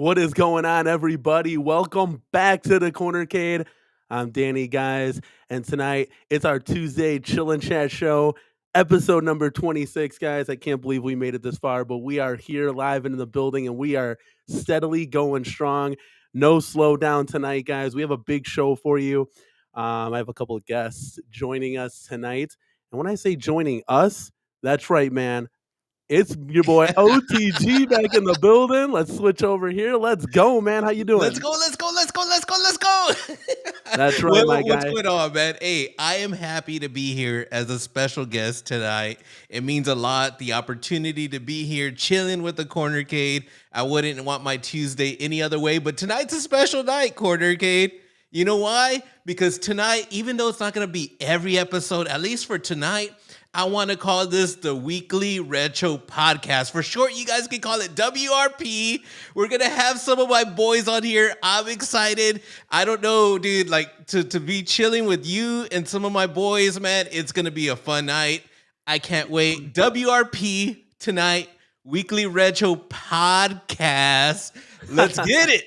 What is going on, everybody? Welcome back to the Cornercade. I'm Danny, guys, and tonight it's our Tuesday Chill and Chat show, episode number 26, guys. I can't believe we made it this far, but we are here live in the building, and we are steadily going strong. No slowdown tonight, guys. We have a big show for you. I have a couple of guests joining us tonight, and when I say joining us, that's right, man. It's your boy OTG back in the building. Let's switch over here. Let's go, man. How you doing? Let's go. That's right, my What's guy. going on, man? Hey, I am happy to be here as a special guest tonight. It means a lot, the opportunity to be here chilling with the Cornercade. I wouldn't want my Tuesday any other way, but tonight's a special night, Cornercade. You know why? Because tonight, even though it's not going to be every episode, at least for tonight, I want to call this the Weekly Retro Podcast. For short, you guys can call it WRP. We're going to have some of my boys on here. I'm excited. I don't know, dude, like to be chilling with you and some of my boys, man. It's going to be a fun night. I can't wait. WRP tonight, Weekly Retro Podcast. Let's get it.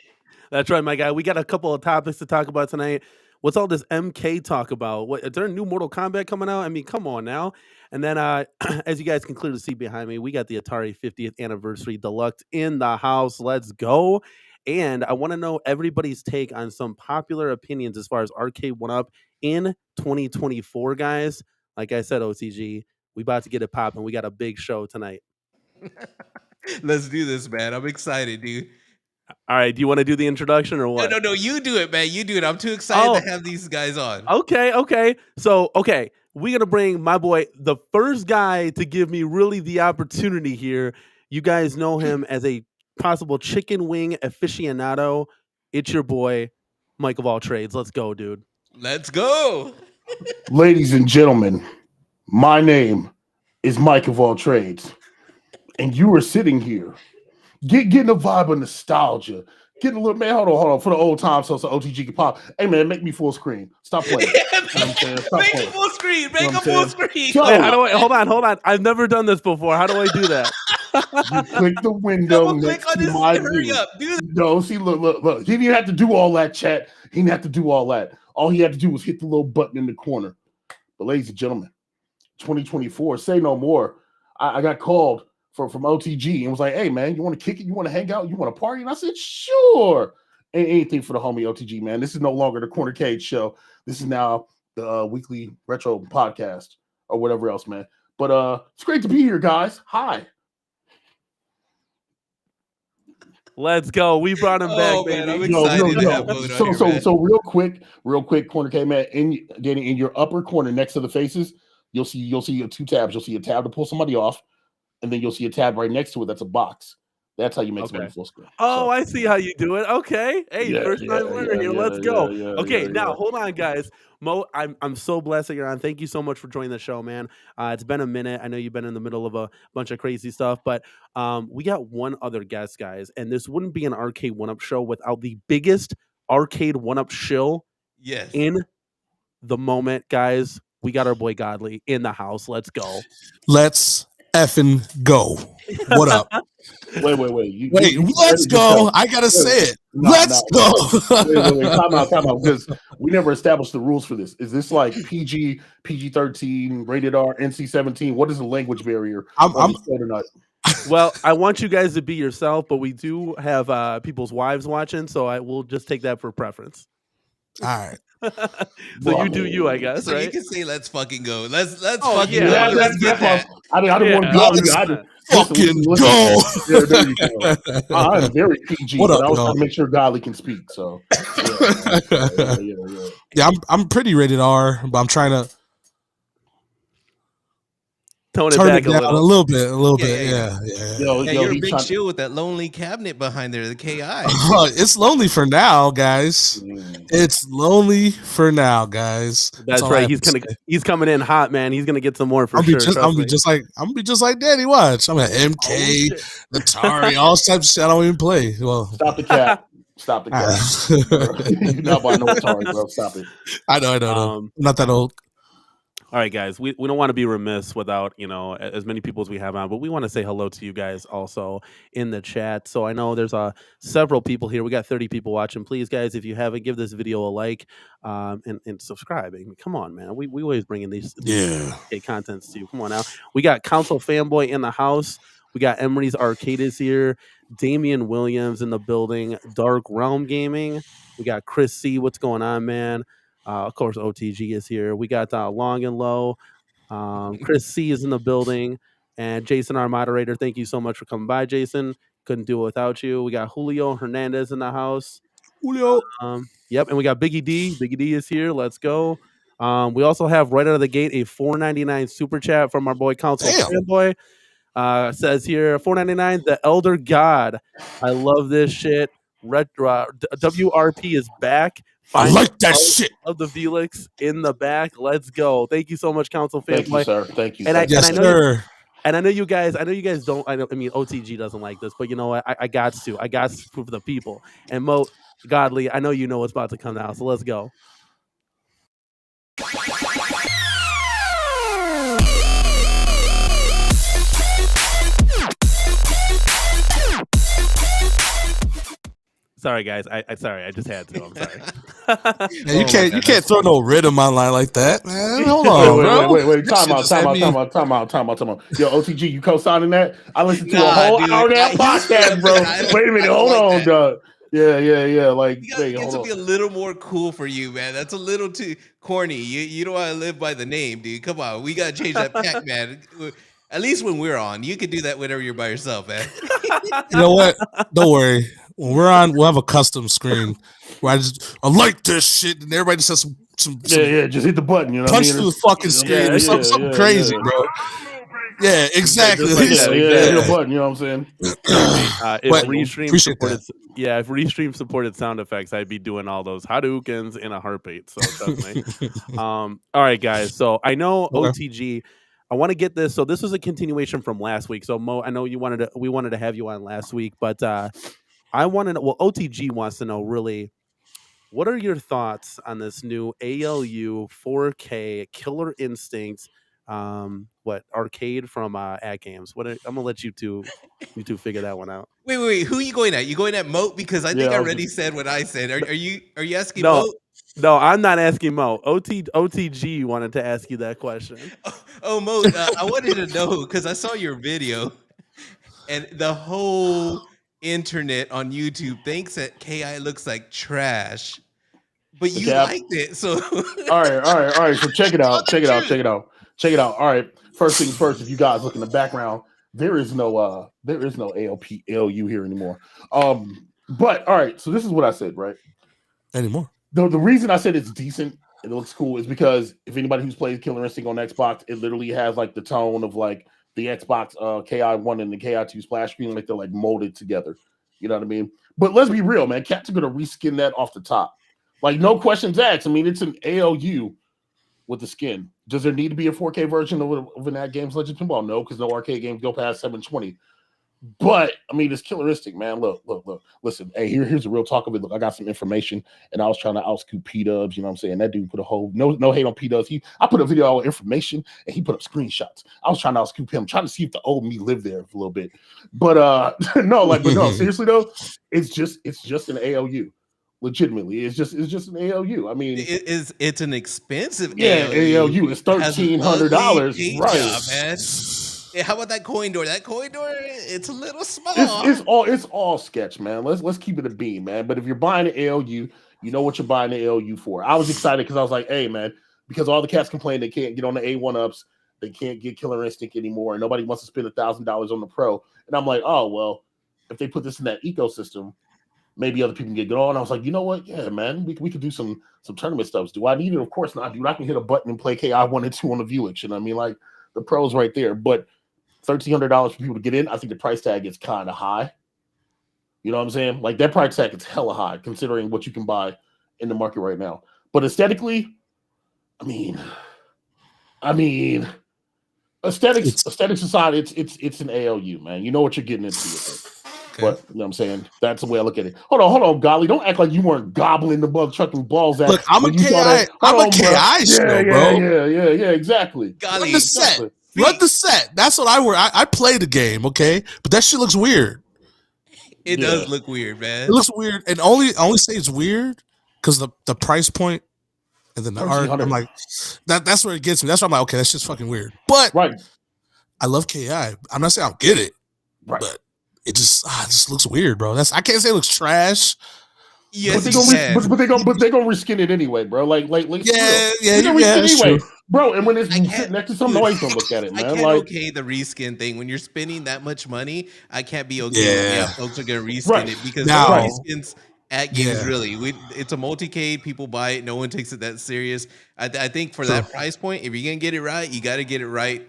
That's right, my guy. We got a couple of topics to talk about tonight. What's all this MK talk about? What, is there a new Mortal Kombat coming out? I mean, come on now. And then, as you guys can clearly see behind me, we got the Atari 50th Anniversary Deluxe in the house. Let's go. And I want to know everybody's take on some popular opinions as far as Arcade1up in 2024, guys. Like I said, OTG, we about to get it popping. We got a big show tonight. Let's do this, man. I'm excited, dude. All right. Do you want to do the introduction or what? No. You do it, man. You do it. I'm too excited to have these guys on. Okay. So, we're going to bring my boy, the first guy to give me really the opportunity here. You guys know him as a possible chicken wing aficionado. It's your boy, Mike of all trades. Let's go, dude. Let's go. Ladies and gentlemen, my name is Mike of all trades. And you are sitting here getting a vibe of nostalgia. Getting a little, man, hold on. For the old time, so OTG can pop. Hey, man, make me full screen. Stop playing. Make a full screen. Make a full screen. So, hey, hold on. I've never done this before. How do I do that? You click the window next to my view. No, see, look. He didn't have to do all that, chat. He didn't have to do all that. All he had to do was hit the little button in the corner. But ladies and gentlemen, 2024, say no more. I got called from OTG and was like, hey, man, you want to kick it? You want to hang out? You want to party? And I said, sure. Ain't anything for the homie OTG, man. This is no longer the Cornercade show. This is now the Weekly Retro Podcast or whatever else, man. But it's great to be here, guys. Hi. Let's go. We brought him back, baby. Man, I'm excited to have Mood on here, so real quick, Cornercade, man. In your upper corner next to the faces, you'll see two tabs. You'll see a tab to pull somebody off. And then you'll see a tab right next to it that's a box. That's how you make somebody full screen. Oh, I see how you do it. Okay. Hey, first time learner here. Let's go. Now hold on, guys. Mo, I'm so blessed that you're on. Thank you so much for joining the show, man. It's been a minute. I know you've been in the middle of a bunch of crazy stuff, but we got one other guest, guys, and this wouldn't be an Arcade1up show without the biggest Arcade1up shill in the moment, guys. We got our boy Godly in the house. Let's go. Let's effing go. What up? Wait. Let's go. I gotta say it. Let's go. Wait. Time out. Because we never established the rules for this. Is this like PG, PG-13, rated R, NC-17? What is the language barrier? Well, I want you guys to be yourself, but we do have people's wives watching, so I will just take that for preference. All right. So you do you, I guess. So right? you can say let's fucking go. Let's fucking yeah. go. Let's get that. I didn't want to fucking go. There you go. I'm very PG, but I was trying to make sure Godly can speak. So yeah, I'm pretty rated R, but I'm trying to Tone it turn back it down a little bit. Yeah. You're a big shill with that lonely cabinet behind there, the KI. It's lonely for now, guys. It's lonely for now, guys. That's right. He's coming in hot, man. He's gonna get some more for sure. I'm gonna be just like Danny. Watch. I'm at MK, Atari, all types of shit I don't even play. Well, stop the cat. You're not buying no Atari, bro. Stop it. I know. I'm not that old. All right, guys, we don't want to be remiss without, as many people as we have on, but we want to say hello to you guys also in the chat. So I know there's several people here. We got 30 people watching. Please, guys, if you haven't, give this video a like and subscribe. I mean, come on, man. We always bring in these contents to you. Come on now. We got Council Fanboy in the house. We got Emery's Arcades here. Damian Williams in the building. Dark Realm Gaming. We got Chris C. What's going on, man? Of course, OTG is here. We got Long and Low. Chris C is in the building. And Jason, our moderator, thank you so much for coming by, Jason. Couldn't do it without you. We got Julio Hernandez in the house. Julio. Yep. And we got Biggie D. Biggie D is here. Let's go. We also have right out of the gate a $4.99 super chat from our boy Council Fanboy. Says here $4.99. The Elder God. I love this shit. WRP is back. I like that shit. Of the Felix in the back. Let's go. Thank you so much, Council Fanboy. Thank you, sir. Thank you. Yes, sir. And I know you guys don't. I mean, OTG doesn't like this, but you know what? I got to. I got to prove the people. And Mo Godly, I know you know what's about to come now. So let's go. Sorry, guys. I just had to. I'm sorry. Man, you can't throw no rhythm online like that, man. Hold on, wait. Time out. Yo, OTG, you co-signing that? I listened to a whole hour of that podcast, bro. Wait a minute. Hold on, dog. Yeah. Like, it to be a little more cool for you, man. That's a little too corny. You don't want to live by the name, dude. Come on, we gotta change that pack, man. At least when we're on, you can do that whenever you're by yourself, man. You know what? Don't worry. When we're on, we'll have a custom screen where I like this shit, and everybody just has some just hit the button, you know. Punch through the fucking screen or something crazy, bro. Yeah, exactly. Hit a button, you know what I'm saying? If Restream supported sound effects, I'd be doing all those Hadoukens in a heartbeat. So definitely. All right, guys. So I know OTG. I want to get this. So this was a continuation from last week. So Mo, I know we wanted to have you on last week, but I want to know. Well, OTG wants to know really, what are your thoughts on this new ALU 4K Killer Instinct? Arcade from AtGames? I'm gonna let you two figure that one out. Wait. Who are you going at? You going at Moat? Because I think I already said what I said. Are you asking Moat? No, I'm not asking Mo. OTG wanted to ask you that question. Oh, Mo, I wanted to know because I saw your video, and the whole internet on YouTube thinks that KI looks like trash, but you liked it. So all right. So check it out. All right. First things first. If you guys look in the background, there is no ALU here anymore. But all right. So this is what I said, right? Anymore. The reason I said it's decent, it looks cool, is because if anybody who's played Killer Instinct on Xbox, it literally has like the tone of like the Xbox KI1 and the KI2 splash screen, like they're like molded together. You know what I mean? But let's be real, man. Cats are gonna reskin that off the top. Like, no questions asked. I mean, it's an ALU with the skin. Does there need to be a 4K version of an AtGames Legends Pinball? No, because no arcade games go past 720. But I mean, it's Killer Instinct, man. Look. Listen, hey, here's the real talk of it. Look, I got some information, and I was trying to outscoop P-Dubs. You know what I'm saying? That dude put a whole no hate on P-Dubs. I put a video with information, and he put up screenshots. I was trying to outscoop him, trying to see if the old me lived there for a little bit. But no, seriously though, it's just an ALU. Legitimately, it's just an ALU. I mean, it's an expensive ALU. It's $1,300, right? Man. How about that coin door? That coin door, it's a little small. It's all sketch, man. Let's keep it a beam, man. But if you're buying an ALU, you know what you're buying the ALU for. I was excited because I was like, hey, man, because all the cats complain they can't get on the A1-ups, they can't get Killer Instinct anymore, and nobody wants to spend $1,000 on the Pro. And I'm like, oh well, if they put this in that ecosystem, maybe other people can get on. I was like, you know what? Yeah, man, we could do some tournament stuff. Do I need it? Of course not, dude. I can hit a button and play KI1 and 2 on the Vuex. You know what I mean? Like, the Pro's right there. But $1,300 for people to get in, I think the price tag is kind of high. You know what I'm saying? Like, that price tag is hella high considering what you can buy in the market right now. But aesthetically, I mean, aesthetics aside, it's an ALU, man. You know what you're getting into with it. But you know what I'm saying? That's the way I look at it. Hold on, Golly. Don't act like you weren't gobbling the bug trucking balls at. Look, I'm a KI. I'm a KI show, bro. Yeah, exactly. Golly, run the set. Run the set. That's what I wear. I play the game, okay? But that shit looks weird. It does look weird, man. It looks weird, and only say it's weird because the price point and then the art. I'm like, that's where it gets me. That's why I'm like, okay, that's just fucking weird. But I love KI. I'm not saying I'll get it, but it just looks weird, bro. I can't say it looks trash. Yes, but they gonna reskin it anyway, bro. Like anyway, bro. And when it's sitting next to something, nobody's gonna look at it, man. I can't okay the reskin thing. When you're spending that much money, I can't be okay. Yeah, folks are gonna reskin it because reskins at games really. It's a multi-cade. People buy it. No one takes it that serious. I think for that price point, if you're gonna get it right, you got to get it right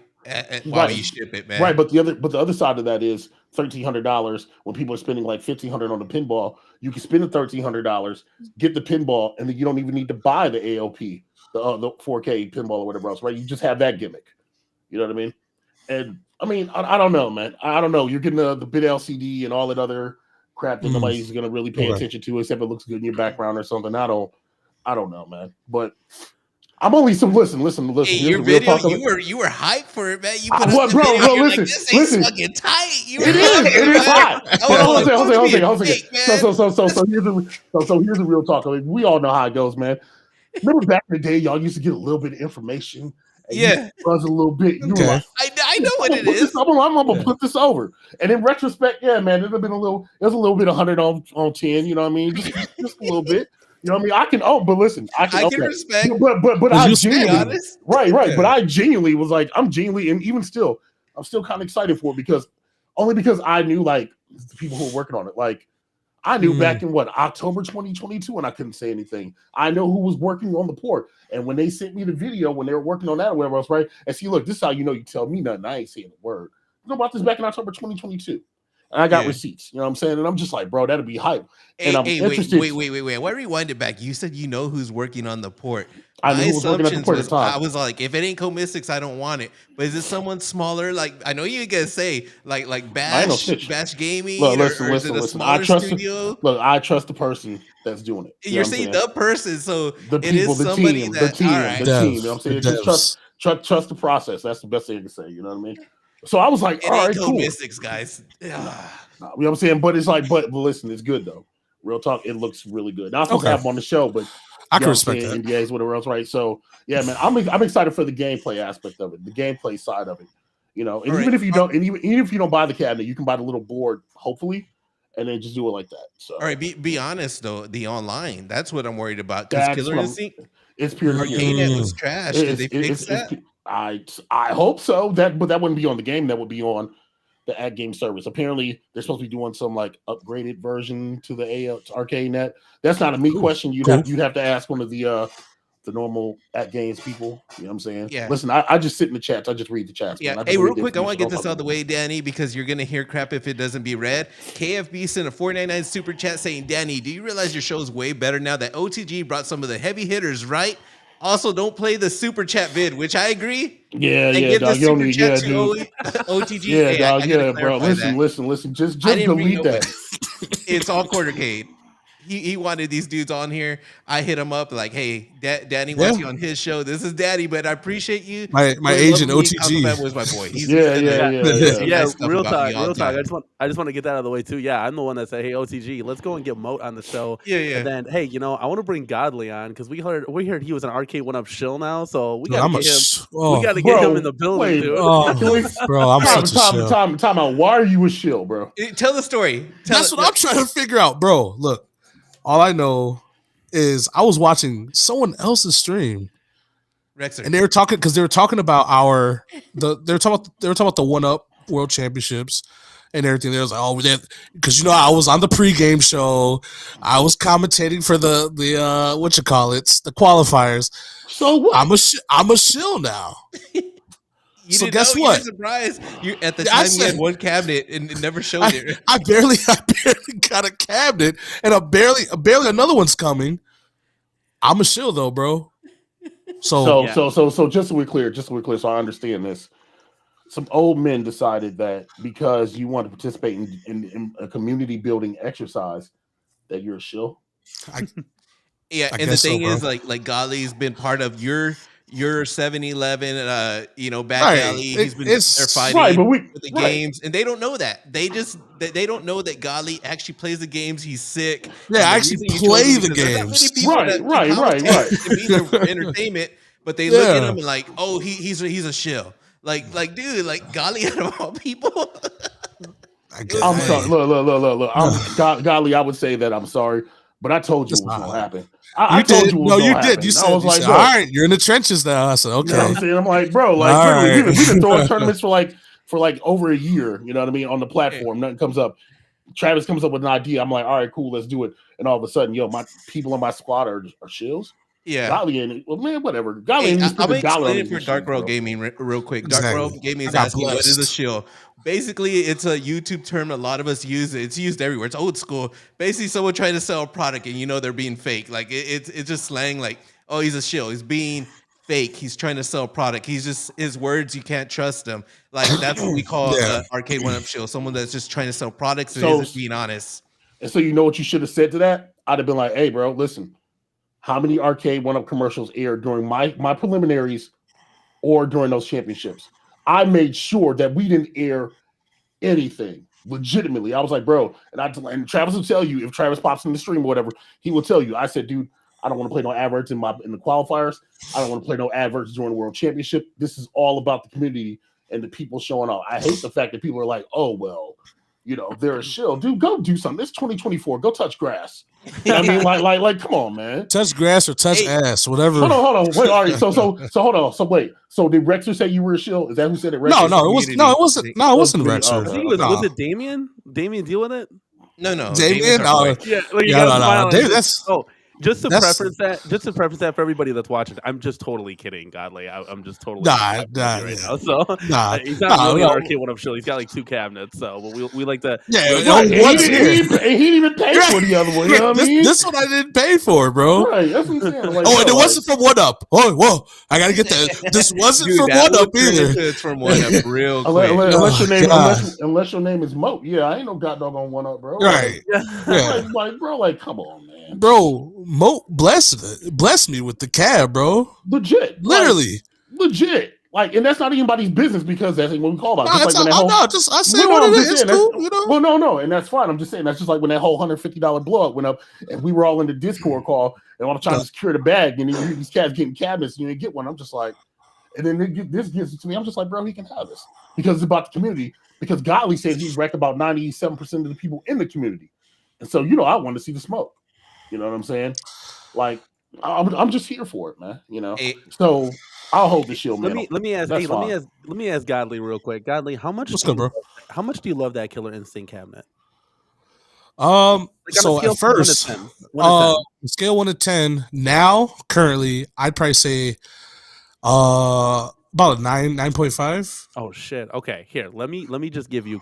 while you ship it, man. Right, but the other side of that is $1,300 when people are spending like $1,500 on the pinball. You can spend the $1,300, get the pinball, and then you don't even need to buy the AOP, the 4K pinball or whatever else, right? You just have that gimmick. You know what I mean? And I mean, I don't know, man. I don't know. You're getting the bit LCD and all that other crap that nobody's gonna really pay attention to, except it looks good in your background or something. I don't know, man. But I'm only some listen. Hey, your video, you were hyped for it, man. You put bro, listen, this ain't fucking tight. It is hot. So here's the real talk. I mean, we all know how it goes, man. Remember back in the day, y'all used to get a little bit of information. And buzz a little bit. You were like, I know what it is. I'm gonna put this over. And in retrospect, yeah, man, there's a little bit of 100 on 10. You know what I mean? Just a little bit. You know what I mean? I can I can respect. But I genuinely right. Yeah. But I genuinely was like, and even still, I'm still kind of excited for it because I knew like the people who were working on it. Like I knew back in October 2022, and I couldn't say anything. I know who was working on the port. And when they sent me the video when they were working on that or whatever else, right? And see, look, this is how you know you tell me nothing. I ain't saying a word. You know about this back in October 2022. And I got receipts, you know what I'm saying? And I'm just like, bro, that'd be hype. And I'm interested. Wait. Why rewind it back? You said you know who's working on the port. I knew who was working on the port at the time. I was like, if it ain't Co-Mystics, I don't want it. But is it someone smaller? Like, I know you guys say, like Bash Gaming or is it a smaller studio? Look, I trust the person that's doing it. You're saying the person, so the people, the team. You know what I'm saying? Just trust the process. That's the best thing I can say. You know what I mean? So I was like, all right, cool. Mystics, guys. You know what I'm saying? But it's like, but listen, it's good though. Real talk, it looks really good. Now I'm supposed to have them on the show, but I can respect that. NDAs, whatever else, right? So yeah, man, I'm excited for the gameplay aspect of it, the gameplay side of it. You know, and even if you don't, even if you don't buy the cabinet, you can buy the little board, hopefully, and then just do it like that. So all right, be honest though, the online, that's what I'm worried about. Because Killer Instinct, it's pure Arcade was trash. Did they fix that? I hope so. But that wouldn't be on the game. That would be on the AtGames service. Apparently, they're supposed to be doing some like upgraded version to the Arcade Net. That's not a me question. You'd have to ask one of the normal AtGames people. You know what I'm saying? Yeah. Listen, I just sit in the chats. I just read the chats. Yeah. Hey, real quick, I want to get this out of the way, Danny, because you're gonna hear crap if it doesn't be read. KFB sent a $4.99 super chat saying, "Danny, do you realize your show is way better now that OTG brought some of the heavy hitters, right? Also, don't play the super chat vid," which I agree. Yeah, dog. You don't need, dude. OTG. Yeah, dog. Yeah, bro. Listen. Just delete that. It's all Cornercade. He wanted these dudes on here. I hit him up like, "Hey, Danny wants you on his show. This is Daddy, but I appreciate you." My agent OTG was my boy. He's Real talk. I just want to get that out of the way too. Yeah, I'm the one that said, "Hey, OTG, let's go and get Moat on the show." Yeah. And then, hey, I want to bring Godly on because we heard he was an Arcade1up's shill now, so we got to get him. We got to get him in the building, dude. Bro, I'm such a shill. Time out. Why are you a shill, bro? Tell the story. That's what I'm trying to figure out, bro. Look. All I know is I was watching someone else's stream, Rexer. And they were talking about they were talking about the 1UP World Championships and everything. They was like, oh, because I was on the pregame show, I was commentating for the the qualifiers. So what? I'm a shill now. So guess what? Surprised you at the time you had one cabinet and it never showed it. I barely got a cabinet, and barely another one's coming. I'm a shill though, bro. So just so we're clear, so I understand this. some old men decided that because you want to participate in a community building exercise, that you're a shill. Yeah, and the thing is, like Golly's been part of your 7-Eleven, back alley. He's been there fighting with the games, and they don't know that. They don't know that Golly actually plays the games. He's sick. Yeah, I actually play the games. Right. To be there for entertainment, but they look at him and like, oh, he's a shill. Like, dude, like Golly out of all people. I'm sorry. Look. Golly, I would say that I'm sorry, but I told you it was going to happen. I told you it was going to happen. Did. You said, all right, you're in the trenches now. I said, okay. You know what I'm saying? I'm like, bro, like, we've been throwing tournaments for over a year, you know what I mean, on the platform. Nothing comes up. Travis comes up with an idea. I'm like, all right, cool, let's do it. And all of a sudden, my people in my squad are shills. Yeah. Golly ain't it. Well, man, whatever. Golly I'm going to explain it for Dark World Gaming real quick. Dark World Gaming is asking what is a shill. Basically, it's a YouTube term a lot of us use. It's used everywhere. It's old school. Basically, someone trying to sell a product and they're being fake. Like it's just slang. Like, oh, he's a shill. He's being fake. He's trying to sell a product. He's just his words. You can't trust him. Like that's what we call Arcade1up's shill. Someone that's just trying to sell products and isn't being honest. And so you know what you should have said to that? I'd have been like, hey, bro, listen. How many Arcade1up commercials aired during my preliminaries or during those championships? I made sure that we didn't air anything legitimately. I was like, bro, and Travis will tell you if Travis pops in the stream or whatever, he will tell you. I said, dude, I don't want to play no adverts in the qualifiers. I don't want to play no adverts during the World Championship. This is all about the community and the people showing up. I hate the fact that people are like, oh well, they're a shill. Dude, go do something. It's 2024. Go touch grass. You know what I mean? Like, come on, man. Touch grass or touch ass, whatever. Hold on. Wait, all right. So hold on. So wait. So did Rexer say you were a shill? Is that who said it? Rexer? No, it wasn't. No, it wasn't. No, it wasn't Rexer. I think was it Damien? Damien deal with it? No. Damien? No. That's Just to preference that for everybody that's watching, I'm just totally kidding, Godly. I'm just totally right now. So he's not really Arcade1up shill. He's got like 2 cabinets, so we like to. Yeah, he didn't even pay for the other one. You know what I mean? This one I didn't pay for, bro. Right, that's what I'm saying. Like, and it wasn't from 1UP. Oh, whoa! I gotta get that. This wasn't from 1UP either. It's from 1UP, real quick. Unless your name is Mo. Yeah, I ain't no goddamn on 1UP, bro. Right? Like, bro, like, come on, man, bro. Mo blessed me with the cab, bro. Legit, literally, legit. Like, and that's not anybody's business because that's what we call about. I say what it is. It's cool, Well, no, and that's fine. I'm just saying that's just like when that whole $150 blow up went up, and we were all in the Discord call, and I'm trying to secure the bag, and these cats getting cabinets, and you get one. I'm just like, and then this gives it to me. I'm just like, bro, he can have this because it's about the community. Because Godly said he wrecked about 97% of the people in the community, and so I want to see the smoke. You know what I'm saying? Like, I'm just here for it, man. So I'll hold the shield. Let me ask Godly real quick. Godly, how much do you love that Killer Instinct cabinet? So at first, scale 1 to 10. Now, currently, I'd probably say about a 9.5. Oh shit. Okay, here. Let me just give you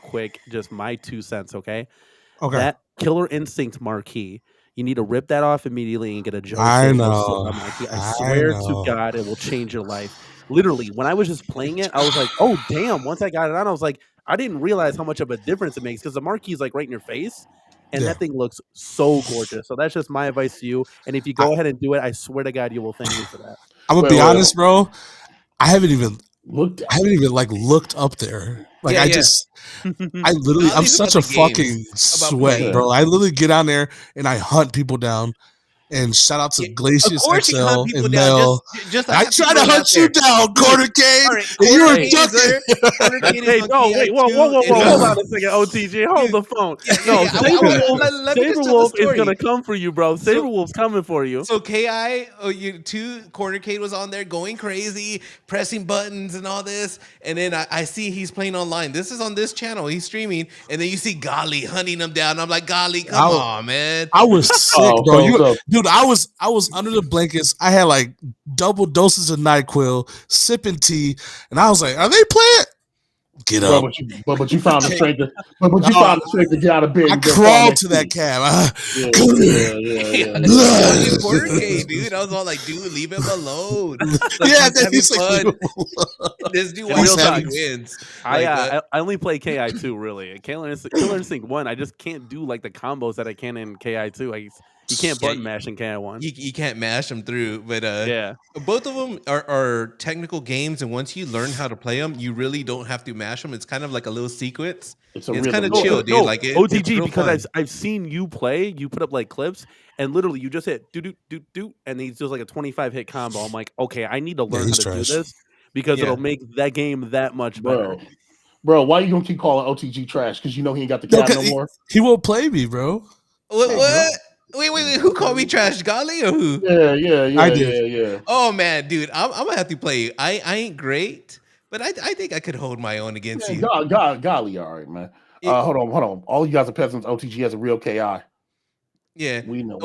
just my 2 cents. Okay. That Killer Instinct marquee. You need to rip that off immediately and get a Joe. I know. I swear to God, it will change your life. Literally, when I was just playing it, I was like, oh, damn. Once I got it on, I was like, I didn't realize how much of a difference it makes because the marquee is like right in your face. And that thing looks so gorgeous. So that's just my advice to you. And if you go ahead and do it, I swear to God, you will thank me for that. I'm going to be honest, bro. I haven't even looked up there. Like I literally, I'm such a fucking sweat, bro. I literally get on there and I hunt people down. And shout out to Glacius XL and Mel. I try to hunt you down, Corner Cade. You were ducking. Hey, no, wait, whoa, hold on a second, OTG, hold the phone. Saberwolf is gonna come for you, bro. Saberwolf's coming for you. So Corner Cade was on there going crazy, pressing buttons and all this, and then I see he's playing online. This is on this channel. He's streaming, and then you see Golly hunting him down. I'm like, Golly, come on, man. I was sick, bro. Dude, I was under the blankets. I had like double doses of NyQuil, sipping tea, and I was like, "Are they playing?" Get up. But you found the strength. But you found the strength to get out of bed. I crawled to that cab. Dude. I was all like, dude, leave him alone. Yeah, he's fun. This dude wins. I only play KI2 really. Killer Instinct 1, I just can't do like the combos that I can in KI2. You can't button mash in KI1. You can't mash them through, but yeah, both of them are technical games, and once you learn how to play them, you really don't have to mash them. It's kind of like a little sequence. It's kind of chill, dude. Like OTG, because I've seen you play. You put up like clips, and literally you just hit do, and he's just like a 25 hit combo. I'm like, okay, I need to learn how to do this because it'll make that game that much better. Bro, why you gonna keep calling OTG trash? Because you know he ain't got the cab no more. He won't play me, bro. What? Wait, who called me trash? Gali or who? Yeah. I did. Yeah. Oh man, dude, I'm gonna have to play. I ain't great, but I think I could hold my own against you. Gali, all right, man. Hold on. All you guys are peasants. OTG has a real KI. Yeah, we know.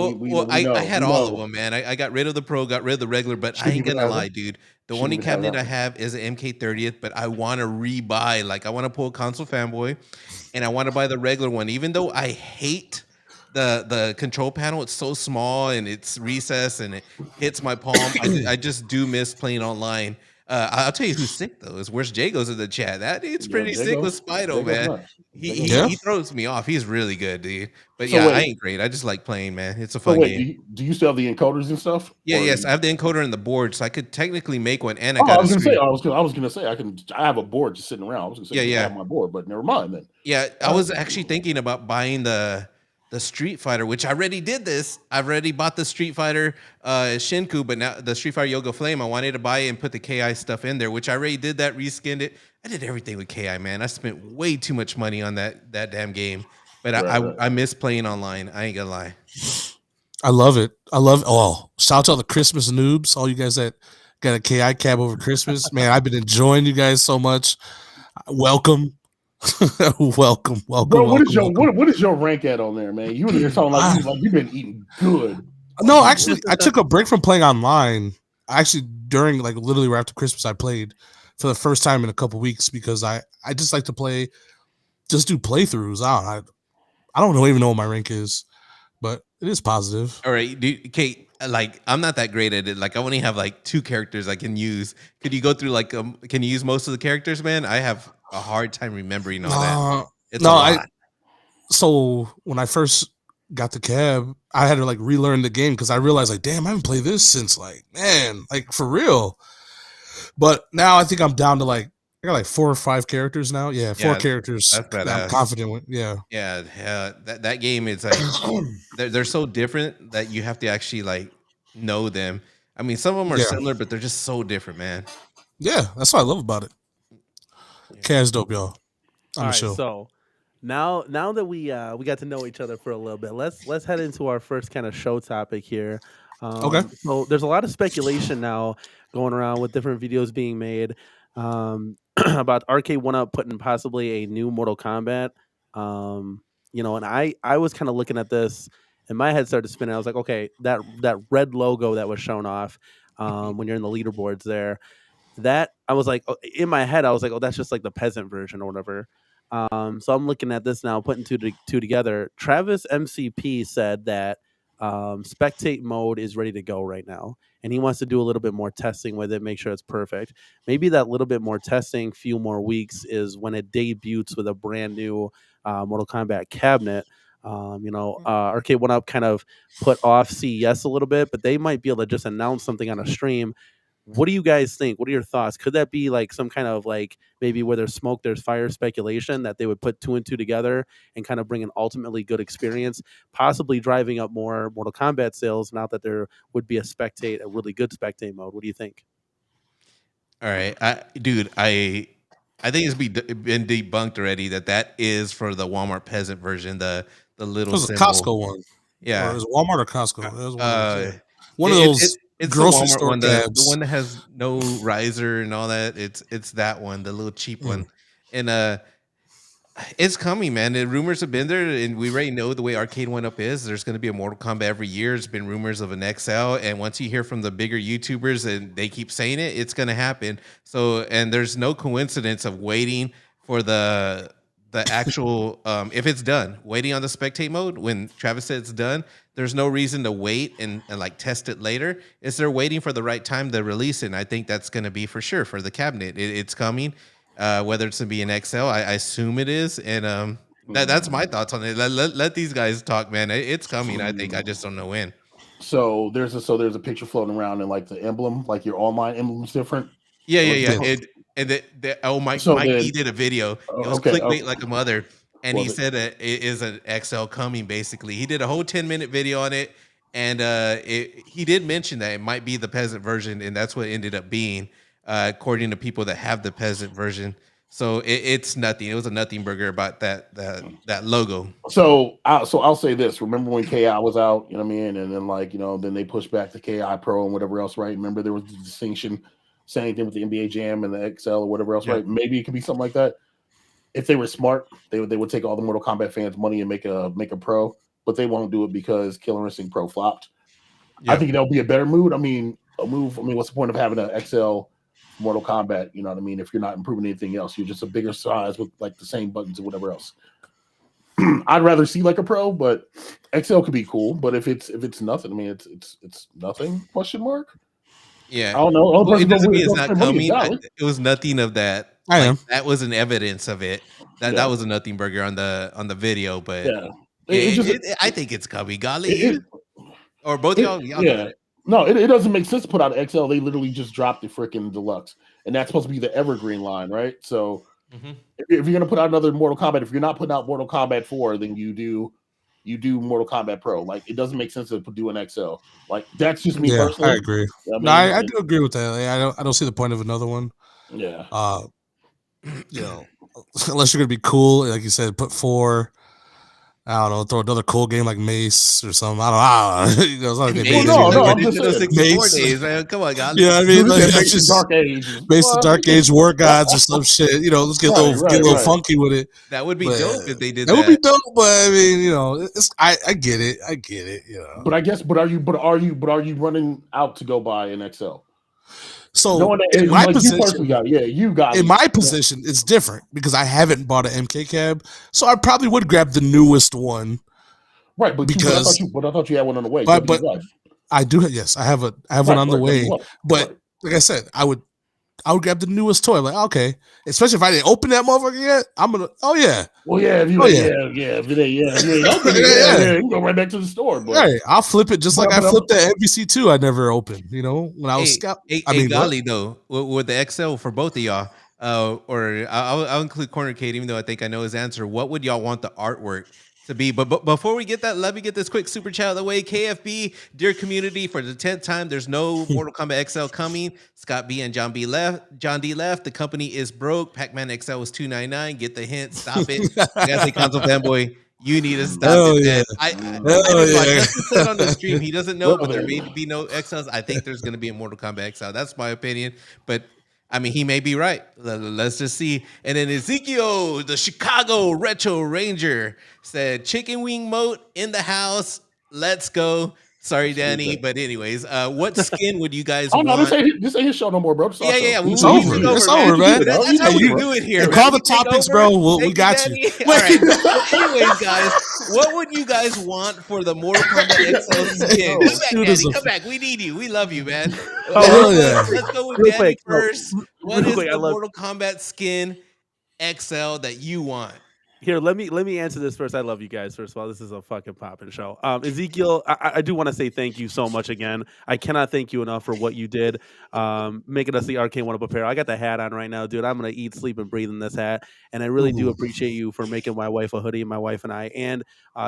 I had all of them, man. I got rid of the pro, got rid of the regular, but I ain't gonna lie, dude. The only cabinet I have is an MK30th, but I want to rebuy. Like I want to pull console fanboy, and I want to buy the regular one, even though I hate the control panel. It's so small and it's recessed and it hits my palm. I just do miss playing online. I'll tell you who's sick though. Is Where's Jago's in the chat. That dude's pretty sick with Spido, man. He throws me off. He's really good, dude. But so I ain't great. I just like playing, man. It's a fun game. Do you still have the encoders and stuff? Yes, I have the encoder and the board, so I could technically make one. And I was gonna say I have a board just sitting around. I was gonna say I have my board, but never mind then. Yeah, I was actually thinking about buying the Street Fighter, which I already did this. I've already bought the Street Fighter Shinku, but now the Street Fighter Yoga Flame, I wanted to buy it and put the KI stuff in there, which I already did that, reskinned it. I did everything with KI, man. I spent way too much money on that damn game. But I miss playing online. I ain't gonna lie. I love it. Shout out to all the Christmas noobs, all you guys that got a KI cab over Christmas. Man, I've been enjoying you guys so much. Welcome. welcome. Bro, what is your rank at on there, man? You in here talking like you've been eating good. No, actually, I took a break from playing online. Actually, during like literally right after Christmas, I played for the first time in a couple weeks because I just like to play, just do playthroughs. I don't even know what my rank is, but it is positive. All right, Kate. Like I'm not that great at it. Like I only have like 2 characters I can use. Could you go through like can you use most of the characters, man? I have a hard time remembering all that. It's a lot. So when I first got the cab, I had to like relearn the game because I realized like, damn, I haven't played this since like for real. But now I think I'm down to like I got like 4 or 5 characters now. Yeah, 4 characters that I'm confident with. Yeah. That game is like they're so different that you have to actually like know them. I mean, some of them are similar, but they're just so different, man. Yeah, that's what I love about it. Kaz dope, y'all. All right, so now that we got to know each other for a little bit, let's head into our first kind of show topic here. Okay. So there's a lot of speculation now going around with different videos being made about Arcade1up putting possibly a new Mortal Kombat. And I was kind of looking at this, and my head started spinning. I was like, okay, that red logo that was shown off when you're in the leaderboards there. That I was like, in my head, I was like, oh, that's just like the peasant version or whatever. So I'm looking at this now, putting two together. Travis MCP said that spectate mode is ready to go right now, and he wants to do a little bit more testing with it, make sure it's perfect. Maybe that little bit more testing, few more weeks, is when it debuts with a brand new Mortal Kombat cabinet. Arcade1up kind of put off CES a little bit, but they might be able to just announce something on a stream. What do you guys think? What are your thoughts? Could that be like some kind of like maybe where there's smoke, there's fire speculation that they would put 2 and 2 together and kind of bring an ultimately good experience, possibly driving up more Mortal Kombat sales now that there would be a really good spectate mode? What do you think? All right, I think it's been debunked already that is for the Walmart peasant version, the little symbol. Costco one. Yeah. Or is it Walmart or Costco? One of those. It's grocery store one, the one that has no riser and all that. It's that one, the little cheap one, and it's coming, man. The rumors have been there, and we already know the way Arcade1up is. There's going to be a Mortal Kombat every year. There's been rumors of an XL, and once you hear from the bigger YouTubers and they keep saying it, it's going to happen. So, and there's no coincidence of waiting for the actual if it's done, waiting on the spectate mode when Travis said it's done. There's no reason to wait and like test it later. Is they're waiting for the right time to release it. And I think that's going to be for sure for the cabinet. It's coming. Whether it's going to be an XL, I assume it is. And that's my thoughts on it. Let these guys talk, man. It's coming. I think. I just don't know when. So there's a picture floating around, and like the emblem, like your online emblem's different. Yeah. Mike E did a video. It was clickbait like a mother, and he said that it is an XL coming. Basically, he did a whole 10-minute video on it, and he did mention that it might be the peasant version, and that's what it ended up being, according to people that have the peasant version. So it's nothing. It was a nothing burger about that logo. So I'll say this. Remember when KI was out? You know what I mean? And then then they pushed back the KI Pro and whatever else, right? Remember there was the distinction. Same thing with the NBA Jam and the XL or whatever else, right? Maybe it could be something like that. If they were smart, they would take all the Mortal Kombat fans' money and make a Pro, but they won't do it because Killer Instinct Pro flopped. I think that'll be a better move. What's the point of having an XL Mortal Kombat? You know what I mean? If you're not improving anything else, you're just a bigger size with like the same buttons or whatever else. I'd rather see like a Pro, but XL could be cool. But if it's nothing, it's nothing? Question mark. Yeah, I don't know. Well, it doesn't mean it's not coming. It was nothing of that. That was an evidence of it. That was a nothing burger on the video, but I think it's coming. Golly, or both y'all. Yeah, no, it doesn't make sense to put out an XL. They literally just dropped the freaking deluxe, and that's supposed to be the evergreen line, right? So if you're gonna put out another Mortal Kombat, if you're not putting out Mortal Kombat 4, then you do Mortal Kombat Pro. Like it doesn't make sense to do an XL. Like that's just me personally. I agree. I do agree with that. I don't see the point of another one. Yeah. Unless you're gonna be cool, like you said, put 4. I don't know, throw another cool game like Mace or something. I don't know. I'm just saying. Mace. Days, man. Come on, guys. Yeah, I mean, like, Mace the Dark Age. Mace the Dark Age War Gods or some shit. Let's get a little funky with it. That would be dope if they did that. That would be dope, but I mean, I get it. But I guess, but are you running out to go buy an XL? So in my position, you got. In my position, it's different because I haven't bought an MK cab, so I probably would grab the newest one. Right, but I thought you had one on the way. But I do. Yes, I have one on the way. But like I said, I would grab the newest toy. Like, okay, especially if I didn't open that motherfucker yet, I'm gonna. Oh yeah. Well, yeah. If you ain't you can go right back to the store. But. Right, I'll flip it just like I flipped that NBC 2 I never opened. When I was scout. Golly, though, with the XL for both of y'all, or I'll include Corner Kate, even though I think I know his answer. What would y'all want the artwork to be? But before we get that, let me get this quick super chat out of the way. KFB, dear community, for the 10th time, there's no Mortal Kombat XL coming. Scott B and John D left. The company is broke. Pac-Man XL was $299. Get the hint. Stop it. I gotta say, console fanboy, you need to stop it, man. Justin said on the stream, he doesn't know, but there may be no XLs. I think there's gonna be a Mortal Kombat XL. That's my opinion, but I mean, he may be right. Let's just see. And then Ezekiel, the Chicago Retro Ranger, said, chicken wing moat in the house. Let's go. Sorry, Danny. But anyways, what skin would you guys want? No, this ain't his show no more, bro. Yeah. It's over, man. That's how we do it here. Call the topics, bro. We got you. All right. Anyways, guys, what would you guys want for the Mortal Kombat XL skin? Come back, Danny. Come back. We need you. We love you, man. Let's go with Danny first. What is the Mortal Kombat skin XL that you want? Here, let me answer this first. I love you guys. First of all, this is a fucking poppin' show. Ezekiel, I do want to say thank you so much again. I cannot thank you enough for what you did, making us the Arcade1up apparel. I got the hat on right now, dude. I'm gonna eat, sleep, and breathe in this hat, and I really do appreciate you for making my wife a hoodie, my wife and I, and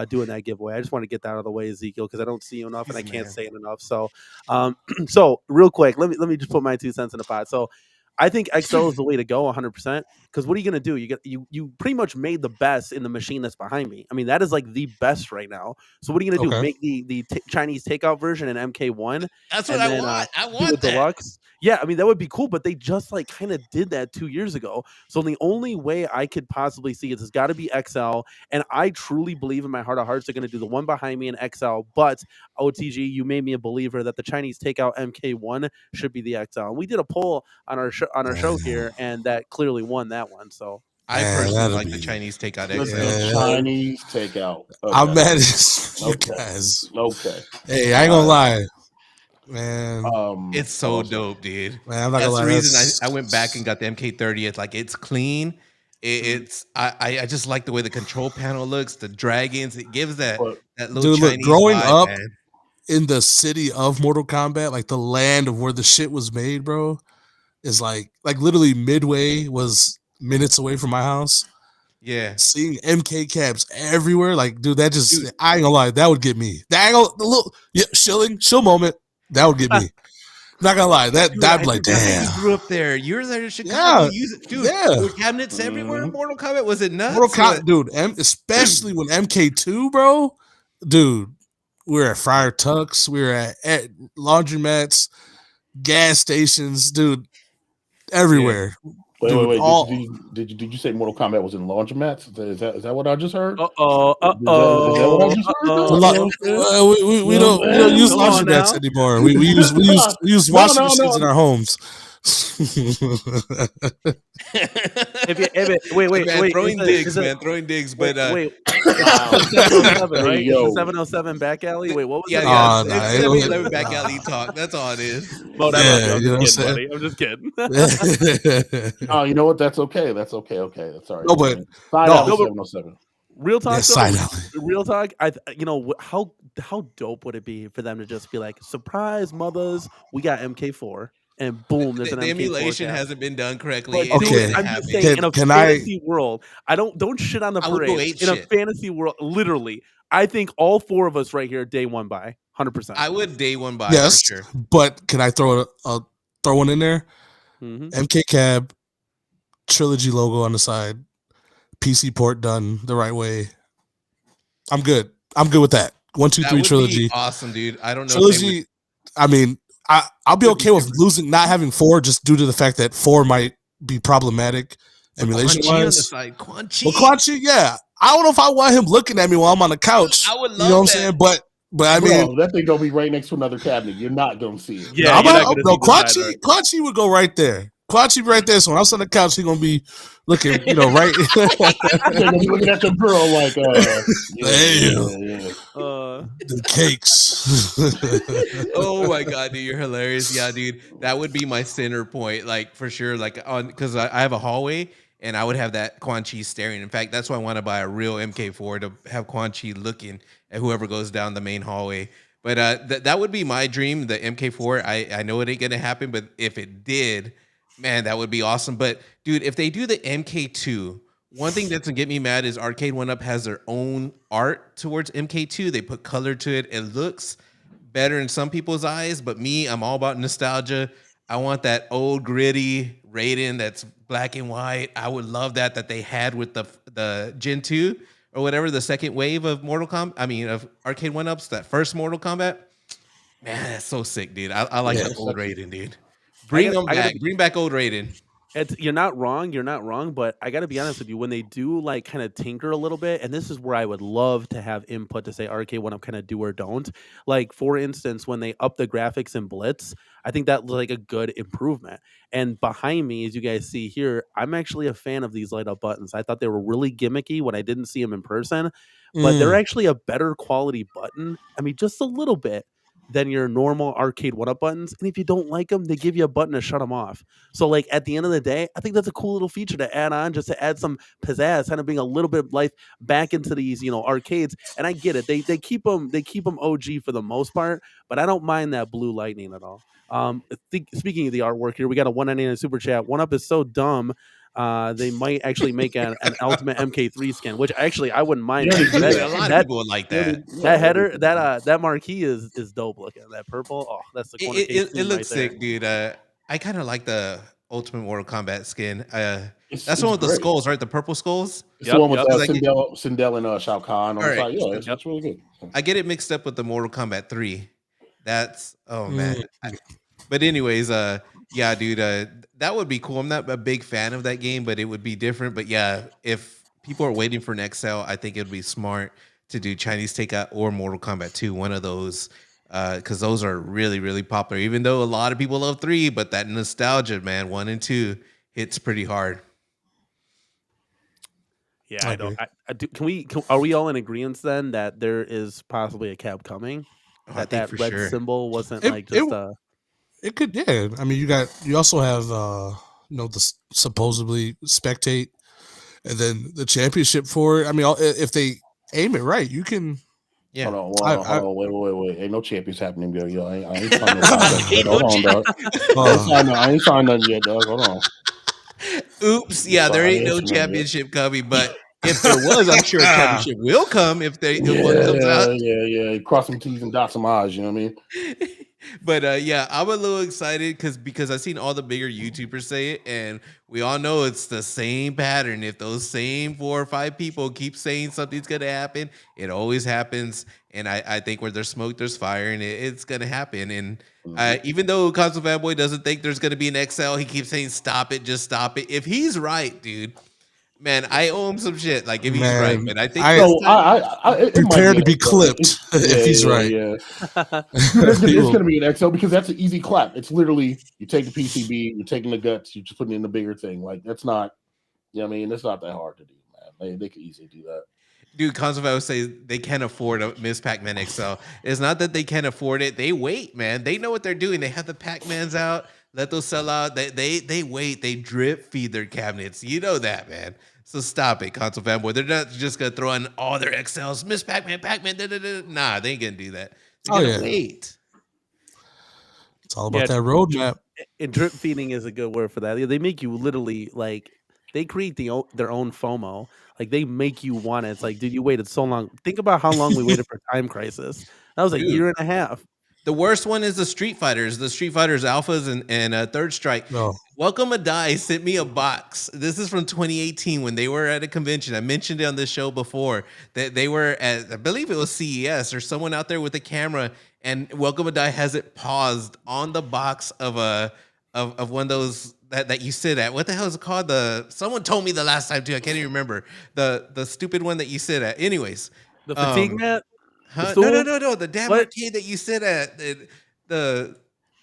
doing that giveaway. I just want to get that out of the way, Ezekiel, because I don't see you enough, and I can't say it enough. So, so real quick, let me just put my 2 cents in the pot. So. I think XL is the way to go 100%. Because what are you going to do? You pretty much made the best in the machine that's behind me. I mean, that is like the best right now. So what are you going to do? Make the Chinese takeout version in MK1? That's what I want. I want that. Deluxe. Yeah, I mean, that would be cool, but they just like kind of did that 2 years ago. So the only way I could possibly see it has got to be XL. And I truly believe in my heart of hearts they're going to do the one behind me in XL. But OTG, you made me a believer that the Chinese takeout MK1 should be the XL. And we did a poll on our show here, and that clearly won that one. So I personally like the Chinese takeout XL. The Chinese takeout. Okay. I'm mad at you guys. Okay. Hey, I ain't gonna lie, man. It's so dope, dude. Man, I'm not That's gonna the lie. reason I went back and got the MK30. It's like it's clean. It's I just like the way the control panel looks. The dragons. It gives that little Chinese growing vibe, up man. In the city of Mortal Kombat, like the land of where the shit was made, bro, is like literally Midway was minutes away from my house. Yeah, seeing MK cabs everywhere, like, dude, that just I ain't gonna lie, that would get me. That angle, the little shill moment, that would get me. Not gonna lie, that'd be like, damn. You grew up there. You're there in Chicago. Dude. There were cabinets everywhere. Mortal Kombat, was it nuts? Mortal Kombat, dude, especially when MK2, bro, dude. We were at Friar Tuck's, we were at laundromats, gas stations, dude, everywhere. Yeah. Wait. Did you say Mortal Kombat was in laundromats? Is that what I just heard? Is that what I just heard? We don't use laundromats anymore. We use washing machines in our homes. Wait, throwing digs, but wait, 707, right? 707 back alley. Wait, what was it? Yeah, 7-Eleven back alley talk. That's all it is. I'm just kidding. Oh, you know what? That's okay. That's all right. No, but 707. Real talk. Real talk. How dope would it be for them to just be like, surprise, mothers, we got MK4. And boom, there's an the emulation hasn't been done correctly. Okay, I'm just saying, in a fantasy world, I don't shit on the parade. In a fantasy world, literally, I think all four of us right here day one buy 100%. I would day one buy, yes, for sure. But can I throw one in there? MK Cab trilogy logo on the side, PC port done the right way. I'm good with that. 1, 2, 3 trilogy. Awesome, dude. I don't know. Trilogy. I mean, I'll be okay with not having 4 just due to the fact that 4 might be problematic emulation wise. Quan Chi. Well, Quan Chi, yeah. I don't know if I want him looking at me while I'm on the couch. I would love you know what I'm saying? But I mean, that thing gonna be right next to another cabinet. You're not gonna see it. Yeah, Quan Chi would go right there. Quan Chi right there. So when I was on the couch, he's gonna be looking, right. He's gonna be looking at the girl like, the cakes. Oh my god, dude, you're hilarious. Yeah, dude, that would be my center point, like for sure. Like because I have a hallway. And I would have that Quan Chi staring. In fact, that's why I want to buy a real MK4 to have Quan Chi looking at whoever goes down the main hallway. But that would be my dream, the MK4. I know it ain't going to happen, but if it did, man, that would be awesome. But, dude, if they do the MK2, one thing that doesn't get me mad is Arcade1up has their own art towards MK2. They put color to it. It looks better in some people's eyes, but me, I'm all about nostalgia. I want that old gritty Raiden that's black and white. I would love that they had with the Gen 2 or whatever, the second wave of Mortal Kombat. I mean, of Arcade1up's, that first Mortal Kombat. Man, that's so sick, dude. I like the old Raiden, dude. Bring them back. Bring back old Raiden. You're not wrong, but I got to be honest with you. When they do like kind of tinker a little bit, and this is where I would love to have input to say Arcade1up kind of do or don't. Like for instance, when they up the graphics in Blitz, I think that was like a good improvement. And behind me, as you guys see here, I'm actually a fan of these light up buttons. I thought they were really gimmicky when I didn't see them in person, but they're actually a better quality button. I mean, just a little bit than your normal Arcade1up buttons. And if you don't like them, they give you a button to shut them off. So like at the end of the day, I think that's a cool little feature to add on, just to add some pizzazz, kind of bring a little bit of life back into these, arcades. And I get it. They keep them OG for the most part, but I don't mind that blue lightning at all. Speaking of the artwork here, we got a 199 super chat. 1UP is so dumb. They might actually make an ultimate MK3 skin, which actually I wouldn't mind. A lot of people would like that. That header, that marquee is dope looking. That purple, that's the corner. It looks sick, dude. I kind of like the Ultimate Mortal Kombat skin. That's one with the skulls, right? The purple skulls. It's the one with Sindel and Shao Kahn on the side. Yeah, that's really good. I get it mixed up with the Mortal Kombat 3. That's man. But anyways, yeah, dude, that would be cool. I'm not a big fan of that game, but it would be different. But yeah, if people are waiting for next sale, I think it would be smart to do Chinese Takeout or Mortal Kombat 2, one of those, because those are really, really popular. Even though a lot of people love 3, but that nostalgia, man, 1 and 2 hits pretty hard. Yeah, I don't. I do, are we all in agreement then that there is possibly a cap coming? Oh, I think That for red sure. symbol wasn't It, like it just it could, yeah. I mean, you also have the supposedly spectate, and then the championship for it. I mean, if they aim it right, you can. Yeah. Hold on, wait. Ain't no champions happening, yo. I ain't signed no Ain't contract yet. no Hold on, dog. I ain't signed nothing yet, dog. Hold on. Oops. Yeah, there ain't no championship coming, but if there was, I'm sure a championship will come if one comes out. Yeah. Cross some T's and dot some I's, you know what I mean? But yeah, I'm a little excited because I've seen all the bigger YouTubers say it, and we all know it's the same pattern. If those same 4 or 5 people keep saying something's gonna happen, it always happens. And I think where there's smoke, there's fire, and it's gonna happen. And even though Console Fanboy doesn't think there's gonna be an XL, he keeps saying, "Stop it, just stop it." If he's right, dude. Man, I owe him some shit. Like if he's right, but I think prepare to be clipped if he's right. Yeah. It's going to be an XL because that's an easy clap. It's literally you take the PCB, you're taking the guts, you're just putting in the bigger thing. Like that's not, you know what I mean? It's not that hard to do, man. They could easily do that. Dude, Console would say they can't afford a Miss Pac-Man XL. It's not that they can't afford it. They wait, man. They know what they're doing. They have the Pac-Mans out. Let those sell out. They wait. They drip feed their cabinets. You know that, man. So stop it, Console Fanboy. They're not just gonna throw in all their XLs. Miss Pac-Man, Pac-Man. Nah, they ain't gonna do that. They're gonna wait. It's all about that roadmap. And drip feeding is a good word for that. They make you literally like they create their own FOMO. Like they make you want it. It's like, dude, you waited so long. Think about how long we waited for Time Crisis. That was a year and a half. The worst one is the Street Fighters Alphas and Third Strike. No. Welcome Adai sent me a box. This is from 2018 when they were at a convention. I mentioned it on this show before that they were at, I believe it was CES or someone out there with a camera, and Welcome Adai has it paused on the box of one of those that you sit at. What the hell is it called? Someone told me the last time too. I can't even remember the stupid one that you sit at. Anyways, the fatigue mat. Huh? No. The damn arcade that you sit at. The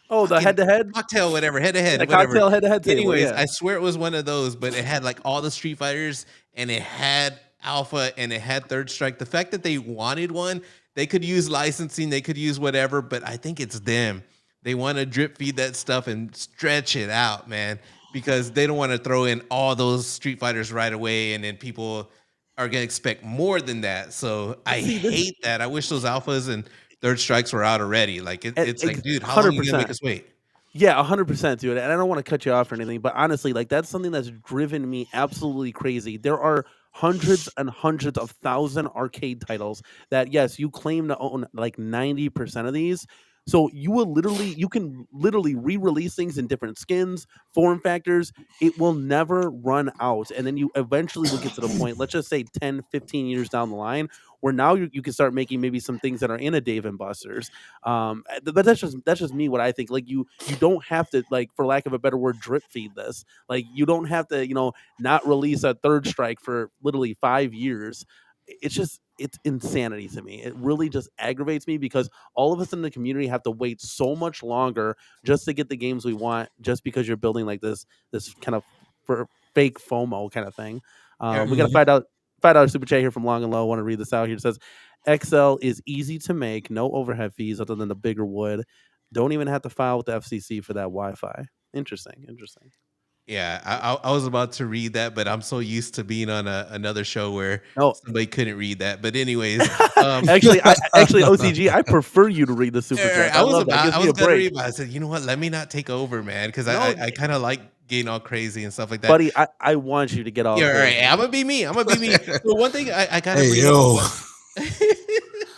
head-to-head cocktail, whatever, head-to-head, the whatever. Cocktail head-to-head table. Anyways, yeah. I swear it was one of those, but it had like all the Street Fighters and it had Alpha and it had Third Strike. The fact that they wanted one, they could use licensing, they could use whatever, but I think it's them. They want to drip feed that stuff and stretch it out, man, because they don't want to throw in all those Street Fighters right away, and then people are gonna expect more than that. So I hate that. I wish those Alphas and Third Strikes were out already. Like it's like, dude, how long are you gonna make us wait? Yeah, 100%, dude. And I don't want to cut you off or anything, but honestly, like that's something that's driven me absolutely crazy. There are hundreds and hundreds of thousand arcade titles that, yes, you claim to own like 90% of these. So you can literally re-release things in different skins, form factors. It will never run out. And then you eventually will get to the point, let's just say 10, 15 years down the line, where now you can start making maybe some things that are in a Dave and Buster's. But that's just me, what I think. Like you don't have to, like, for lack of a better word, drip feed this. Like you don't have to, not release a Third Strike for literally 5 years. It's insanity to me. It really just aggravates me because all of us in the community have to wait so much longer just to get the games we want, just because you're building like this kind of fake FOMO kind of thing. We got a $5 super chat here from Long and Low. I want to read this out here. It says, XL is easy to make, no overhead fees other than the bigger wood. Don't even have to file with the FCC for that Wi-Fi. Interesting. Yeah, I was about to read that, but I'm so used to being on another show where somebody couldn't read that. But anyways, actually, OCG, I prefer you to read the super chat. I was going to read, but I said, you know what? Let me not take over, man, because I kind of like getting all crazy and stuff like that. Buddy, I want you to get all. Yeah, all right. I'm gonna be me. So one thing I kind of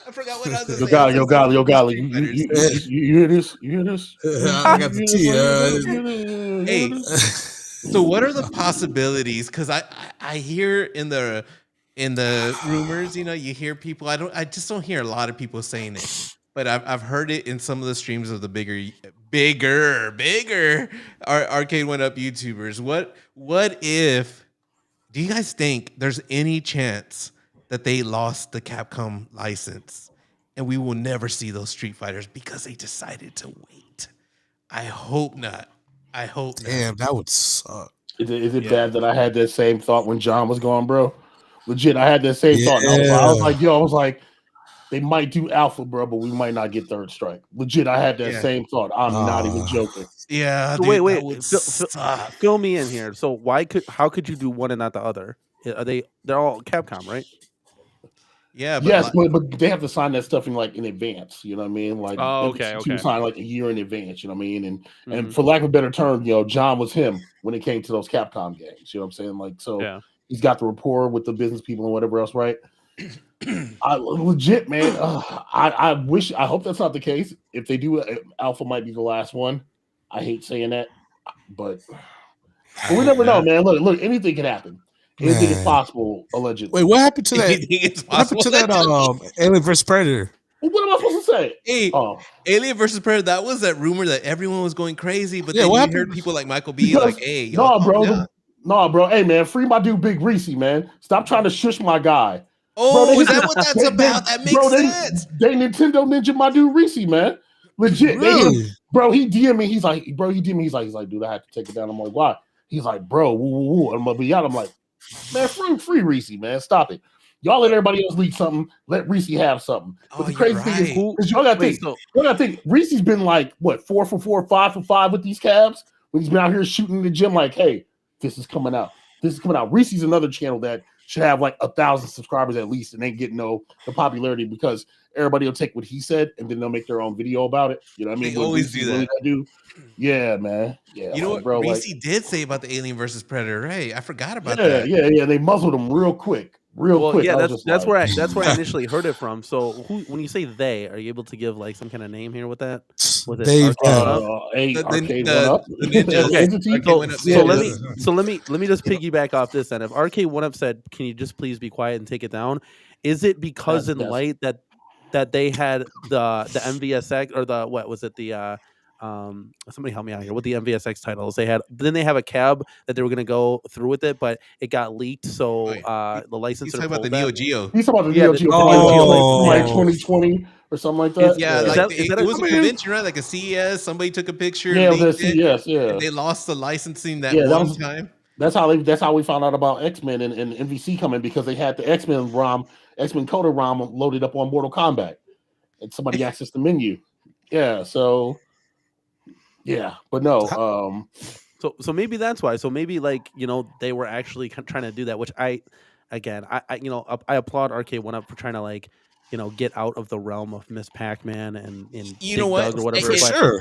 I forgot what I was saying. Yo, Golly. You hear this? I got the tea. Hey, so what are the possibilities? Because I hear in the rumors, you hear people. I just don't hear a lot of people saying it, but I've heard it in some of the streams of the bigger Arcade1up YouTubers. What if? Do you guys think there's any chance that they lost the Capcom license and we will never see those Street Fighters because they decided to wait? I hope not. Damn, that would suck. Is it bad that I had that same thought when John was gone, bro? Legit, I had that same thought. I was like, they might do Alpha, bro, but we might not get Third Strike. Legit, I had that same thought. I'm not even joking. Yeah, so dude, wait, suck. fill me in here. So how could you do one and not the other? They're all Capcom, right? Yeah, but they have to sign that stuff in advance. You know what I mean? Like, okay. sign like a year in advance. You know what I mean? And Mm-hmm. for lack of a better term, John was him when it came to those Capcom games. You know what I'm saying? Like, so he's got the rapport with the business people and whatever else, right? I legit, man. I hope that's not the case. If they do, Alpha might be the last one. I hate saying that, but we never know, man. Look, anything can happen. Anything is possible, allegedly. Wait, what happened to that? What happened to that Alien vs Predator? Well, what am I supposed to say? Hey, Alien vs Predator. That was that rumor that everyone was going crazy, but then you heard people like Michael B. like, "Hey, no, bro. Hey, man, free my dude, Big Reese, man. Stop trying to shush my guy." Oh, is that what that's about? That makes sense. They Nintendo Ninja my dude Reese, man. Legit. Really? He DM me. He's like, dude, I have to take it down. I'm like, why? He's like, bro, woo. I'm gonna be out. I'm like, man, free Reese, man. Stop it. Y'all let everybody else leak something. Let Reese have something. But the crazy thing is, y'all gotta think. Reese's been like, what, 4 for 4, 5 for 5 with these cabs when he's been out here shooting in the gym. Like, hey, this is coming out. Reese's another channel that should have like 1,000 subscribers at least, and ain't getting the popularity because everybody will take what he said and then they'll make their own video about it. You know what I mean? They always do that. Yeah, man. Yeah. You know what, bro? Reese did say about the Alien versus Predator, right? I forgot about that. Yeah. They muzzled him real quick. Quick. Yeah, that's where I initially heard it from. So when you say they, are you able to give like some kind of name here with that? Was it Arcade1up? So let me just piggyback off this then. If Arcade1up said, "Can you just please be quiet and take it down?" Is it because light that they had the MVSX or the what was it the somebody help me out here with the MVSX titles. They have a cab that they were going to go through with it, but it got leaked. So the licensor. He's talking about the Neo Geo. He's talking about the Neo Geo. Like 2020 or something like that. It was a convention, right? Like a CES. Somebody took a picture. Yeah, it was a CES. Yeah, and they lost the licensing one time. That's how we found out about X-Men and MVC coming because they had the X-Men Coder ROM loaded up on Mortal Kombat, and somebody accessed the menu. Yeah, so. Yeah, but no. So maybe that's why. So maybe they were actually trying to do that, which I applaud Arcade1up for trying to get out of the realm of Miss Pac-Man and you know what or whatever.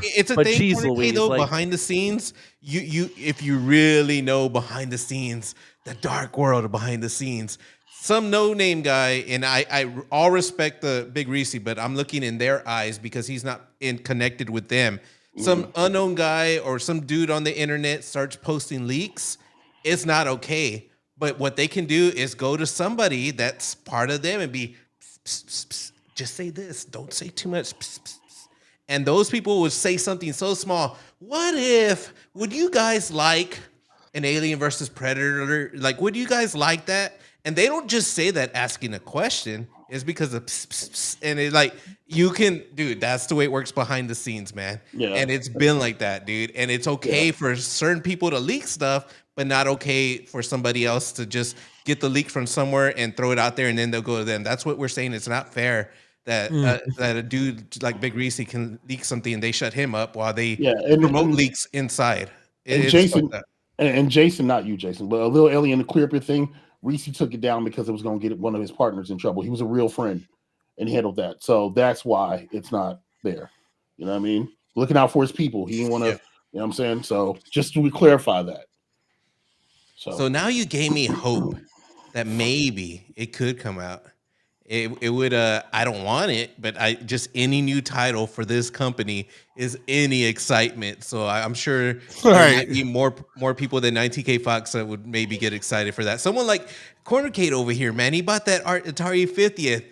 It's a thing. Louise, though, behind the scenes, you if you really know behind the scenes, the dark world of behind the scenes. Some no-name guy, and I all respect the Big Reese, but I'm looking in their eyes because he's not connected with them. Some unknown guy or some dude on the internet starts posting leaks, it's not okay. But what they can do is go to somebody that's part of them and be, pss, pss, pss, just say this, don't say too much. Pss, pss, pss. And those people would say something so small. Would you guys like an Alien versus Predator? Like, would you guys like that? And they don't just say that asking a question. It's because of pss, pss, pss, and it's like dude, that's the way it works behind the scenes, man. Yeah. And it's been like that, dude. And it's okay for certain people to leak stuff, but not okay for somebody else to just get the leak from somewhere and throw it out there and then they'll go to them. That's what we're saying. It's not fair that that a dude like Big Reese can leak something and they shut him up while they promote leaks inside. And Jason, not you, Jason, but a little alien to clear up your thing. Reese took it down because it was going to get one of his partners in trouble. He was a real friend and handled that. So that's why it's not there. You know what I mean? Looking out for his people. He didn't want to, you know what I'm saying? So just to clarify that. So now you gave me hope that maybe it could come out. It would, I don't want it, but just any new title for this company is any excitement. So I'm sure there might be more people than 19K Fox that would maybe get excited for that. Someone like Cornercade over here, man. He bought that Atari 50th.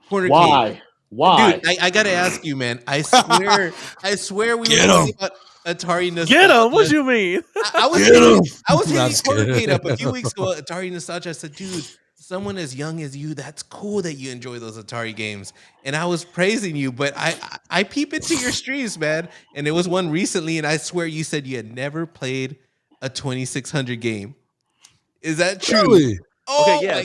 Cornercade. Why? Dude, I got to ask you, man. I swear we were talking about Atari Nostalgia. Get him! What you mean? I was hitting Cornercade up a few weeks ago. Atari Nostalgia. I said, dude, someone as young as you, that's cool that you enjoy those Atari games. And I was praising you, but I peep into your streams, man. And there was one recently, and I swear you said you had never played a 2600 game. Is that true? Really? Oh, okay, yeah.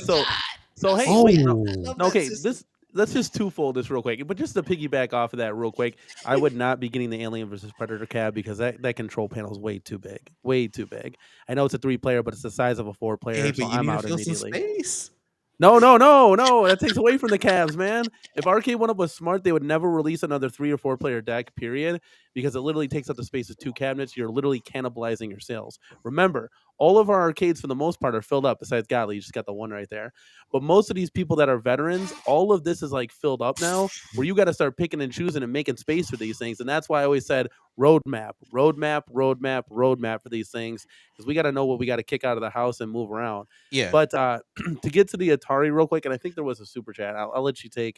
So hey, Oh, wait, I no, love no, that okay, system. let's just twofold this real quick. But just to piggyback off of that real quick, I would not be getting the Alien versus Predator cab because that control panel is way too big, way too big. I know it's a 3-player, but it's the size of a 4-player, Hey, so but you I'm need to out fill some immediately. space. No, no, no, no. That takes away from the Cavs, man. If Arcade1up was smart, they would never release another 3 or 4-player deck, period, because it literally takes up the space of 2 cabinets. You're literally cannibalizing your sales. Remember, all of our arcades, for the most part, are filled up, besides Godly. You just got the one right there. But most of these people that are veterans, all of this is like filled up now, where you got to start picking and choosing and making space for these things. And that's why I always said roadmap, roadmap, roadmap, roadmap for these things, because we got to know what we got to kick out of the house and move around. Yeah. But to get to the Atari real quick, and I think there was a super chat. I'll let you take.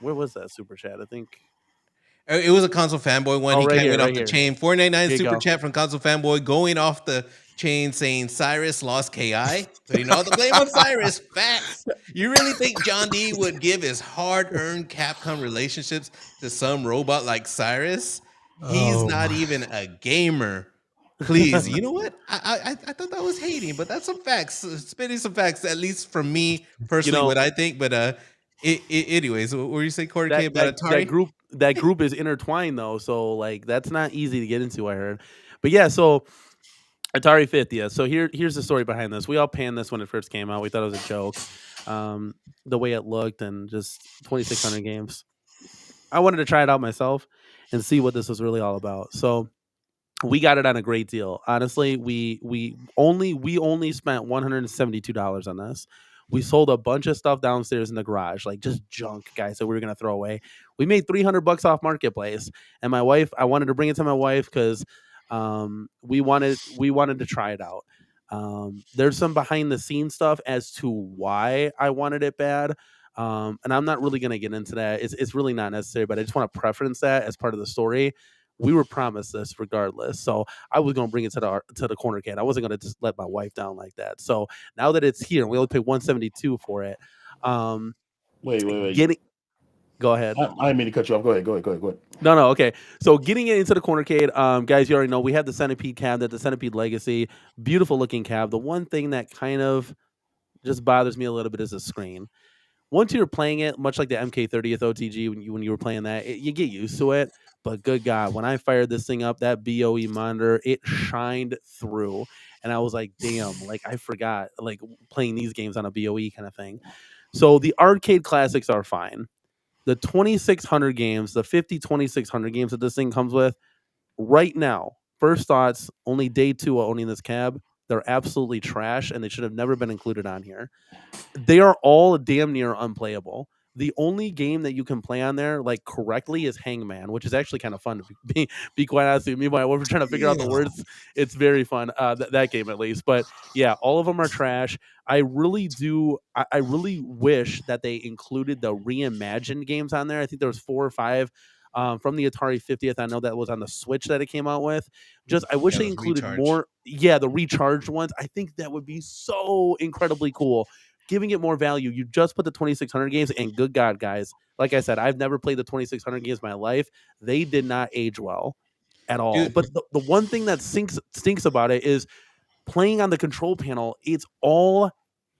Where was that super chat? I think. It was a console fanboy one. Oh, He right kind of here, went off right the here. chain. 499 Here you super go. chat from console fanboy going off the chain saying Cyrus lost KI, putting all the blame on Cyrus. Facts. You really think John D would give his hard-earned Capcom relationships to some robot like Cyrus? He's oh not my. even a gamer. Please, you know what? I thought that was hating, but that's some facts. Spitting some facts, at least from me You personally, know what I think. But anyways, what were you saying, Corey K, that about that that Atari? group that group is intertwined though, so like that's not easy to get into. I heard, but yeah. So Atari 50th. So here's the story behind this. We all panned this when it first came out. We thought it was a joke, the way it looked and just 2,600 games. I wanted to try it out myself and see what this was really all about. So we got it on a great deal. Honestly, we only spent $172 on this. We sold a bunch of stuff downstairs in the garage, like just junk, guys, that we were gonna throw away. We made $300 off Marketplace, and my wife, I wanted to bring it to my wife because we wanted to try it out. There's some behind the scenes stuff as to why I wanted it bad. And I'm not really gonna get into that. It's really not necessary, but I just want to preference that as part of the story. We were promised this regardless. So I was gonna bring it to the corner can. I wasn't gonna just let my wife down like that. So now that it's here, we only paid 172 for it. Wait. Getting Go ahead. I didn't mean to cut you off. Go ahead. No, okay. So getting it into the cornercade, guys, you already know we have the Centipede cabinet, the Centipede Legacy, beautiful looking cab. The one thing that kind of just bothers me a little bit is the screen. Once you're playing it, much like the MK30th OTG when you were playing that, you get used to it. But good God, when I fired this thing up, that BOE monitor, it shined through, and I was like, damn, like I forgot like playing these games on a BOE kind of thing. So the arcade classics are fine. The 2,600 games, the 50 2,600 games that this thing comes with, right now, first thoughts, only day 2 of owning this cab, they're absolutely trash, and they should have never been included on here. They are all damn near unplayable. The only game that you can play on there like correctly is Hangman, which is actually kind of fun to be quite honest with you. Meanwhile, when we're trying to figure out the Yeah. words, it's very fun. That game at least, but yeah, all of them are trash. I really do. I really wish that they included the reimagined games on there. I think there was 4 or 5. From the Atari 50th, I know that was on the Switch that it came out with. Just I wish Yeah, they those included recharge. more. Yeah, the recharged ones. I think that would be so incredibly cool, giving it more value. You just put the 2,600 games, and good God, guys, like I said, I've never played the 2,600 games in my life. They did not age well at all. Dude, But the one thing that stinks about it is playing on the control panel. It's all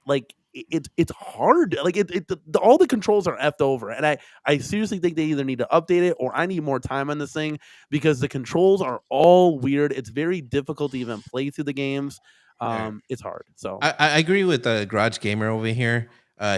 like it's hard. Like all the controls are effed over, and I seriously think they either need to update it or I need more time on this thing because the controls are all weird. It's very difficult to even play through the games. yeah. It's hard. So I agree with the Garage Gamer over here.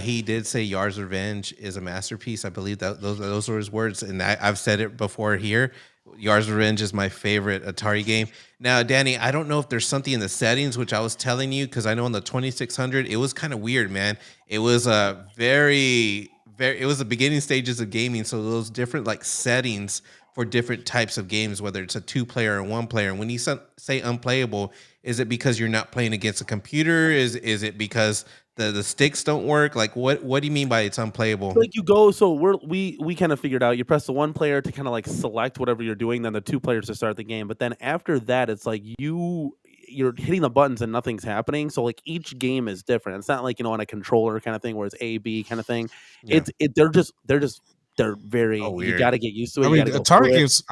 He did say Yar's Revenge is a masterpiece. I believe that those were his words, and I've said it before here. Yar's Revenge is my favorite Atari game. Now, Danny, I don't know if there's something in the settings, which I was telling you, because I know on the 2600, it was kind of weird, man. It was a it was the beginning stages of gaming, so those different like settings for different types of games, whether it's a 2-player or 1-player. And when you say unplayable, is it because you're not playing against a computer? Is it because the sticks don't work? Like what do you mean by it's unplayable? like you go, so we kind of figured out you press the 1 player to kind of like select whatever you're doing, then the 2 players to start the game. But then after that, it's like you're hitting the buttons and nothing's happening. So like each game is different. It's not like on a controller kind of thing where it's A B kind of thing. Yeah. They're very Oh, you weird. got to get used to it. I You mean, got to go Atari through it. games.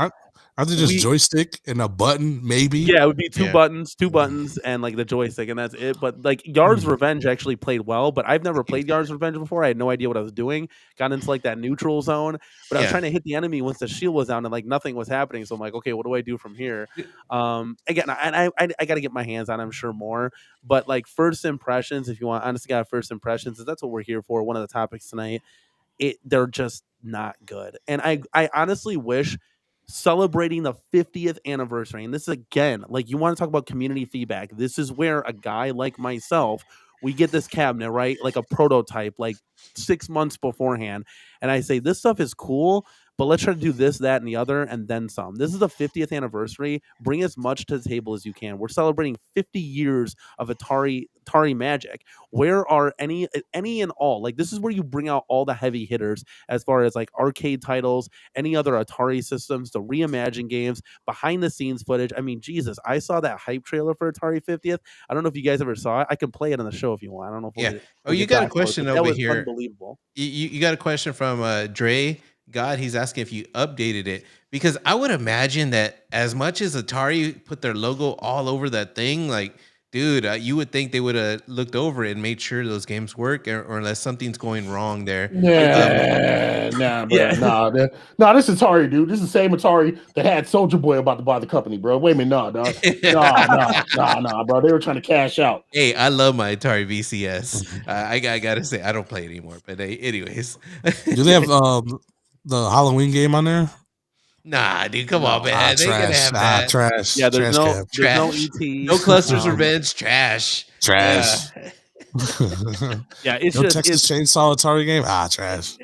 Are they just joystick and a button? Maybe. Yeah, it would be two buttons, and like the joystick, and that's it. But like Yard's Revenge actually played well, but I've never played Yard's Revenge before. I had no idea what I was doing. Got into like that neutral zone, but I was trying to hit the enemy once the shield was down, and like nothing was happening. So I'm like, okay, what do I do from here? Again, I got to get my hands on, I'm sure, more. But like first impressions, if you want, honestly, got first impressions, that's what we're here for. One of the topics tonight. They're just not good, and I honestly wish celebrating the 50th anniversary, and this is again, like, you want to talk about community feedback, this is where a guy like myself, we get this cabinet, right, like a prototype, like 6 months beforehand, and I say this stuff is cool, but let's try to do this, that, and the other, and then some. This is the 50th anniversary. Bring as much to the table as you can. We're celebrating 50 years of Atari magic. Where are any and all? Like, this is where you bring out all the heavy hitters as far as like arcade titles, any other Atari systems, the reimagine games, behind the scenes footage. I mean, Jesus, I saw that hype trailer for Atari 50th. I don't know if you guys ever saw it. I can play it on the show if you want. I don't know if you got a question over here. Unbelievable. You got a question from Dre God. He's asking if you updated it, because I would imagine that as much as Atari put their logo all over that thing, like, dude, you would think they would have looked over it and made sure those games work, or unless something's going wrong there. Nah, this Atari, dude. This is the same Atari that had Soldier Boy about to buy the company, bro. Wait a minute, nah, bro. They were trying to cash out. Hey, I love my Atari VCS. I gotta say, I don't play it anymore. But anyways, do they have the Halloween game on there? Nah, dude, come on, man. They gonna have that. Trash. Yeah, there's no ET. No Cluster's Revenge. Trash. Yeah, it's no just Texas Chainsaw Atari game. Trash.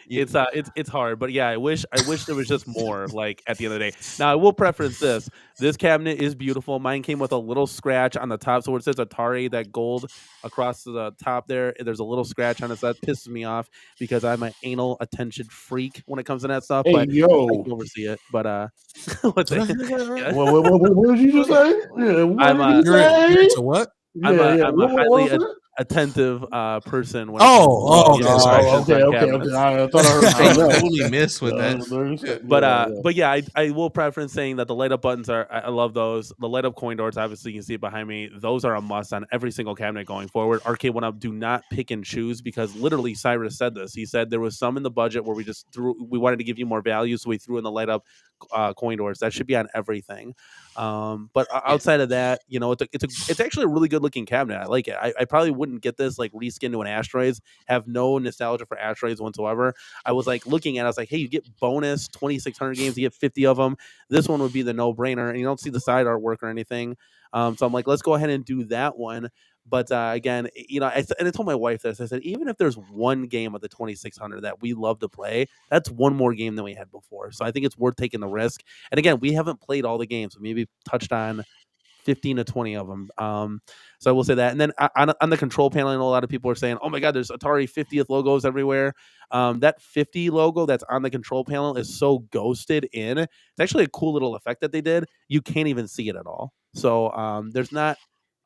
It's hard, but yeah, I wish there was just more. Like, at the end of the day, now I will preference this. This cabinet is beautiful. Mine came with a little scratch on the top, so where it says Atari, that gold across the top there's a little scratch on it. So that pisses me off because I'm an anal attention freak when it comes to that stuff. Hey, but yo, I can oversee it. But what's that? What did you just say? You're to what? I'm a highly attentive person. When okay. I thought I totally missed with that. But yeah, I will preference saying that the light up buttons I love those. The light up coin doors, obviously you can see it behind me. Those are a must on every single cabinet going forward. Arcade1up, do not pick and choose, because literally Cyrus said this. He said there was some in the budget where we wanted to give you more value, so we threw in the light up coin doors. That should be on everything. But outside of that, it's actually a really good looking cabinet. I like it. I probably wouldn't get this like reskin to an Asteroids. Have no nostalgia for Asteroids whatsoever. I was like looking at it, I was like, hey, you get bonus 2,600 games, you get 50 of them. This one would be the no brainer, and you don't see the side artwork or anything. So I'm like, let's go ahead and do that one. But again, I told my wife this. I said, even if there's one game of the 2,600 that we love to play, that's one more game than we had before. So I think it's worth taking the risk. And again, we haven't played all the games. We maybe touched on 15 to 20 of them. So I will say that. And then on the control panel, I know a lot of people are saying, oh my God, there's Atari 50th logos everywhere. That 50 logo that's on the control panel is so ghosted in. It's actually a cool little effect that they did. You can't even see it at all. So there's not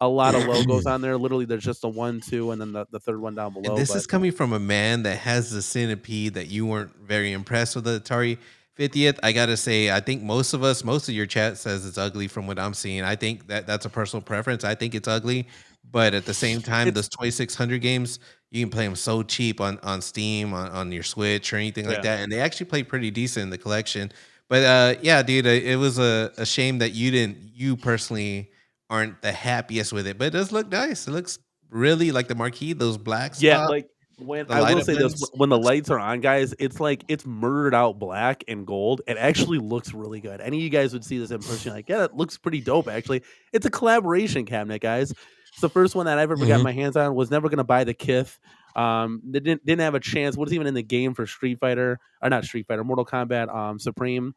a lot of logos on there. Literally, there's just a 1, 2, and then the third one down below. And this is coming from a man that has the centipede that you weren't very impressed with the Atari 50th. I gotta say, I think most of your chat says it's ugly from what I'm seeing. I think that's a personal preference. I think it's ugly, but at the same time, those 2,600 games, you can play them so cheap on Steam, on your Switch or anything like that, and they actually play pretty decent in the collection. But yeah, dude, it was a shame that you personally aren't the happiest with it, but it does look nice. It looks really like the marquee, those black spots. Yeah, like when I will say this, when the lights are on, guys, it's like it's murdered out black and gold. It actually looks really good. Any of you guys would see this in person, like, yeah, it looks pretty dope. Actually, it's a collaboration cabinet, guys. It's the first one that I've ever got my hands on. Was never gonna buy the Kith. They didn't have a chance. Wasn't even in the game for Mortal Kombat Supreme.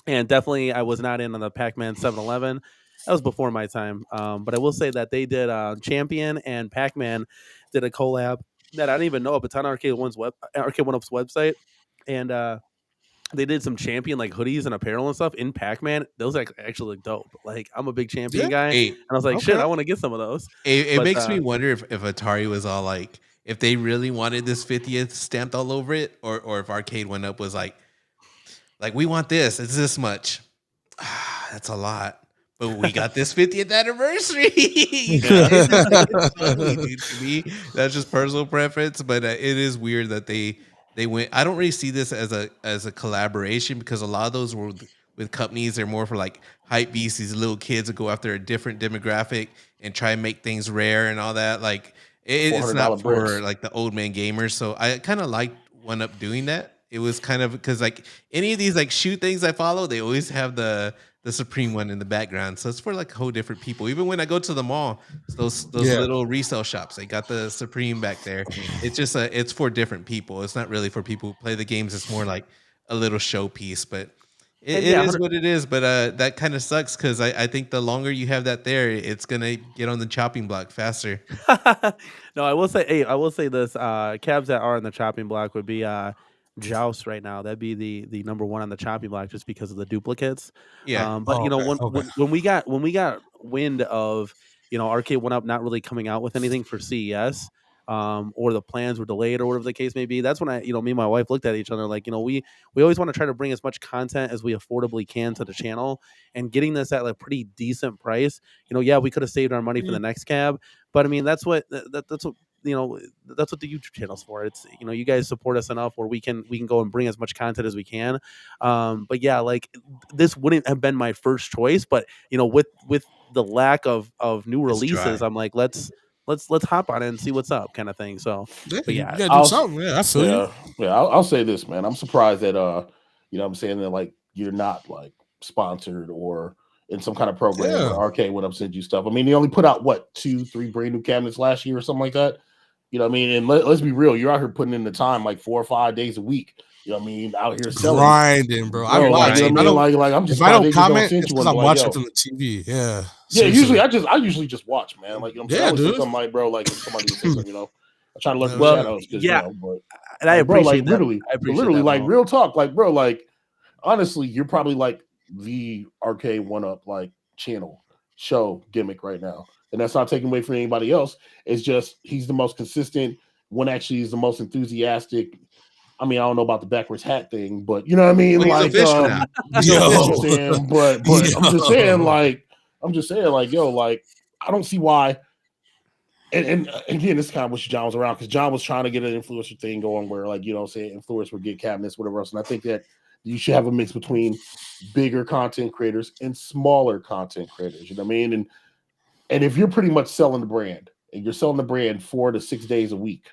And definitely, I was not in on the Pac-Man 7-Eleven. That was before my time. But I will say that they did Champion and Pac-Man did a collab that I didn't even know of. It's on Arcade1up's website. And they did some Champion like hoodies and apparel and stuff in Pac-Man. Those actually look dope. Like, I'm a big Champion guy. And I was like, shit, I want to get some of those. It makes me wonder if Atari was all like, if they really wanted this 50th stamped all over it, or if Arcade1up was like, Like, we want this. It's this much. That's a lot. But we got this 50th anniversary. It's totally, dude. To me, that's just personal preference. But it is weird that they went. I don't really see this as a collaboration because a lot of those were with companies. They're more for like hype beasts, these little kids that go after a different demographic and try and make things rare and all that. Like it's not for bricks. like the old man gamers. So I kind of liked One Up doing that. It was kind of because like any of these like shoot things I follow, they always have the Supreme one in the background. So it's for like whole different people. Even when I go to the mall, those little resale shops, they got the Supreme back there. It's just it's for different people. It's not really for people who play the games. It's more like a little showpiece, but it is what it is. But that kind of sucks because I think the longer you have that there, it's gonna get on the chopping block faster. No, I will say, hey, I will say this: cabs that are on the chopping block would be Joust right now. That'd be the number one on the chopping block just because of the duplicates. Yeah. But when we got wind of Arcade1up not really coming out with anything for CES. Or the plans were delayed or whatever the case may be. That's when me and my wife looked at each other like, we always want to try to bring as much content as we affordably can to the channel, and getting this at a pretty decent price. Yeah, we could have saved our money for the next cab, but I mean, that's what that's what that's what the YouTube channel's for. It's you guys support us enough where we can go and bring as much content as we can. But yeah, like this wouldn't have been my first choice, but with the lack of new releases, I'm like, let's hop on it and see what's up, kind of thing. So, yeah, but yeah, you gotta do something. Yeah, I feel you. Yeah, I'll say this, man. I'm surprised that what I'm saying, that like you're not like sponsored or in some kind of program where Arcade1up sends you stuff. I mean, they only put out what 2-3 brand new cabinets last year or something like that. You know what I mean? And let's be real, you're out here putting in the time like 4 or 5 days a week. You know what I mean? Out here selling, grinding, bro. I watch. You know what I mean? Like I'm just. If I don't comment, it's because I'm watching from the TV. Yeah. Yeah. Usually, I usually just watch, man. Like I'm saying, dude. something like, bro, like if somebody would say something, I try to learn from the shadows. Yeah. But, and I appreciate bro, like that. literally, like real talk, like bro, like honestly, you're probably like the Arcade1up like channel show gimmick right now, and that's not taking away from anybody else. It's just he's the most consistent one. Actually, is the most enthusiastic. I mean, I don't know about the backwards hat thing, but you know what I mean. Well, like, you know what I'm saying? But I'm just saying, like, yo, like, I don't see why. And again, this kind of wish John was around because John was trying to get an influencer thing going where, like, say influencers would get cabinets, whatever else. And I think that you should have a mix between bigger content creators and smaller content creators. You know what I mean? And if you're pretty much selling the brand and you're selling the brand 4 to 6 days a week,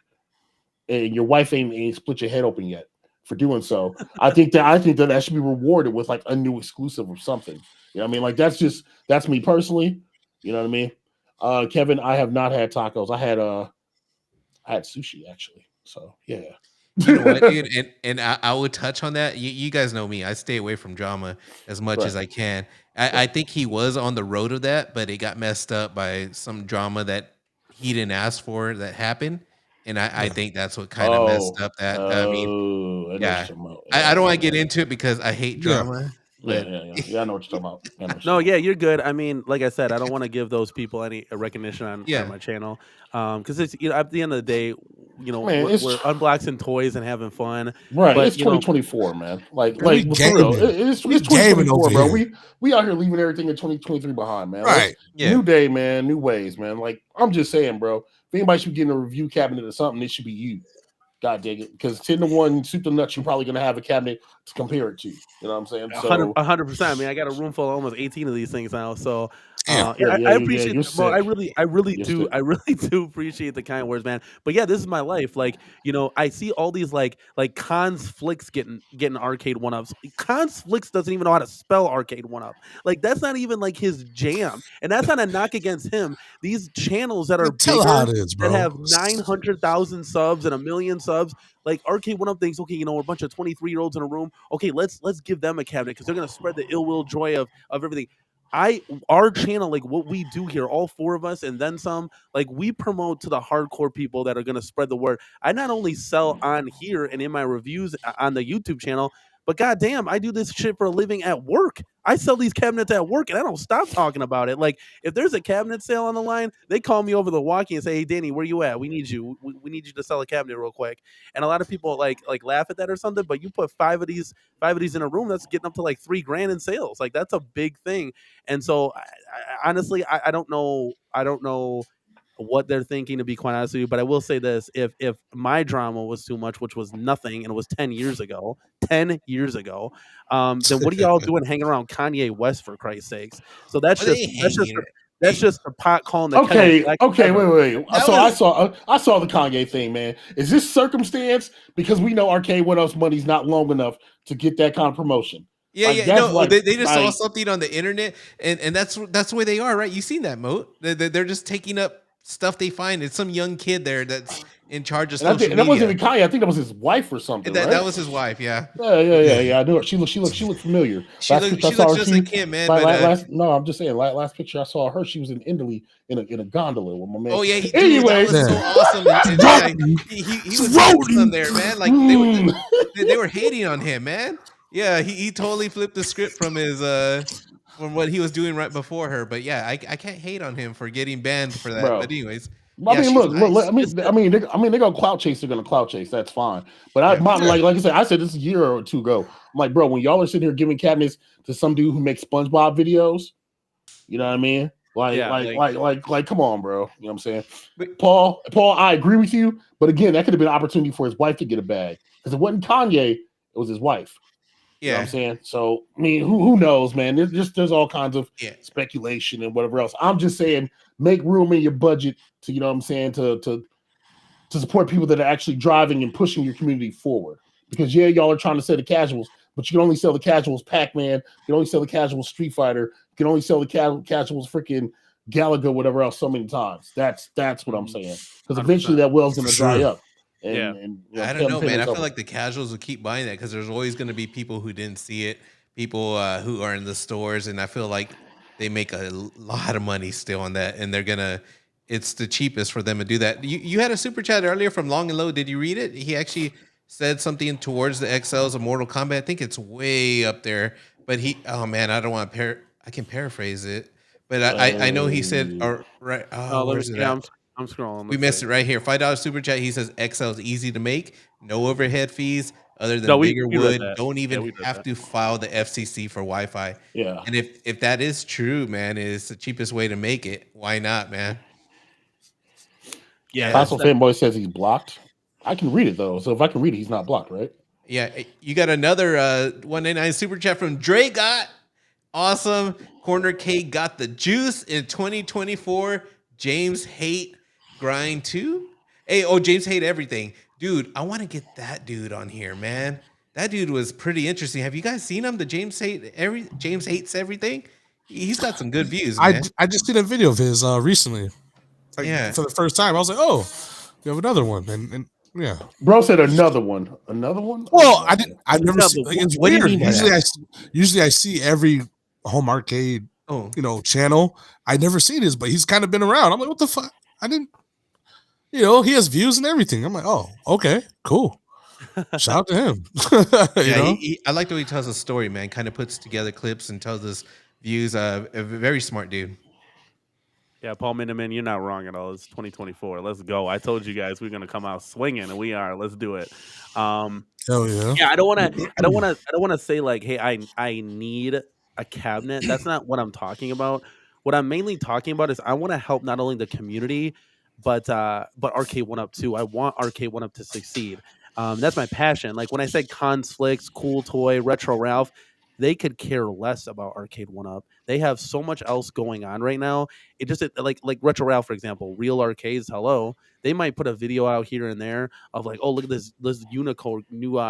and your wife ain't split your head open yet for doing so, I think that should be rewarded with like a new exclusive or something. You know what I mean? Like that's me personally. You know what I mean? Kevin, I have not had tacos. I had sushi actually. So yeah. You know what, dude? And I would touch on that. You guys know me. I stay away from drama as much as I can. I think he was on the road of that, but it got messed up by some drama that he didn't ask for that happened. And I think that's what kind of messed up that. I mean, I don't want to get into it because I hate drama. But I know what you're talking about. No, yeah, you're good. I mean, like I said, I don't want to give those people any recognition on my channel, because it's at the end of the day, we're unboxing toys and having fun. Right, but, it's 2024, man. Like for real, it's 2024, bro. We out here leaving everything in 2023 behind, man. Right, New day, man. New ways, man. Like I'm just saying, bro. If anybody should be getting a review cabinet or something, it should be you. God dang it. Because 10-to-1 soup to nuts, you're probably going to have a cabinet to compare it to. You know what I'm saying? 100%. I mean, I got a room full of almost 18 of these things now. So I appreciate it, bro. I really do appreciate the kind words, man. But yeah, this is my life. Like, I see all these like Cons Flicks getting Arcade1up's. Cons Flicks doesn't even know how to spell Arcade1up. Like, that's not even like his jam. And that's not a knock against him. These channels that are bigger, that have 900,000 subs and 1 million subs, like Arcade1up thinks, okay, we're a bunch of 23-year-olds in a room. Okay, let's give them a cabinet because they're gonna spread the ill will joy of everything. Our channel, like what we do here, all 4 of us and then some, like we promote to the hardcore people that are going to spread the word. I not only sell on here and in my reviews on the YouTube channel, But goddamn, I do this shit for a living at work. I sell these cabinets at work, and I don't stop talking about it. Like, if there's a cabinet sale on the line, they call me over the walkie and say, "Hey, Danny, where you at? We need you. We need you to sell a cabinet real quick." And a lot of people like laugh at that or something. But you put five of these in a room, that's getting up to like $3,000 in sales. Like, that's a big thing. And so, honestly, I don't know. I don't know what they're thinking, to be quite honest with you. But I will say this: if my drama was too much, which was nothing, and it was 10 years ago, then what are y'all doing hanging around Kanye West, for Christ's sakes? So that's just the pot calling the okay. kettle. Okay, wait. So I saw the Kanye thing, man. Is this circumstance because we know Arcade1up's money's not long enough to get that kind of promotion? Yeah, like, no, like, they just saw something on the internet, and that's the way they are, right? You seen that, Moat? They're just taking up stuff they find. It's some young kid there that's in charge of social media. That wasn't even Kanye. I think that was his wife or something. That was his wife. Yeah. I knew her. She looked familiar. She looks just like him, man. No, I'm just saying. Last picture I saw her, she was in Italy in a gondola with my man. Oh yeah. Anyway, that was so awesome. He was awesome there, man. Like they were hating on him, man. Yeah, he totally flipped the script from his from what he was doing right before her. But yeah, I can't hate on him for getting banned for that. Bro. But anyways, I mean, they're gonna clout chase. They're gonna clout chase. That's fine. But like I said this a year or two ago. I'm like, bro, when y'all are sitting here giving cabinets to some dude who makes SpongeBob videos, you know what I mean? Like, come on, bro. You know what I'm saying? But, Paul, I agree with you. But again, that could have been an opportunity for his wife to get a bag because it wasn't Kanye. It was his wife. You know what I'm saying? So, I mean, who knows, man? There's all kinds of speculation and whatever else. I'm just saying, make room in your budget to, you know what I'm saying, to support people that are actually driving and pushing your community forward. Because, y'all are trying to sell the casuals, but you can only sell the casuals Pac-Man. You can only sell the casuals Street Fighter. You can only sell the casuals freaking Galaga, whatever else, so many times. That's what I'm saying. Because eventually that well's going to dry up. And I don't know, man. I feel like the casuals will keep buying that because there's always going to be people who didn't see it, people who are in the stores, and I feel like they make a lot of money still on that, and it's the cheapest for them to do that. You had a super chat earlier from Long and Low. Did you read it? He actually said something towards the XLs of Mortal Kombat. I think it's way up there, but I don't want to I can paraphrase it, but I know he said, right. Where's it at? I'm scrolling. We missed it right here. $5 super chat. He says XL is easy to make, no overhead fees other than bigger wood. Don't even have to file the FCC for Wi-Fi. Yeah. And if that is true, man, it's the cheapest way to make it. Why not, man? Yeah. Fossil Fanboy says he's blocked. I can read it though. So if I can read it, he's not blocked, right? Yeah. You got another 199 super chat from Dre Got. Awesome. Corner K got the juice in 2024. James Hate Grind 2. Hey, James Hate Everything. Dude, I want to get that dude on here, man. That dude was pretty interesting. Have you guys seen him? The James Hates Everything? He's got some good views, man. I just did a video of his recently. For the first time. I was like, oh, you have another one. And yeah. Bro said another one. Another one? Well, I've never seen it. It's weird. Usually I see every home arcade channel. I never seen his, but he's kind of been around. I'm like, what the fuck? I didn't. He has views and everything. I'm like, oh, okay, cool. Shout out to him. I like the way he tells a story, man. Kind of puts together clips and tells us views. A very smart dude. Yeah, Paul Miniman, you're not wrong at all. It's 2024. Let's go. I told you guys we're gonna come out swinging, and we are. Let's do it. Hell yeah. Yeah, I don't want to say like, hey, I need a cabinet. That's not what I'm talking about. What I'm mainly talking about is I want to help not only the community, but Arcade1up too. I want Arcade1up to succeed. That's my passion. Like when I said Conflicts, Cool Toy, Retro Ralph, they could care less about Arcade1up. They have so much else going on right now. It just like Retro Ralph, for example, Real Arcades. Hello, they might put a video out here and there of like, oh, look at this unicorn new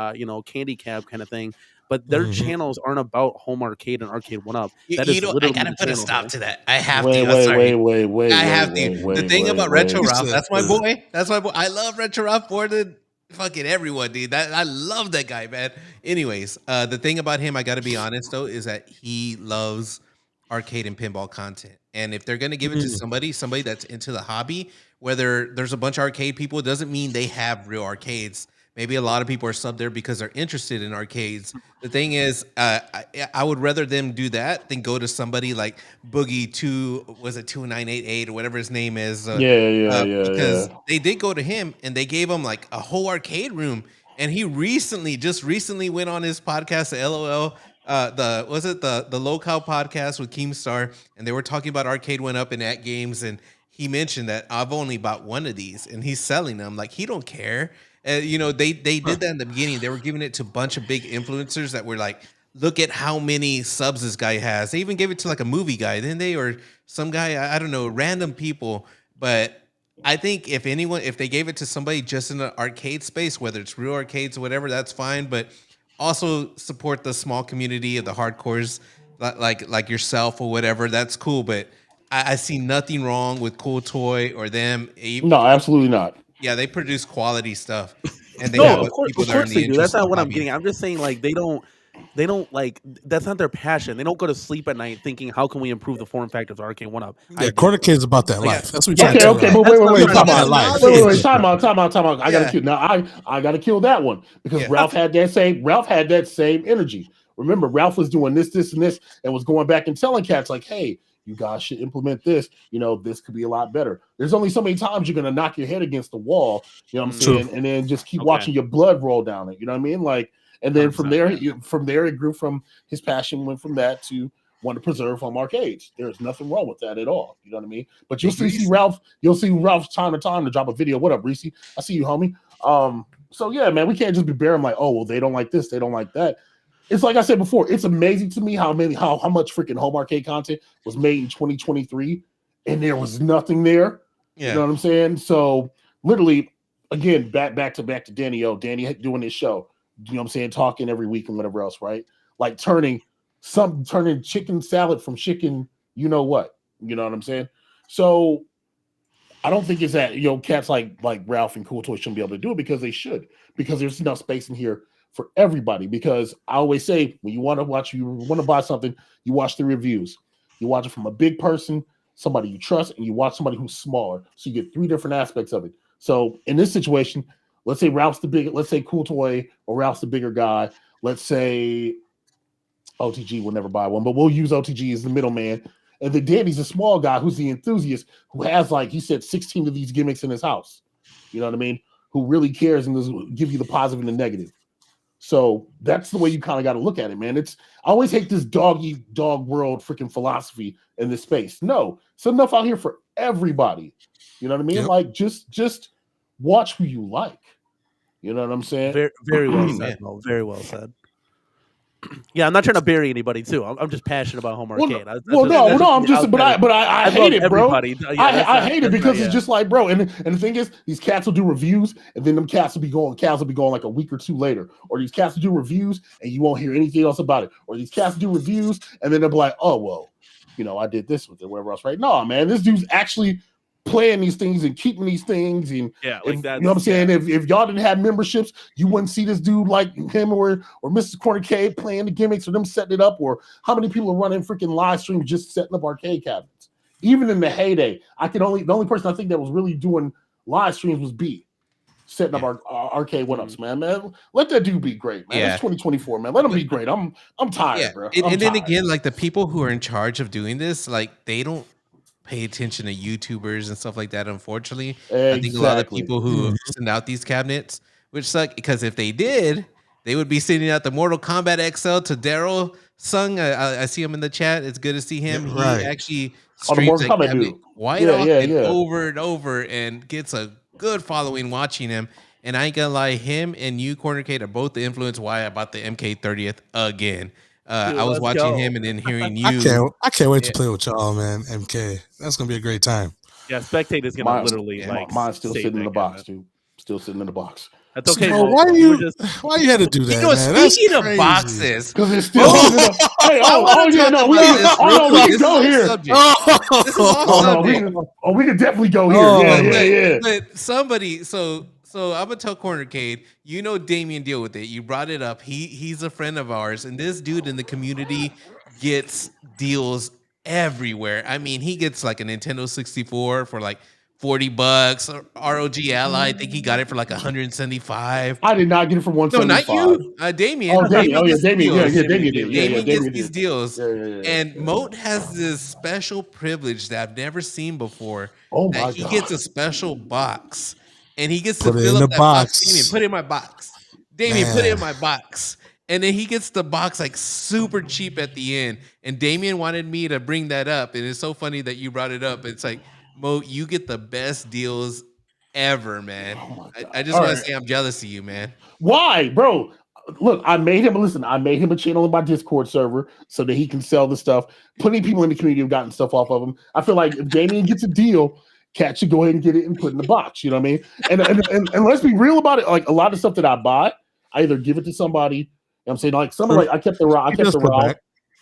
candy cab kind of thing. But their channels aren't about home arcade and Arcade1up. I gotta put a stop to that. I have to. Wait. I have to. The thing about Retro Ralph, that's my boy. That's my boy. I love Retro Ralph more than fucking everyone, dude. I love that guy, man. Anyways, the thing about him, I gotta be honest though, is that he loves arcade and pinball content. And if they're gonna give it to somebody that's into the hobby, whether there's a bunch of arcade people, it doesn't mean they have real arcades. maybe a lot of people are subbed there because they're interested in arcades. The thing is, I would rather them do that than go to somebody like Boogie 2988 or whatever his name is. Because they did go to him and they gave him like a whole arcade room. And he just recently went on his podcast, LOL. The Local podcast with Keemstar, and they were talking about Arcade Went Up and AtGames, and he mentioned that I've only bought one of these, and he's selling them. Like, he don't care. They did that in the beginning. They were giving it to a bunch of big influencers that were like, look at how many subs this guy has. They even gave it to like a movie guy, didn't they? Or some guy, I don't know, random people. But I think if they gave it to somebody just in the arcade space, whether it's real arcades or whatever, that's fine. But also support the small community of the hardcores like yourself or whatever. That's cool. But I see nothing wrong with Cool Toy or them. No, absolutely not. Yeah, they produce quality stuff, and they of course they do. That's not what I'm getting. I'm just saying, like, they don't like, that's not their passion. They don't go to sleep at night thinking, how can we improve the form factors of Arcade 1-Up? Yeah, Corner Kid's about that life. That's what we're okay, but wait, time out. I gotta kill now. I gotta kill that one because Ralph had that same energy. Remember, Ralph was doing this, and this, and was going back and telling cats like, hey, you guys should implement this. This could be a lot better. There's only so many times you're going to knock your head against the wall, you know what I'm saying? And then just keep watching your blood roll down it. You know what I mean? Like, and then from there, it grew from his passion, went from that to want to preserve home arcades. There's nothing wrong with that at all. You know what I mean? But you'll see Ralph time to time to drop a video. What up, Reese? I see you, homie. So yeah, man, we can't just be bearing like, oh, well, they don't like this, they don't like that. It's like I said before, it's amazing to me how much freaking home arcade content was made in 2023 and there was nothing there. Yeah. You know what I'm saying? So literally, again, back to Danny doing his show, you know what I'm saying, talking every week and whatever else, right? Like turning chicken salad from chicken, you know what? You know what I'm saying? So I don't think it's that, cats like Ralph and Cool Toy shouldn't be able to do it, because they should, because there's enough space in here for everybody. Because I always say, when you want to buy something, you watch the reviews. You watch it from a big person, somebody you trust, and you watch somebody who's smaller. So you get three different aspects of it. So in this situation, let's say Cool Toy or Ralph's the bigger guy. Let's say OTG will never buy one, but we'll use OTG as the middleman. And then Danny's a small guy who's the enthusiast, who has, like he said, 16 of these gimmicks in his house. You know what I mean? Who really cares and does give you the positive and the negative. So that's the way you kind of got to look at it, man. I always hate this dog world freaking philosophy in this space. No, it's enough out here for everybody. You know what I mean? Yep. Like, just watch who you like. You know what I'm saying? Very, very well said, Mo. Very well said. Yeah, I'm not trying to bury anybody too. I'm just passionate about home arcade. I hate it, bro. I hate it because it's just like, bro. And the thing is, these cats will do reviews, and then them cats will be going like a week or two later. Or these cats will do reviews, and you won't hear anything else about it. Or these cats will do reviews, and then they'll be like, oh well, I did this with it, whatever else, right? No, man, this dude's actually playing these things and keeping these things, and that. You know what I'm saying? If y'all didn't have memberships, you wouldn't see this dude like him or Mr. Corner Cade playing the gimmicks, or them setting it up, or how many people are running freaking live streams just setting up arcade cabinets. Even in the heyday, the only person I think that was really doing live streams was B, setting up our Arcade 1-Ups, man. Let that dude be great, man. It's 2024, man. Let him be great. I'm tired, bro. And then again, like, the people who are in charge of doing this, like, they don't pay attention to YouTubers and stuff like that, unfortunately. Exactly. I think a lot of people who send out these cabinets, which suck, because if they did, they would be sending out the Mortal Kombat XL to Daryl Sung. I see him in the chat. It's good to see him. Yeah, he actually streams that cabinet over and over and gets a good following watching him. And I ain't gonna lie, him and you, Corner Kate, are both the influence why I bought the MK30th again. I was watching him and then hearing you. I can't wait to play with y'all, man. MK, that's gonna be a great time. Yeah, Spectate is gonna literally mine's still sitting in the box, dude. Still sitting in the box. That's okay. So why you had to do that? Man? Speaking of boxes, because it's still. We can go here. We can definitely go here. But somebody, so I'm gonna tell Corner Cade, Damien deal with it. You brought it up. He's a friend of ours, and this dude in the community gets deals everywhere. I mean, he gets like a Nintendo 64 for like $40. ROG Ally, I think he got it for like 175. I did not get it for 175. No, not you. Damien. Oh, Damien. Damien. Damien. Yeah, Damien did. Damien gets these deals. Yeah. And Moat has this special privilege that I've never seen before. Oh that my he God. gets a special box. And he gets Put to it fill in up the that box. box. Damien, put it in my box. Damien, put it in my box. And then he gets the box like super cheap at the end. And Damien wanted me to bring that up. And it's so funny that you brought it up. It's like, Mo, you get the best deals ever, man. Oh I just want to say I'm jealous of you, man. Why, bro? Look, I made him a channel in my Discord server so that he can sell the stuff. Plenty of people in the community have gotten stuff off of him. I feel like if Damien gets a deal, Cat should go ahead and get it and put it in the box. You know what I mean? And let's be real about it. Like a lot of stuff that I buy, I either give it to somebody. You know what I'm saying? Like some like I kept the rock. You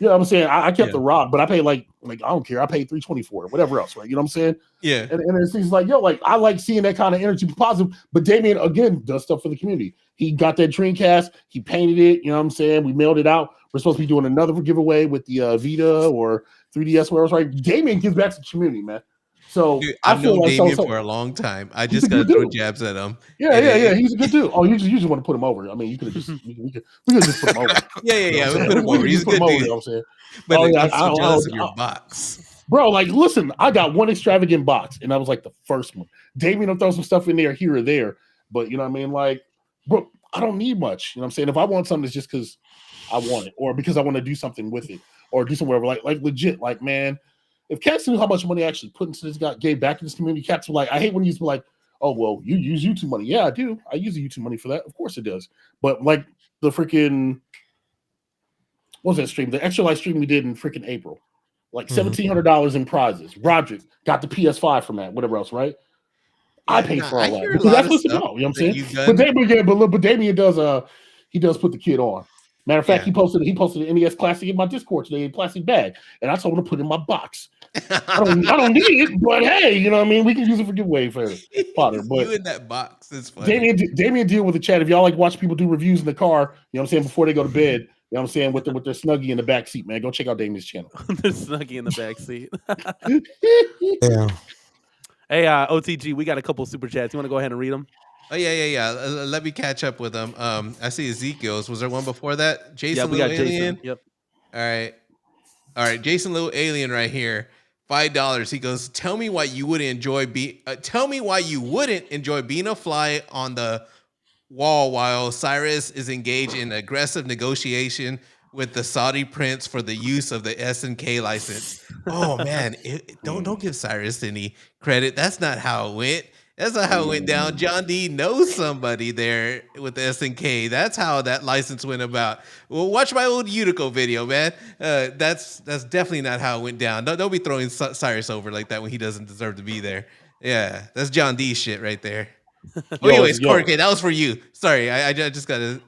know what I'm saying? I kept the rock, but I paid like I don't care. I paid $320 for it, whatever else, right? You know what I'm saying? Yeah. And it's like, yo, like I like seeing that kind of energy be positive. But Damien again does stuff for the community. He got that Dreamcast, he painted it, you know what I'm saying? We mailed it out. We're supposed to be doing another giveaway with the Vita or 3DS, whatever, right? Damien gives back to the community, man. So dude, I feel known like Damien for a long time. I just gotta throw jabs at him. Yeah. He's a good dude. Oh, you just want to put him over. I mean, you could have just we could just put him over. Yeah. We put him over. He's a good dude. You know what I'm saying? But I'm jealous of your box. Bro, like, listen, I got one extravagant box, and that was like the first one. Damien will throw some stuff in there, here or there, but you know what I mean? Like, bro, I don't need much. You know what I'm saying? If I want something, it's just because I want it, or because I want to do something with it, or do something whatever. Like legit, like, man, if cats knew how much money I actually put into this guy, gave back to this community, cats were like, I hate when you used to be like, oh, well, you use YouTube money. Yeah, I do. I use the YouTube money for that. Of course it does. But like the freaking, what was that stream? The extra live stream we did in freaking April. Like $1,700 in prizes. Roderick got the PS5 from that, whatever else, right? I paid for all that. Because that's what's to know. You know what I'm saying? But Damien does he does put the kid on. Matter of fact, he posted an NES Classic in my Discord today in a plastic bag, and I told him to put it in my box. I don't need it, but hey, you know what I mean? We can use it for giveaway for Potter. But you in that box is funny. Damien deal with the chat. If y'all like watch people do reviews in the car, you know what I'm saying, before they go to bed. You know what I'm saying? With their Snuggie in the back seat, man. Go check out Damien's channel. The Snuggie in the back seat. Yeah. Hey, OTG, we got a couple super chats. You want to go ahead and read them? Oh, yeah. Let me catch up with them. I see Ezekiel's. Was there one before that? Jason, yeah, we got Alien? Jason. Yep. All right. Jason Little Alien right here. $5. He goes, tell me why you wouldn't enjoy being a fly on the wall while Cyrus is engaged in aggressive negotiation with the Saudi prince for the use of the SNK license. Oh man, don't give Cyrus any credit. That's not how it went. That's not how it went down. John D knows somebody there with the SNK. That's how that license went about. Well, watch my old Utico video, man. That's definitely not how it went down. Don't be throwing Cyrus over like that when he doesn't deserve to be there. Yeah, that's John D shit right there. Anyways, Corey, that was for you. Sorry, I just gotta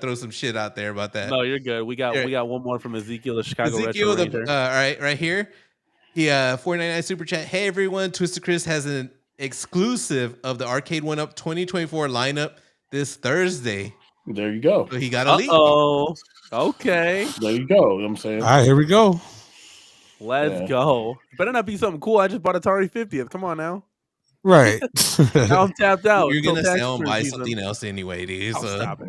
throw some shit out there about that. No, you're good. We got one more from Ezekiel, the Chicago Ezekiel, Retro Ranger. right here. Yeah, $4.99 super chat. Hey everyone, Twisted Chris has an exclusive of the Arcade 1UP 2024 lineup this Thursday. There you go. So he got a leak. Oh, okay. There you go. You know what I'm saying? All right, here we go. Let's go. Better not be something cool. I just bought Atari 50th. Come on now. Right. Now I'm tapped out. You're gonna sell and buy something else anyway, dude. So stop it.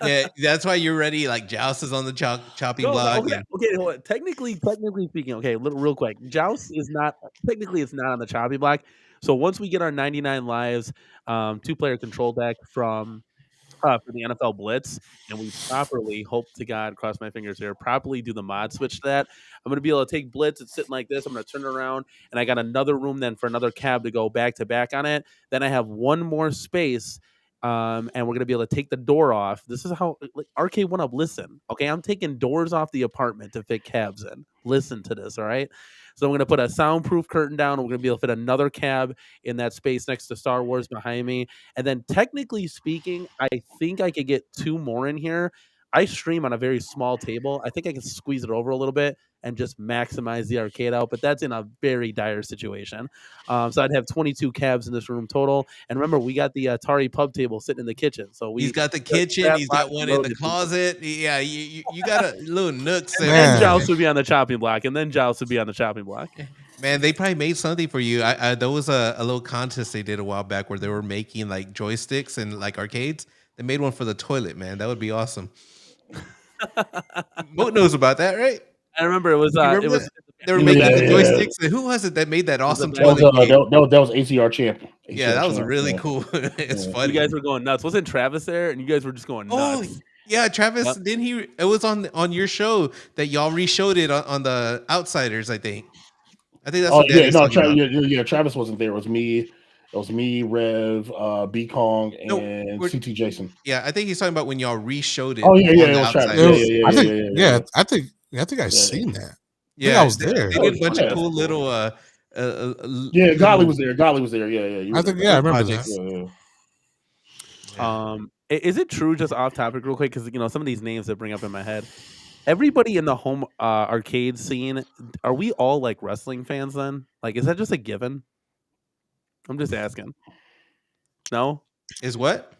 Yeah, that's why you're ready. Like Joust is on the chopping block. Okay, hold on. Technically speaking, okay, real quick. Joust is not technically it's not on the chopping block. So once we get our 99 lives, 2-player control deck from for the NFL Blitz, and we properly, hope to God, cross my fingers here, properly do the mod switch to that, I'm going to be able to take Blitz. It's sitting like this. I'm going to turn it around, and I got another room then for another cab to go back to back on it. Then I have one more space, and we're going to be able to take the door off. This is how Arcade 1UP, listen. Okay, I'm taking doors off the apartment to fit cabs in. Listen to this, all right? So I'm going to put a soundproof curtain down. We're going to be able to fit another cab in that space next to Star Wars behind me. And then technically speaking, I think I could get 2 more in here. I stream on a very small table. I think I can squeeze it over a little bit and just maximize the arcade out, but that's in a very dire situation. So I'd have 22 cabs in this room total. And remember, we got the Atari pub table sitting in the kitchen. So he's got the kitchen. He's got one in the closet. Yeah, you got a little nook. And then Joust would be on the chopping block. Man, they probably made something for you. There was a little contest they did a while back where they were making like joysticks and like arcades. They made one for the toilet, man. That would be awesome. Mo knows about that, right? I remember it was Remember that? They were making the joysticks. And who was it that made that awesome toilet game? That was ACR champion. Yeah, that was really cool. It's funny. You guys were going nuts. Wasn't Travis there? And you guys were just going nuts. Oh, yeah, Travis. Yep. Didn't he? It was on your show that y'all re-showed it on the Outsiders. I think that's. Oh yeah, no, Travis wasn't there. It was me. It was me, Rev, B Kong, and CT Jason. Yeah, I think he's talking about when y'all re-showed it. Oh yeah, it was Travis. I think I've seen that. Yeah, I was there. They did a bunch of cool little. Golly was there. Golly was there. Yeah. I remember that. Yeah. Is it true? Just off topic, real quick, because some of these names that bring up in my head. Everybody in the home arcade scene, are we all like wrestling fans then? Like, is that just a given? I'm just asking. No? Is what?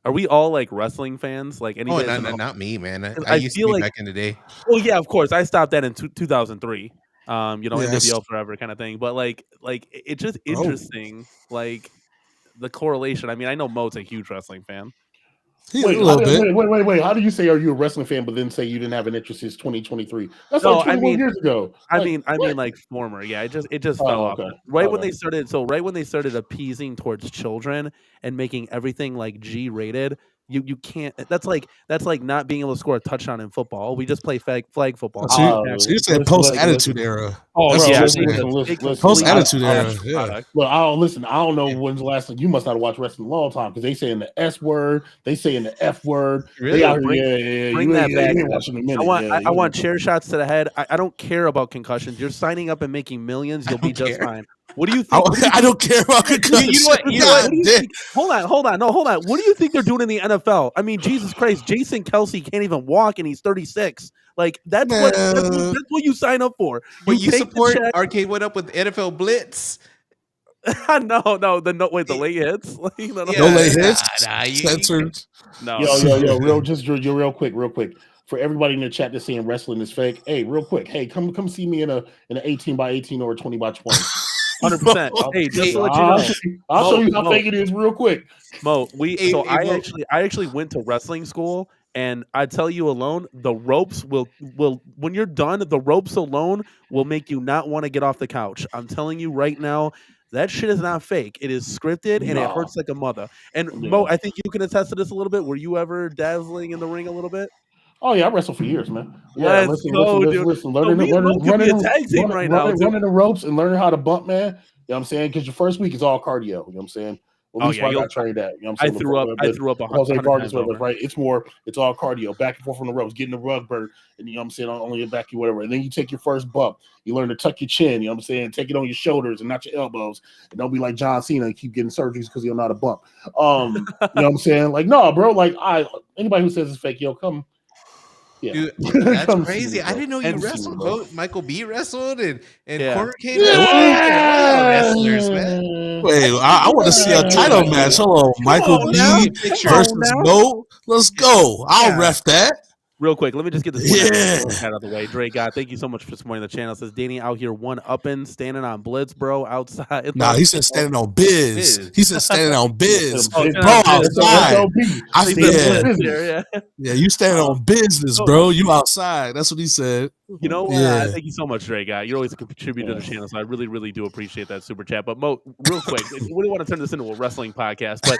Are we all like wrestling fans? Like anybody? Oh, not me, man. I used to be like, back in the day. Well, yeah, of course. I stopped that in 2003. NWL forever kind of thing. But like it's just interesting, like the correlation. I mean, I know Mo's a huge wrestling fan. Wait. How do you say are you a wrestling fan, but then say you didn't have an interest since 2023? That's like 21 years ago. I mean, like former. Yeah, it just fell off. Right when they started appeasing towards children and making everything like G rated. You can't. That's like not being able to score a touchdown in football. We just play flag football. So you're saying post attitude era. Oh yeah, post attitude era. Yeah. Well, I don't know when's the last time. You must not have watched wrestling a long time because they say in the S word, they say in the F word. Really? Bring that back. I want chair shots to the head. I don't care about concussions. You're signing up and making millions. You'll be just fine. What do you think? I don't care about concussions. You know what? Hold on. What do you think they're doing in the NFL? I mean, Jesus Christ, Jason Kelsey can't even walk, and he's 36. Like that's what you sign up for. You support Arcade What Up with NFL Blitz. No, the late hits. No late hits. Censored. No. Yo, real quick. For everybody in the chat that's saying wrestling is fake, hey, real quick, hey, come see me in an 18x18 or a 20x20. 100%. Hey, just to let you know, I'll show you how fake it is real quick. Mo, I actually went to wrestling school, and I tell you alone, the ropes will when you're done, the ropes alone will make you not want to get off the couch. I'm telling you right now, that shit is not fake. It is scripted, and it hurts like a mother. And Mo, I think you can attest to this a little bit. Were you ever dazzling in the ring a little bit? Oh yeah, I wrestled for years, man. Yeah, listen, running the ropes and learning how to bump, man. You know what I'm saying? Because your first week is all cardio. You know what I'm saying? Well, I got trained that. You know what I'm saying? I threw up 100 times over. Right? It's all cardio, back and forth from the ropes, getting the rug burn, and you know what I'm saying, only your back, you whatever. And then you take your first bump. You learn to tuck your chin. You know what I'm saying? Take it on your shoulders and not your elbows. And don't be like John Cena and keep getting surgeries because you're not a bump. You know what I'm saying? Like, no, bro. Like, anybody who says it's fake, come. Yeah. Dude, that's crazy. I didn't know you wrestled, bro. Michael B wrestled and Corner Cade. Wrestlers, man. Wait, I want to see a title match. Hold on, Michael B versus Mo. Let's go. I'll ref that. Real quick, let me just get this out of the way. Drake, thank you so much for supporting the channel. It says Danny out here one-upping, standing on Blitz, bro, outside. Nah, he said standing on Biz. He said standing on Biz. Bro, outside. Yeah, you standing on business, bro. You outside. That's what he said. You know, thank you so much, Drake. You're always a contributor to the channel, so I really, really do appreciate that super chat. But Mo, real quick, we don't want to turn this into a wrestling podcast, but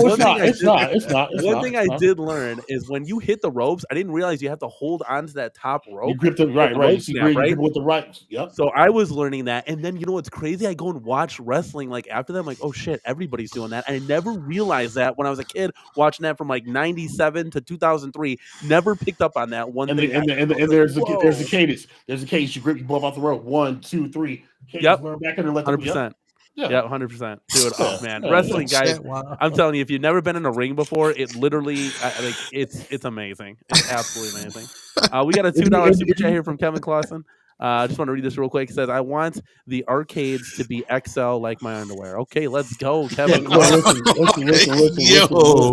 one thing I did learn is when you hit the ropes, I didn't realize you have to hold on to that top rope. You grip it right. You grip with the right. Yep. So I was learning that, and then you know what's crazy? I go and watch wrestling like after that. I'm like, oh shit, everybody's doing that. And I never realized that when I was a kid watching that from like '97 to 2003. Never picked up on that one. And there's the cadence. There's a cadence. You grip, you blow off the rope. 1, 2, 3. Yep. 100%. Yeah, 100%. Dude, oh man, wrestling guys. I'm telling you, if you've never been in a ring before, it literally, it's amazing. It's absolutely amazing. We got a $2 super chat here from Kevin Clausen. I just want to read this real quick. It says, "I want the arcades to be XL like my underwear." Okay, let's go, Kevin. Listen.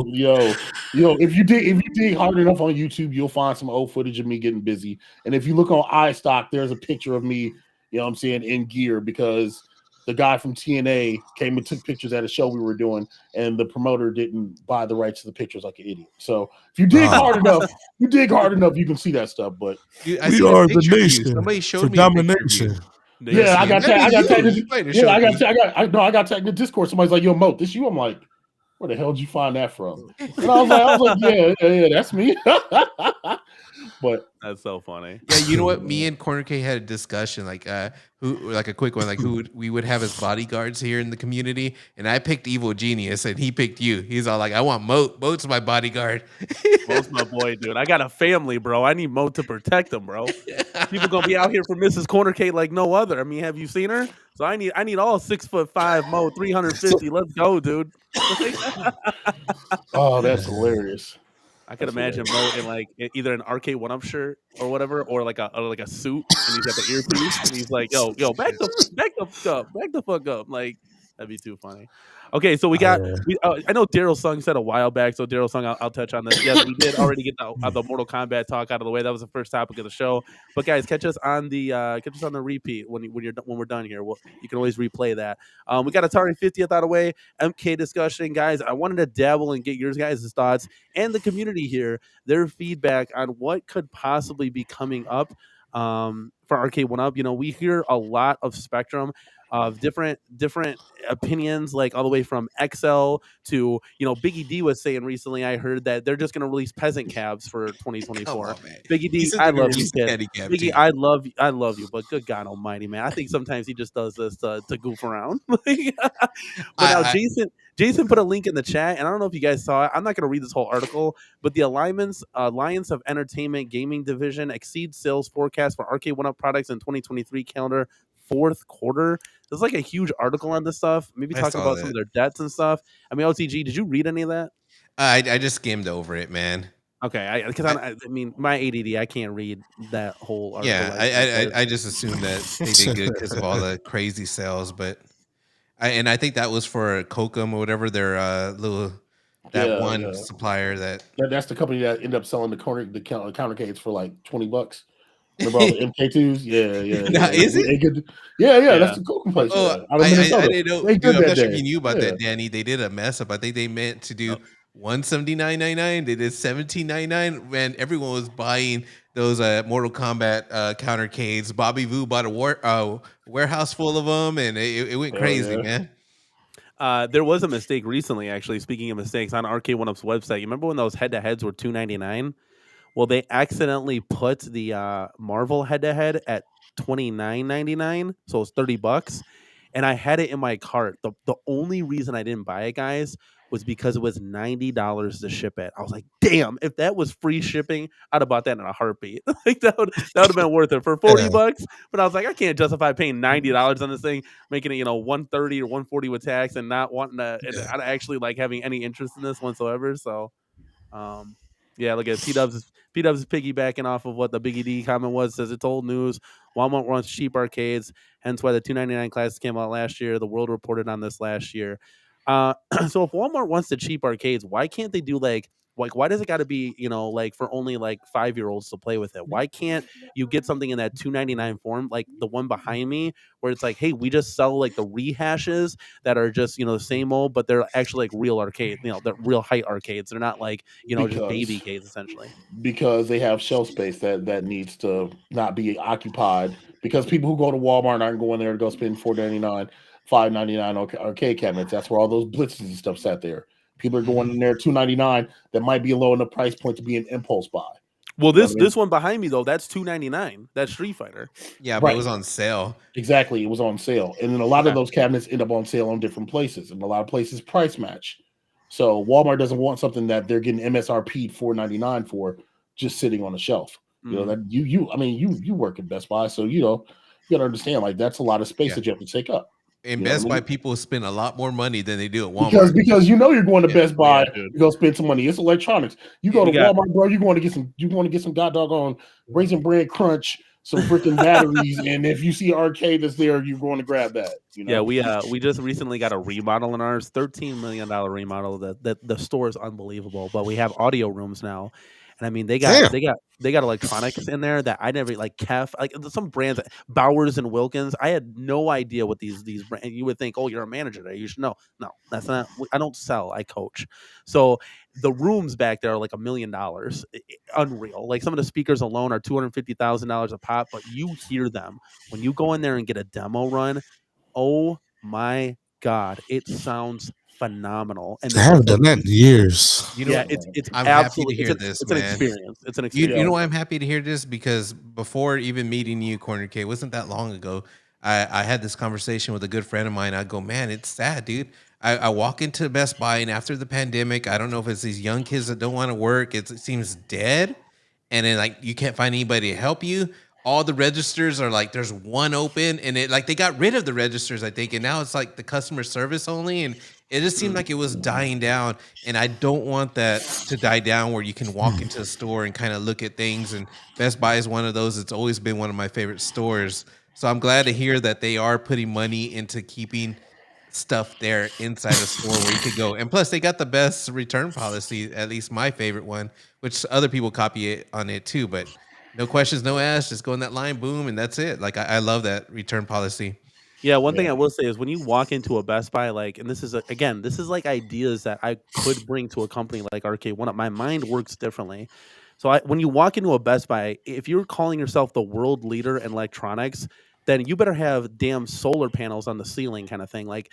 Yo. If you dig hard enough on YouTube, you'll find some old footage of me getting busy. And if you look on iStock, there's a picture of me. You You know what I'm saying, in gear because the guy from TNA came and took pictures at a show we were doing, and the promoter didn't buy the rights to the pictures like an idiot. So if you dig hard enough, you can see that stuff. But dude, we are the nation. Somebody showed me domination. Yeah, I got tagged. Yeah, I got tagged in Discord. Somebody's like, "Yo, Moat, this you?" I'm like, "Where the hell did you find that from?" And I was like, "Yeah, that's me." But that's so funny. Yeah, you know what? Me and Corner K had a discussion, like a quick one, like we would have as bodyguards here in the community, and I picked Evil Genius, and he picked you. He's all like, "I want Moat. Moat's my bodyguard." Moat's my boy, dude. I got a family, bro. I need Moat to protect him, bro. People gonna be out here for Mrs. Corner K like no other. I mean, have you seen her? So I need all 6'5" Moat, 350. Let's go, dude. Oh, that's hilarious. I could imagine Moat in like either an Arcade1up shirt or whatever, or like a suit, and he's got the earpiece, and he's like, "Yo, back the fuck up!" Like that'd be too funny. Okay, so we got. I know Daryl Sung said a while back, so Daryl Sung, I'll touch on this. Yes, we did already get the Mortal Kombat talk out of the way. That was the first topic of the show. But guys, catch us on the repeat when we're done here. You can always replay that. We got Atari 50th out of the way. MK discussion, guys. I wanted to dabble and get your guys' thoughts and the community here, their feedback on what could possibly be coming up for Arcade1up. You know, we hear a lot of spectrum of different opinions, like all the way from XL to, Biggie D was saying recently, I heard that they're just going to release peasant cabs for 2024. On, Biggie D, I love you, kid. Biggie, I love you, but good God Almighty, man, I think sometimes he just does this to goof around. But now Jason put a link in the chat, and I don't know if you guys saw it. I'm not going to read this whole article, but the Alliance of Entertainment Gaming Division exceeds sales forecast for Arcade1up products in 2023 calendar fourth quarter. There's like a huge article on this stuff. Maybe talking about some of their debts and stuff. I mean, OTG, did you read any of that? I just skimmed over it, man. Okay, because I mean, my ADD, I can't read that whole article. Yeah, I just assumed that they did good because of all the crazy sales, but I think that was for Capcom or whatever their little supplier that's the company that ended up selling the countercades for like $20. Remember all the MK2s? Yeah. Is it? Yeah, that's the Capcom place. Oh, I didn't know. I'm not sure if you knew about that, Danny. They did a mess up. I think they meant to do $179.99. They did $17.99. Man, everyone was buying those Mortal Kombat countercades. Bobby Vu bought a warehouse full of them, and it went crazy, man. There was a mistake recently, actually. Speaking of mistakes, on Arcade1up's website, you remember when those head-to-heads were $2.99? Well, they accidentally put the Marvel head-to-head at $29.99, so it's $30, and I had it in my cart. The only reason I didn't buy it, guys, was because it was $90 to ship it. I was like, damn, if that was free shipping, I'd have bought that in a heartbeat. Like that would have been worth it for $40. But I was like, I can't justify paying $90 on this thing, making it $130 or $140 with tax, and not wanting to, and actually like having any interest in this whatsoever. So, yeah, look at P-Dubs is piggybacking off of what the Biggie D comment was. Says it's old news. Walmart wants cheap arcades, hence why the $2.99 classics came out last year. The World reported on this last year. So if Walmart wants the cheap arcades, why can't they do like why does it got to be like for only like 5-year-olds to play with it? Why can't you get something in that $2.99 form, like the one behind me, where it's like, hey, we just sell like the rehashes that are just the same old, but they're actually like real arcade, they're real height arcades. They're not like just baby cades essentially. Because they have shelf space that needs to not be occupied. Because people who go to Walmart aren't going there to go spend $4.99. $5.99 arcade cabinets. That's where all those blitzes and stuff sat there. People are going in there $2.99. That might be a low enough price point to be an impulse buy. Well, this one behind me though, that's $2.99. That's Street Fighter. Yeah, but it was on sale. Exactly, it was on sale, and then a lot of those cabinets end up on sale on different places, and a lot of places price match. So Walmart doesn't want something that they're getting MSRP $4.99 for just sitting on the shelf. That you work at Best Buy, so you gotta understand like that's a lot of space that you have to take up. And Best Buy people spend a lot more money than they do at Walmart. Because you're going to Best Buy, you go spend some money. It's electronics. You go to Walmart, bro. You want to get some god doggone Raisin Bran Crunch, some freaking batteries, and if you see arcade that's there, you're going to grab that. Yeah, we just recently got a remodel in ours, $13 million remodel. That the store is unbelievable, but we have audio rooms now. and I mean they got electronics in there that I never like like some brands, Bowers and Wilkins. I had no idea what these brands. You would think, oh, you're a manager there, you should know. No, that's not. I don't sell. I coach. So the rooms back there are like $1 million, unreal. Like some of the speakers alone are $250,000 a pop, but you hear them when you go in there and get a demo run. Oh my God, it sounds phenomenal. And I haven't done that in years. You know, yeah, it's I'm absolutely happy to hear this, it's an man. experience. It's an experience. You know why I'm happy to hear this? Because before even meeting you, Corner K, wasn't that long ago, I had this conversation with a good friend of mine. I go, man, it's sad, dude. I walk into Best Buy, and after the pandemic, I don't know if it's these young kids that don't want to work. It seems dead. And then like you can't find anybody to help you. All the registers are like there's one open, and it like they got rid of the registers, I think, and now it's like the customer service only, and it just seemed like it was dying down. And I don't want that to die down where you can walk into the store and kind of look at things. And Best Buy is one of those. It's always been one of my favorite stores. So I'm glad to hear that they are putting money into keeping stuff there inside the store where you could go. And plus, they got the best return policy, at least my favorite one, which other people copy it on it too. But no questions, no asks, just go in that line, boom, and that's it. Like I love that return policy. Yeah, one thing I will say is when you walk into a Best Buy, like, and this is again, this is like ideas that I could bring to a company like Arcade1up. My mind works differently. So when you walk into a Best Buy, if you're calling yourself the world leader in electronics, then you better have damn solar panels on the ceiling, kind of thing. Like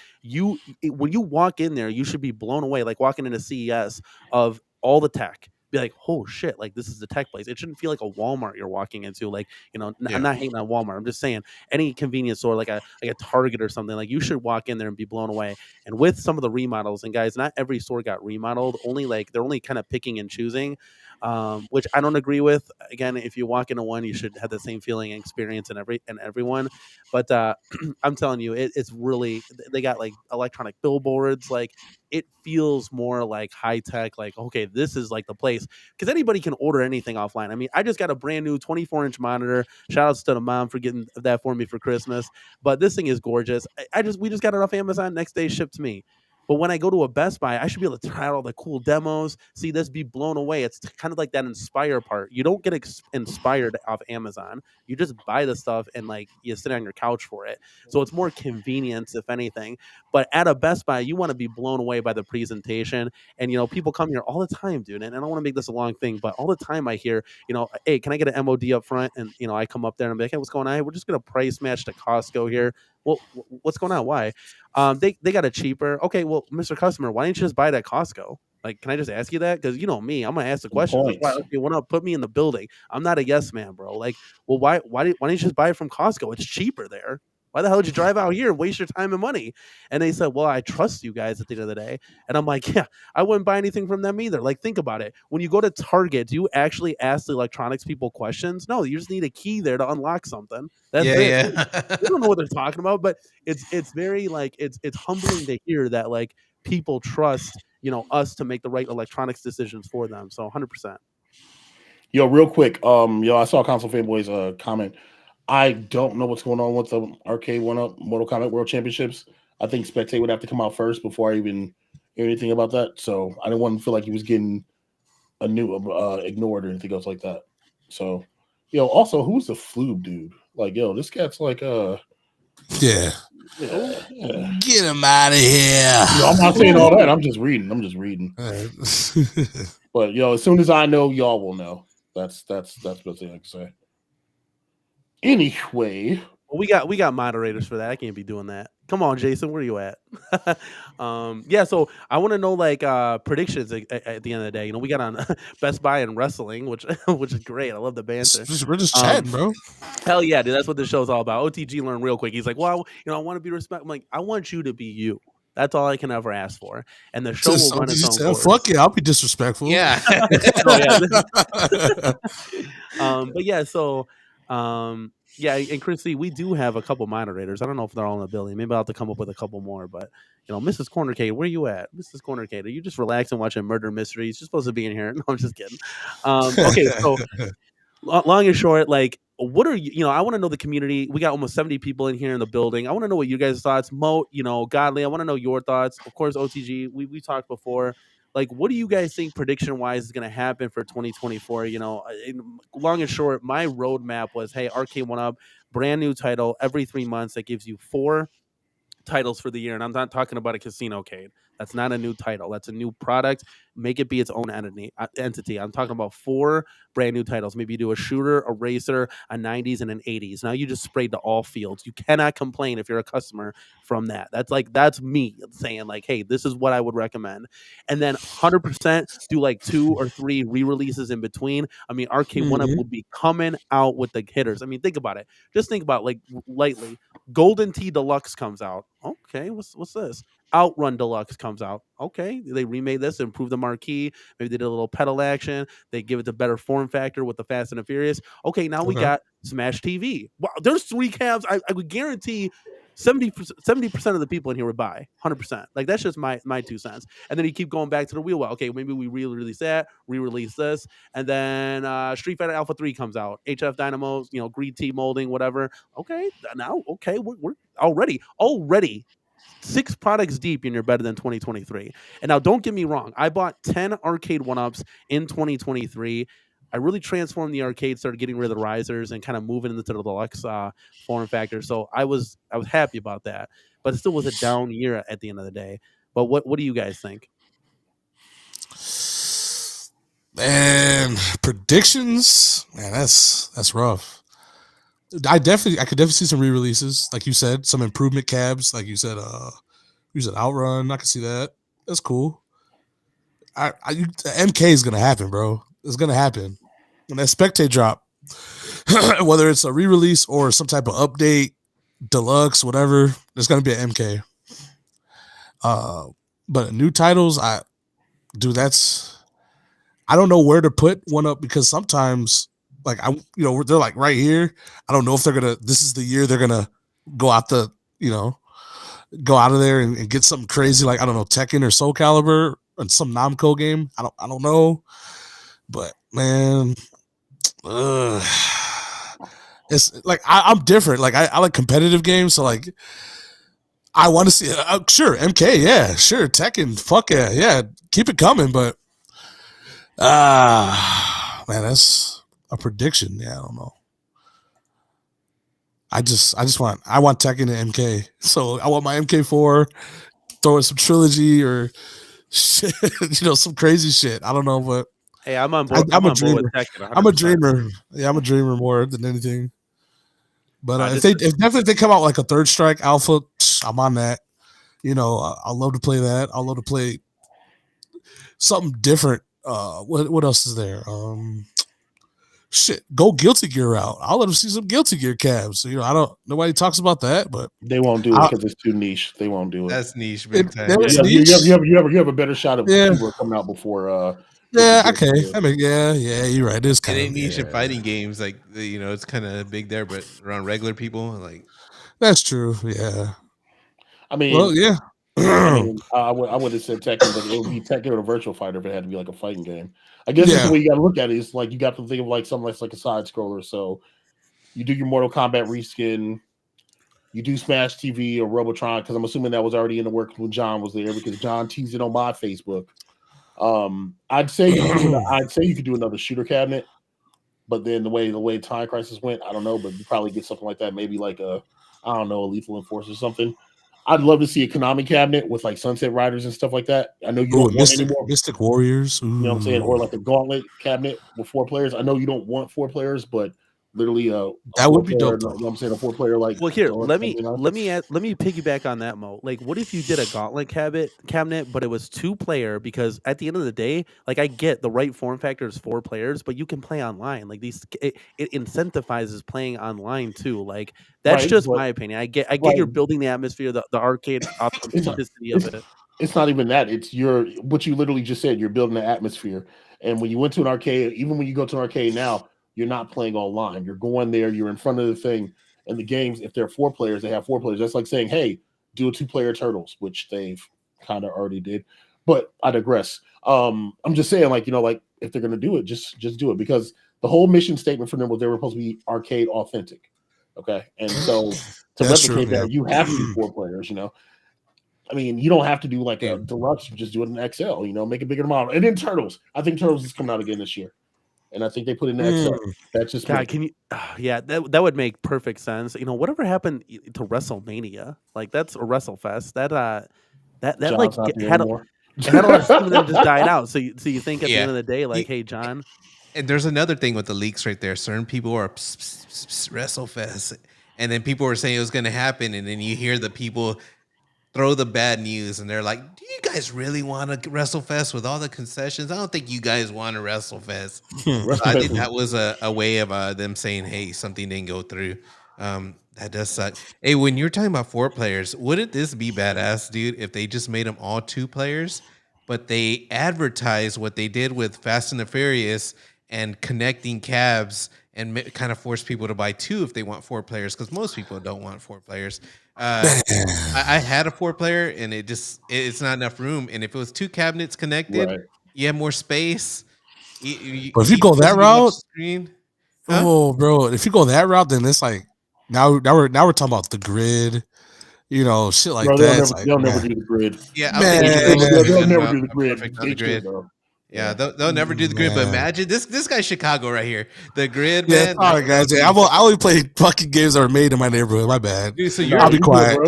when you walk in there, you should be blown away, like walking into CES of all the tech. Be like, oh shit, like this is the tech place. It shouldn't feel like a Walmart you're walking into. Like, I'm not hating on Walmart. I'm just saying any convenience store, like a Target or something, like you should walk in there and be blown away. And with some of the remodels, and guys, not every store got remodeled. Only like they're only kind of picking and choosing, which I don't agree with. Again, if you walk into one, you should have the same feeling and experience in everyone. But I'm telling you, it's really, they got like electronic billboards. Like it feels more like high tech. Like, okay, this is like the place, because anybody can order anything offline. I mean, I just got a brand new 24-inch monitor. Shout outs to the mom for getting that for me for Christmas. But this thing is gorgeous. We just got it off Amazon. Next day shipped to me. But when I go to a Best Buy, I should be able to try out all the cool demos, see this, be blown away. It's kind of like that inspire part. You don't get inspired off Amazon. You just buy the stuff and like you sit on your couch for it. So it's more convenience, if anything. But at a Best Buy, you want to be blown away by the presentation. And, people come here all the time, dude. And I don't want to make this a long thing, but all the time I hear, hey, can I get an MOD up front? And, I come up there and I'm like, hey, what's going on? Hey, we're just going to price match to Costco here. Well, what's going on? Why? They got it cheaper. Okay, well, Mr. Customer, why didn't you just buy it at Costco? Like, can I just ask you that? Because you know me, I'm gonna ask the question. Like, why? Okay, want to put me in the building? I'm not a yes man, bro. Like, well, why didn't you just buy it from Costco? It's cheaper there. Why the hell did you drive out here and waste your time and money? And they said, well, I trust you guys at the end of the day. And I'm like, yeah, I wouldn't buy anything from them either. Like, think about it. When you go to Target, do you actually ask the electronics people questions? No, you just need a key there to unlock something. That's it. Yeah. You don't know what they're talking about, but it's very like it's humbling to hear that like people trust us to make the right electronics decisions for them. So 100%. Yo, real quick, I saw Console Fanboy's comment. I don't know what's going on with the Arcade1up Mortal Kombat World Championships. I think Spectate would have to come out first before I even hear anything about that. So I didn't want to feel like he was getting a new ignored or anything else like that. So, also, who's the Floob dude? Like, this cat's like Yeah. Get him out of here. I'm not saying all that. I'm just reading. But as soon as I know, y'all will know. That's what I can say. Anyway, we got moderators for that. I can't be doing that. Come on, Jason, where are you at? So I want to know like predictions at the end of the day. We got on Best Buy and wrestling, which is great. I love the banter. We're just chatting, bro. Hell yeah, dude. That's what this show's all about. OTG learned real quick. He's like, well, I want to be respectful. I'm like, I want you to be you. That's all I can ever ask for. And the show will run its own course. Fuck yeah, I'll be disrespectful. Yeah. But yeah, so yeah, and Chrissy, we do have a couple moderators. I don't know if they're all in the building. Maybe I'll have to come up with a couple more. But Mrs. Cornercade, where you at? Mrs. Cornercade, are you just relaxing watching murder mysteries? You're supposed to be in here. No, I'm just kidding. Okay, so long and short, like, what are you? I want to know the community. We got almost 70 people in here in the building. I want to know what you guys' thoughts. Mo, Godly, I want to know your thoughts. Of course, OTG, we talked before. Like, what do you guys think prediction wise is going to happen for 2024? Long and short, my roadmap was, hey, Arcade1up, brand new title every 3 months that gives you 4 titles for the year. And I'm not talking about a casino cade. That's not a new title. That's a new product. Make it be its own entity. I'm talking about 4 brand new titles. Maybe you do a shooter, a racer, a 90s, and an 80s. Now you just sprayed to all fields. You cannot complain if you're a customer from that. That's me saying like, hey, this is what I would recommend. And then 100% do like 2 or 3 re-releases in between. I mean, Arcade1up would be coming out with the hitters. I mean, think about it. Just think about like lightly. Golden Tee Deluxe comes out. Okay, what's this? Outrun Deluxe comes out. Okay, they remade this, improved the marquee. Maybe they did a little pedal action. They give it the better form factor with the Fast and the Furious. Okay, now we got Smash TV. Wow, there's 3 cabs. I would guarantee 70% of the people in here would buy 100%. Like that's just my 2 cents. And then you keep going back to the wheel well. Okay, maybe we re-release that, re-release this, and then Street Fighter Alpha 3 comes out. HF Dynamos, Green Tea molding, whatever. Okay, now we're already 6 products deep, and you're better than 2023. And now, don't get me wrong. I bought 10 Arcade1ups in 2023. I really transformed the arcade, started getting rid of the risers and kind of moving into the deluxe form factor. So I was happy about that, but it still was a down year at the end of the day. But what do you guys think? Man, predictions, man, that's rough. I could definitely see some re-releases, like you said, some improvement cabs, like you said Outrun. I can see that. That's cool. MK is gonna happen, bro. It's gonna happen. When that Spectate drop, whether it's a re-release or some type of update, deluxe, whatever, there's gonna be an MK. But new titles, I don't know where to put one up because sometimes, like they're like right here. I don't know if this is the year they're gonna go out of there and get something crazy, like I don't know, Tekken or Soul Calibur and some Namco game. I don't know, but man, it's like I'm different. Like I like competitive games, so like I want to see. Sure, MK, yeah, sure, Tekken, fuck yeah, keep it coming, but. Man, that's a prediction. Yeah, I don't know. I want Tekken and MK. So I want my MK4, throw in some trilogy or shit, some crazy shit. I don't know, but hey, I'm on board. I'm a dreamer. I'm a dreamer. Yeah, I'm a dreamer more than anything. But if they come out like a Third Strike Alpha, I'm on that. I'll love to play that. I'll love to play something different. What else is there? Go Guilty Gear out. I'll let them see some Guilty Gear cabs. Nobody talks about that, but they won't do it because it's too niche. They won't do it. That's niche, big time. You have a better shot of people coming out before. Okay. I mean, yeah, you're right. It's kind of niche in fighting games, like it's kind of big there, but around regular people, like that's true. Yeah. I mean, well, yeah. I would have said Tekken, but it would be Tekken or a virtual fighter if it had to be like a fighting game. I guess the way you got to look at it is like you got to think of like something that's like a side scroller. So you do your Mortal Kombat reskin, you do Smash TV or Robotron, because I'm assuming that was already in the works when John was there because John teased it on my Facebook. I'd say you could do another shooter cabinet, but then the way Time Crisis went, I don't know, but you probably get something like that, maybe like a Lethal Enforce or something. I'd love to see a Konami cabinet with like Sunset Riders and stuff like that. I know you don't want any more Mystic Warriors. You know what I'm saying? Or like a Gauntlet cabinet with 4 players. I know you don't want 4 players, but literally that would be dope. You know what I'm saying? A 4-player like. Well, here, let me piggyback on that, Mo. Like, what if you did a Gauntlet cabinet, but it was 2-player? Because at the end of the day, like I get the right form factor is 4 players, but you can play online. Like it incentivizes playing online too. Like that's just my opinion. I get you're building the atmosphere, the arcade authenticity of it. It's not even that. It's what you literally just said. You're building the atmosphere, and when you went to an arcade, even when you go to an arcade now. You're not playing online. You're going there. You're in front of the thing. And the games, if they're 4 players, they have 4 players. That's like saying, hey, do a 2-player Turtles, which they've kind of already did. But I digress. I'm just saying, like if they're going to do it, just do it. Because the whole mission statement for them was they were supposed to be arcade authentic. Okay? And so to replicate that, you have to be 4 players, I mean, you don't have to do like a deluxe. You just do it in XL. Make it bigger model. And then Turtles. I think Turtles is coming out again this year, and I think they put it in XL. That's just God. Can you? Yeah, that would make perfect sense. Whatever happened to WrestleMania? Like that's a WrestleFest. That John's like not there had anymore. it had a lot of steam and then it just died out. So you think at the end of the day, like, hey, John. And there's another thing with the leaks right there. Certain people are WrestleFest, and then people were saying it was going to happen, and then you hear the people throw the bad news, and they're like, "Do you guys really want a WrestleFest with all the concessions? I don't think you guys want a WrestleFest." So I think that was a way of them saying, "Hey, something didn't go through." That does suck. Hey, when you're talking about 4 players, wouldn't this be badass, dude? If they just made them all 2 players, but they advertise what they did with Fast and the Furious and connecting cabs and kind of force people to buy 2 if they want 4 players, because most people don't want 4 players. I had a 4-player and it's not enough room. And if it was 2 cabinets connected, you have more space. But if you go that route, huh? Oh, bro, if you go that route, then it's like now we're talking about the grid. Shit like that. They'll never do the grid. Yeah, they'll never do the grid. The grid. Yeah, they'll never do the grid. But imagine this guy's Chicago right here. The grid, yeah, man. All right, guys. Yeah, I only play fucking games that are made in my neighborhood. My bad. Dude, so I'll be quiet.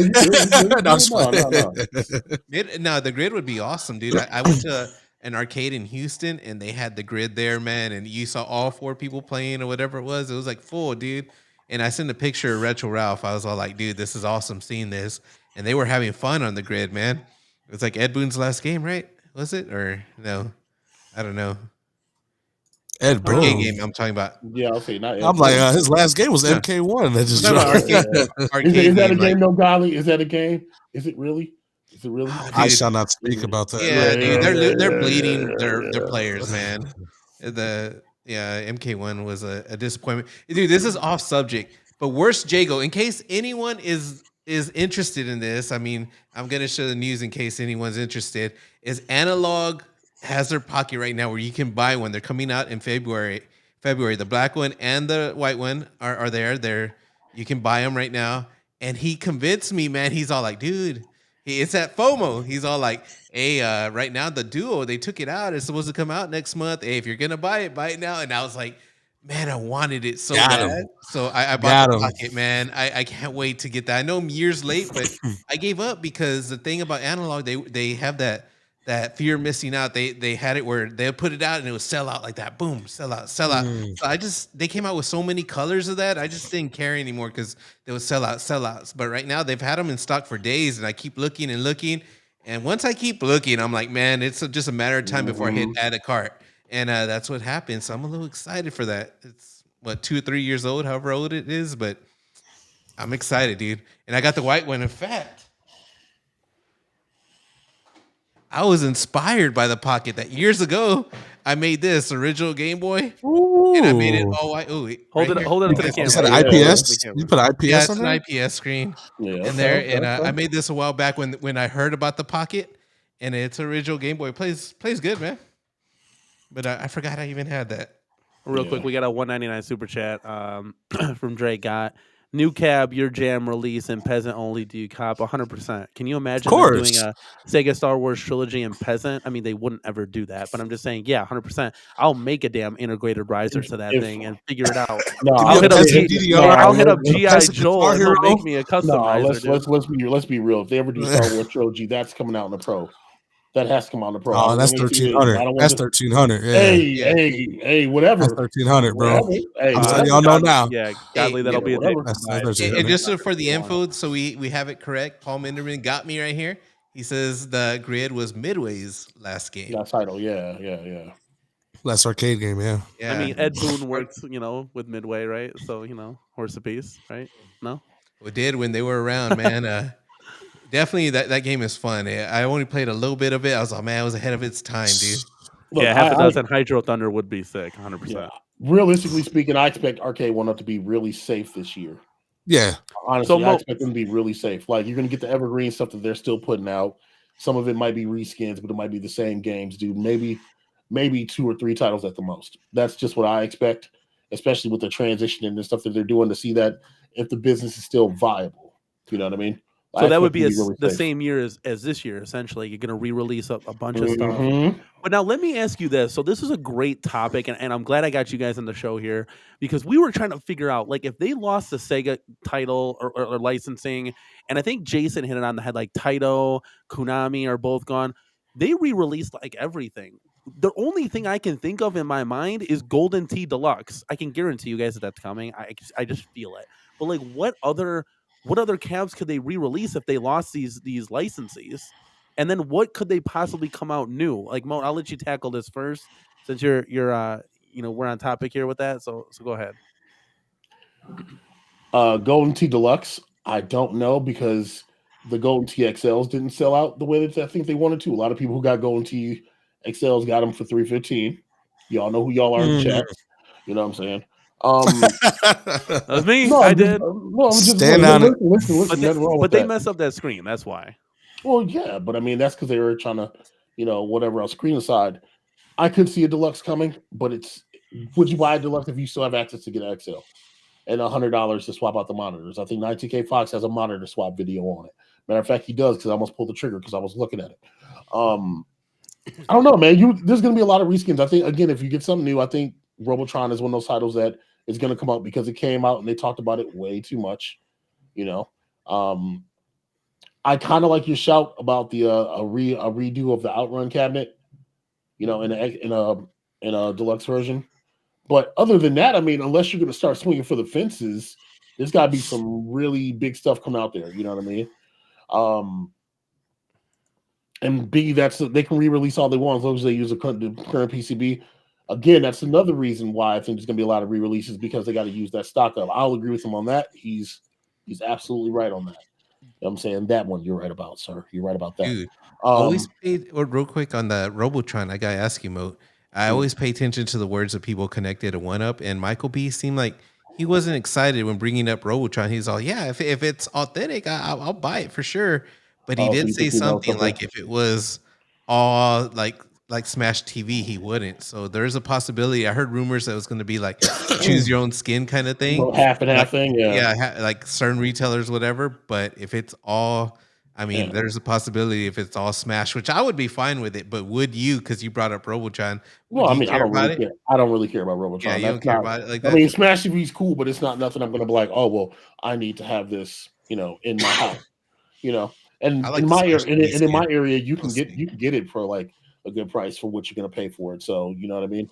No, the grid would be awesome, dude. I went to an arcade in Houston, and they had the grid there, man. And you saw all 4 people playing or whatever it was. It was like full, dude. And I sent a picture of Retro Ralph. I was all like, dude, this is awesome seeing this. And they were having fun on the grid, man. It was like Ed Boon's last game, right? Was it? Or no? I don't know. Ed Boon game I'm talking about. Yeah, I'll say not. I'm like, his last game was MK1. That just arcade is that a game, game, no golly? Is that a game? Is it really? Is it really? I shall not speak about that. Yeah, dude, they're bleeding their players, man. MK1 was a disappointment. Dude, this is off subject, but worst Jago, in case anyone is interested in this, I mean, I'm gonna show the news in case anyone's interested. Is Analog has their pocket right now where you can buy one. They're coming out in February. The black one and the white one are there. You can buy them right now. And he convinced me, man. He's all like, dude, it's at FOMO. He's all like, hey, right now the Duo, they took it out. It's supposed to come out next month. Hey, if you're gonna buy it now. And I was like, man, I wanted it so bad. So I bought the pocket, man. I can't wait to get that. I know I'm years late, but I gave up because the thing about Analog, they have that fear of missing out. They had it where they'll put it out and it would sell out like that. Boom, sell out. So they came out with so many colors of that. I just didn't care anymore because they would sellouts. But right now they've had them in stock for days, and I keep looking and looking. And once I keep looking, I'm like, man, it's just a matter of time before I hit add a cart. And that's what happened. So I'm a little excited for that. It's 2 or 3 years old, however old it is, but I'm excited, dude. And I got the white one. In fact, I was inspired by the pocket that years ago I made this original Game Boy. Ooh. And I made it all white. Ooh, hold it up to the camera. Is that an IPS? You put an IPS yeah, it's on an there? IPS screen in there. And I made this a while back when I heard about the pocket, and it's original Game Boy. Plays good, man. But I forgot I even had that. Real quick, we got a $1.99 super chat from Drake. Got new cab, your jam release, and peasant only. Do you cop 100%? Can you imagine them doing a Sega Star Wars trilogy and peasant? I mean, they wouldn't ever do that, but I'm just saying, yeah, 100%. I'll make a damn integrated riser to that thing and figure it out. I'll hit up G.I. Joel and he'll make me a custom riser. Let's be real. If they ever do Star Wars trilogy, that's coming out in the Pro. That has to come out in the Pro. Oh, that's 1,300. That's 1,300. Yeah. Hey, whatever. That's 1,300, bro. Hey, y'all know now. Yeah, godly, that'll be a thing. And just for the info, so we have it correct. Paul Minderman got me right here. He says the grid was Midway's last game. Last title, yeah. Last arcade game, yeah. I mean, Ed Boon works, with Midway, right? So, horse apiece, right? No? We did when they were around, man. Definitely, that game is fun. I only played a little bit of it. I was like, man, it was ahead of its time, dude. Look, yeah, half a dozen Hydro Thunder would be sick, 100%. Yeah. Realistically speaking, I expect Arcade1up to be really safe this year. Yeah. Honestly, I expect them to be really safe. Like, you're going to get the evergreen stuff that they're still putting out. Some of it might be reskins, but it might be the same games, dude. Maybe 2 or 3 titles at the most. That's just what I expect, especially with the transition and the stuff that they're doing, to see that if the business is still viable. You know what I mean? So that would be the same year as this year, essentially. You're going to re-release a bunch of stuff. But now let me ask you this. So this is a great topic, and I'm glad I got you guys on the show here, because we were trying to figure out, like, if they lost the Sega title or licensing, and I think Jason hit it on the head, like Taito, Konami are both gone. They re-released like everything. The only thing I can think of in my mind is Golden Tee Deluxe. I can guarantee you guys that that's coming. I just feel it. But like, what other cabs could they re-release if they lost these licensees? And then what could they possibly come out new? Like, Mo, I'll let you tackle this first, since you're we're on topic here with that. So go ahead. Golden Tee Deluxe, I don't know, because the Golden Tee XLs didn't sell out the way that I think they wanted to. A lot of people who got Golden Tee XLs got them for $315. Y'all know who y'all are in chat. You know what I'm saying? That was me. No, I did. No, I'm just listen. But they messed up that screen. That's why. Well, yeah, but I mean, that's because they were trying to, whatever else. Screen aside, I could see a deluxe coming, but would you buy a deluxe if you still have access to get an XL and $100 to swap out the monitors? I think 19K Fox has a monitor swap video on it. Matter of fact, he does, because I almost pulled the trigger because I was looking at it. I don't know, man. There's going to be a lot of reskins. I think, again, if you get something new, I think Robotron is one of those titles that is going to come out because it came out and they talked about it way too much. I kind of like your shout about the a redo of the Outrun cabinet, in a deluxe version. But other than that, I mean, unless you're going to start swinging for the fences, there's got to be some really big stuff coming out there. You know what I mean? And B, they can re-release all they want as long as they use the current PCB. Again, that's another reason why I think there's going to be a lot of re-releases, because they got to use that stock up. I'll agree with him on that. He's absolutely right on that. You know what I'm saying? That one you're right about, sir. You're right about that. Dude, always real quick on the Robotron, I got to ask you, Mo. I always pay attention to the words of people connected to 1UP, and Michael B seemed like he wasn't excited when bringing up Robotron. He's all, yeah, if it's authentic, I'll buy it for sure. But he did say something like if it was all like Smash TV, he wouldn't. So there's a possibility. I heard rumors that it was going to be like choose your own skin kind of thing. Half and half thing, yeah. Yeah, like certain retailers, whatever. But if it's all, I mean, there's a possibility if it's all Smash, which I would be fine with it. But would you, because you brought up Robotron? Well, I mean, I don't really care about Robotron. Yeah, you don't care about it like that? I mean, Smash TV is cool, but it's not nothing I'm going to be like, oh, well, I need to have this, in my house, And like in my area, you can get it for like a good price for what you're going to pay for it. So you know what I mean.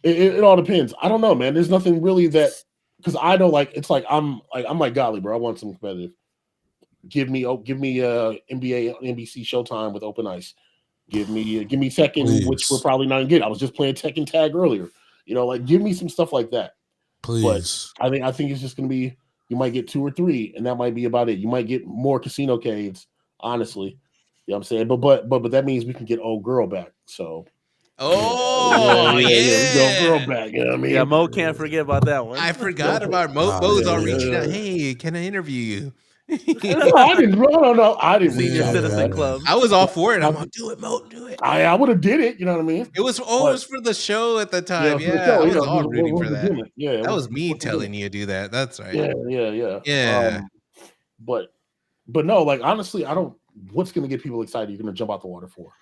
It all depends. I don't know, man. There's nothing really that, because I don't like. It's like I'm like golly, bro. I want some competitive. Give me NBA NBC Showtime with Open Ice. Give me Tekken, please. Which we're probably not gonna get. I was just playing Tekken Tag earlier. Like give me some stuff like that. Please. But I think it's just gonna be, you might get 2 or 3, and that might be about it. You might get more casino caves. Honestly, you know what I'm saying? But that means we can get old girl back. So yeah. Girl back, you know what I mean? Yeah, Mo can't forget about that one. I forgot about Mo's all reaching out. Hey, can I interview you? No, I didn't Senior Citizen Club. I was all for it. I'm like, do it, Mo, do it. I would have did it, you know what I mean? It was for the show at the time. Yeah, I was all rooting for that. Yeah, that was me telling you to do that. That's right. Yeah. But no, like honestly, what's gonna get people excited? You're gonna jump out the water for,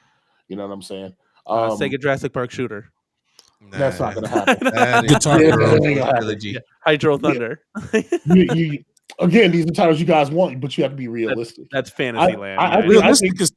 you know what I'm saying? Sega Jurassic Park shooter. That's not gonna happen. Hydro Thunder. you again, these are titles you guys want, but you have to be realistic. That's Fantasyland. Realistic is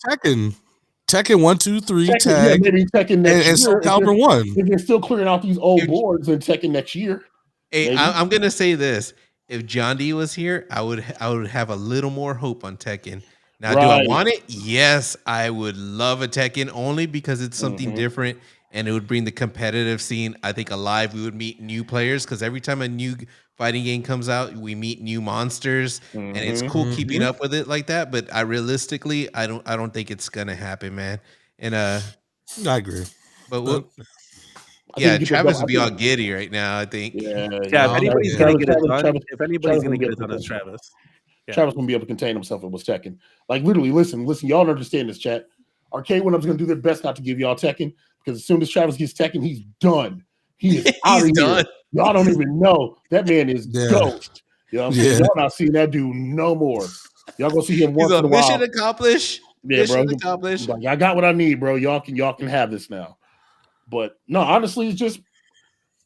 Tekken 1, 2, 3 tag, maybe Tekken next year. Soul Calibur 1. If they're still clearing out these old boards in Tekken next year. Hey, I'm gonna say this. If John D was here, I would have a little more hope on Tekken. Now, do I want it? Yes, I would love a Tekken, only because it's something different, and it would bring the competitive scene, I think, alive. We would meet new players, because every time a new fighting game comes out, we meet new monsters, and it's cool keeping up with it like that. But realistically, I don't think it's gonna happen, man. And I agree. But Travis would be all giddy right now, I think. Yeah. If anybody's gonna get it done, it's Travis. Yeah. Travis won't be able to contain himself if it was Tekken. Like literally, listen, y'all don't understand this, chat. Arcade1up's gonna do their best not to give y'all Tekken, because as soon as Travis gets Tekken, he's done. He is out of here. Y'all don't even know. That man is ghost. You know what I'm saying? Y'all not seeing that dude no more. Y'all gonna see him once in a while. Mission accomplished. Yeah, mission bro. accomplished. Like, I got what I need, bro. Y'all can have this now. But no, honestly,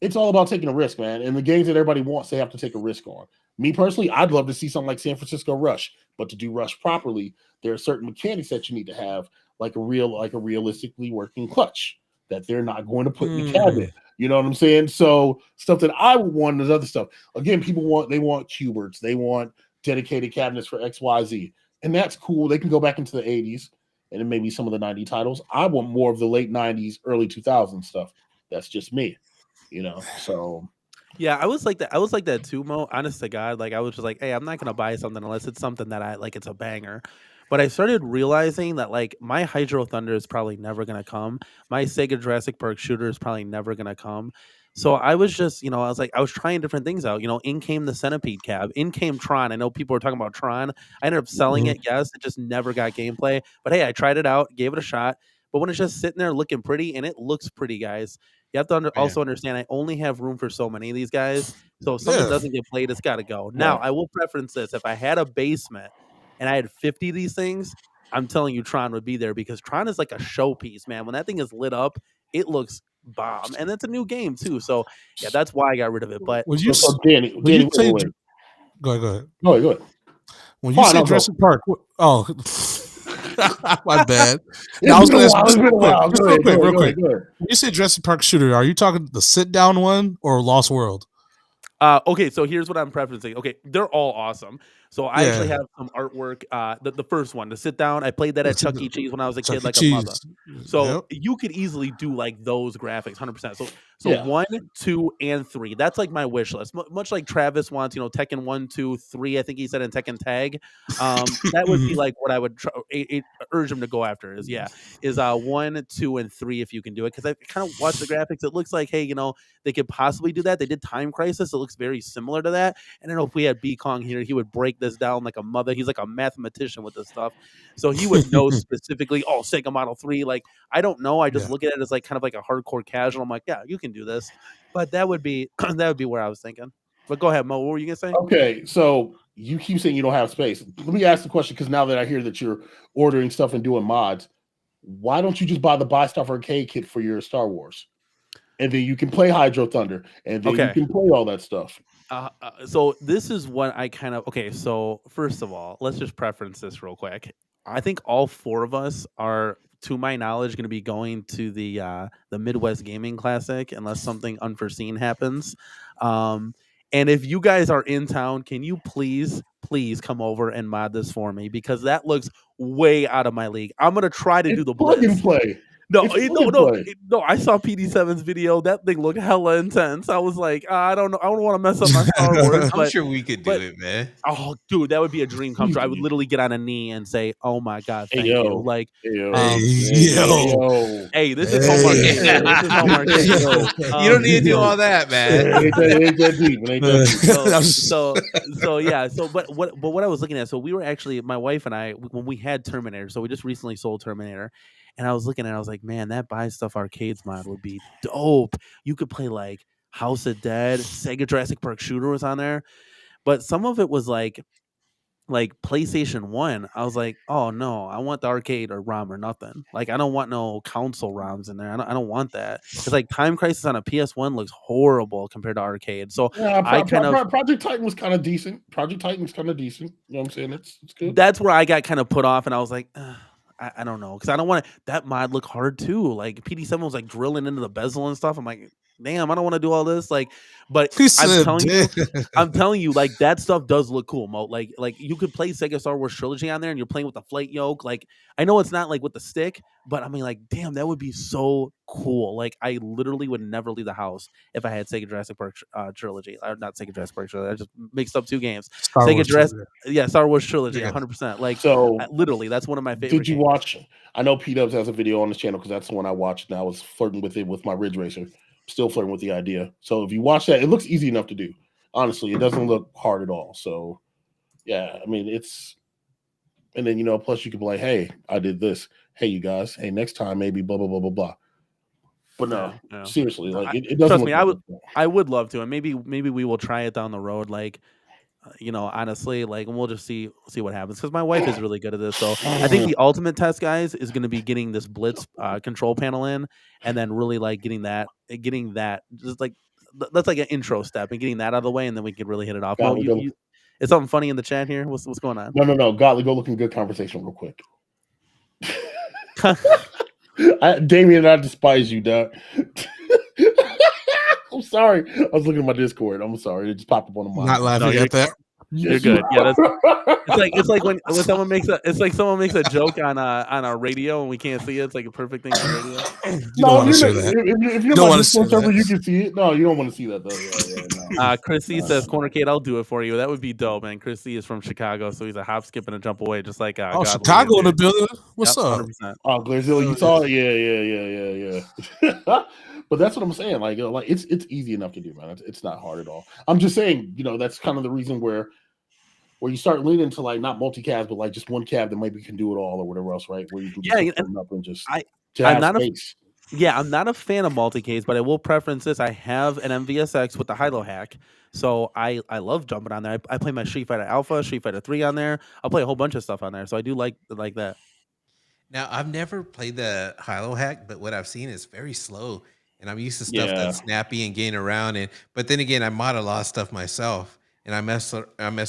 it's all about taking a risk, man. And the games that everybody wants, they have to take a risk on. Me personally, I'd love to see something like San Francisco Rush, but to do Rush properly, there are certain mechanics that you need to have, like a realistically working clutch that they're not going to put in the cabinet. You know what I'm saying? So stuff that I would want is other stuff. Again, people want Q*berts, they want dedicated cabinets for XYZ, and that's cool. They can go back into the 80s and then maybe some of the 90 titles. I want more of the late 90s, early 2000s stuff. That's just me. So yeah, I was like that too, Mo. Honest to God, like I was just like, hey, I'm not gonna buy something unless it's something that I like. It's a banger. But I started realizing that like my Hydro Thunder is probably never gonna come. My Sega Jurassic Park shooter is probably never gonna come. So I was just, I was trying different things out. In came the Centipede cab. In came Tron. I know people were talking about Tron. I ended up selling it. Yes, it just never got gameplay. But hey, I tried it out, gave it a shot. But when it's just sitting there looking pretty, and it looks pretty, guys, you have to also understand I only have room for so many of these guys. So if something doesn't get played, it's got to go. Now, I will preference this. If I had a basement and I had 50 of these things, I'm telling you Tron would be there because Tron is like a showpiece, man. When that thing is lit up, it looks bomb. And it's a new game, too. So, yeah, that's why I got rid of it. But Danny, go ahead. Go ahead. When you say Jurassic Park, my bad. Now, I was going to ask real quick. When you say Jurassic Park shooter, are you talking the sit down one or Lost World? Okay, so here's what I'm preferencing. Okay, they're all awesome. So I actually have some artwork. The first one, to sit down. I played that at Chuck E. Cheese when I was a kid, like a mother. So you could easily do like those graphics, 100%. So 1, 2, and 3. That's like my wish list. Much like Travis wants, Tekken 1, 2, 3. I think he said in Tekken Tag. That would be like what I would urge him to go after. Is 1, 2, and 3 if you can do it. Because I kind of watched the graphics. It looks like, hey, they could possibly do that. They did Time Crisis. It looks very similar to that. And I know if we had B Kong here, he would break this down like a mother. He's like a mathematician with this stuff. So he would know specifically, Sega Model 3. Like, I don't know. I just look at it as like kind of like a hardcore casual. I'm like, yeah, you can do this. But that would be where I was thinking. But go ahead, Mo. What were you gonna say? Okay, so you keep saying you don't have space. Let me ask the question, because now that I hear that you're ordering stuff and doing mods, why don't you just buy the Buy Stuff Arcade kit for your Star Wars? And then you can play Hydro Thunder, and then you can play all that stuff. So this is what I kind of so first of all, let's just preference this real quick. I think all 4 of us are, to my knowledge, going to be going to the Midwest Gaming Classic unless something unforeseen happens. And if you guys are in town, can you please come over and mod this for me, because that looks way out of my league. I'm gonna try to do the plug and play. No. I saw PD7's video. That thing looked hella intense. I was like, I don't know. I don't want to mess up my Star Wars. I'm sure we could do it, man. Oh, dude, that would be a dream come true. I would literally get on a knee and say, "Oh my God, thank you!" Like, hey, this is homework. This is homework. You don't need to do all that, man. Ain't that deep. So yeah. So, but what I was looking at. So we were actually, my wife and I, when we had Terminator. So we just recently sold Terminator. And I was looking at it, I was like, man, that Buy Stuff Arcades mod would be dope. You could play like House of Dead, Sega Jurassic Park Shooter was on there. But some of it was like PlayStation 1. I was like, oh no, I want the arcade or ROM or nothing. Like, I don't want no console ROMs in there. I don't want that. Because like Time Crisis on a PS1 looks horrible compared to arcade. So Project Titan was kind of decent. You know what I'm saying? It's good. That's where I got kind of put off, and I was like, I don't know, because I don't want that mod look hard too. Like PD7 was like drilling into the bezel and stuff. I'm like, damn, I don't want to do all this. Like, but I'm telling you, like that stuff does look cool, Mo. Like you could play Sega Star Wars Trilogy on there, and you're playing with the flight yoke. Like, I know it's not like with the stick, but I mean, like, damn, that would be so cool. Like, I literally would never leave the house if I had Sega Jurassic Park Trilogy. Or not Sega Jurassic Park Trilogy. I just mixed up 2 games. Star Wars Trilogy, 100%. Like, so literally, that's one of my favorite. Did you watch? I know P-Dubs has a video on his channel because that's the one I watched, and I was flirting with it with my Ridge Racer. Still flirting with the idea. So if you watch that, it looks easy enough to do. Honestly, it doesn't look hard at all. So yeah, I mean, it's, and then, plus you can be like, hey, I did this. Hey, you guys, hey, next time, maybe blah, blah, blah, blah, blah. But no, seriously, like it doesn't. Trust me, I would love to. And maybe we will try it down the road. Like, honestly, like, and we'll just see what happens because my wife is really good at this. So I think the ultimate test, guys, is going to be getting this Blitz control panel in, and then really like getting that just like that's like an intro step and getting that out of the way, and then we can really hit it off. Mo, is something funny in the chat here? What's going on? No. Godly, go looking good conversation real quick. Damien, I despise you, dog. I'm sorry. I was looking at my Discord. I'm sorry. It just popped up on the mind. Not laughing at that. You're good. Yeah, it's like when someone makes a joke on a radio and we can't see it. It's like a perfect thing on radio. You don't want to see that. If you're on Discord server, you can see it. No, you don't want to see that though. No. Chrissy says, "Corner Kate, I'll do it for you." That would be dope, man. Chrissy is from Chicago, so he's a hop, skip, and a jump away, just like Chicago in the building. What's up? 100%. Oh, Glazilla, you saw it? Yeah. But that's what I'm saying. Like it's easy enough to do, man. It's not hard at all. I'm just saying, that's kind of the reason where you start leaning to like not multi-cab, but like just one cab that maybe can do it all or whatever else, right? Where you can up and just I'm not a fan of multi-case, but I will preference this. I have an MVSX with the Hilo hack, so I love jumping on there. I play my Street Fighter Alpha, Street Fighter 3 on there. I'll play a whole bunch of stuff on there, so I do like that. Now, I've never played the Hilo hack, but what I've seen is very slow. And I'm used to stuff that's snappy and getting around. But then again, I mod a lot of stuff myself. And I mess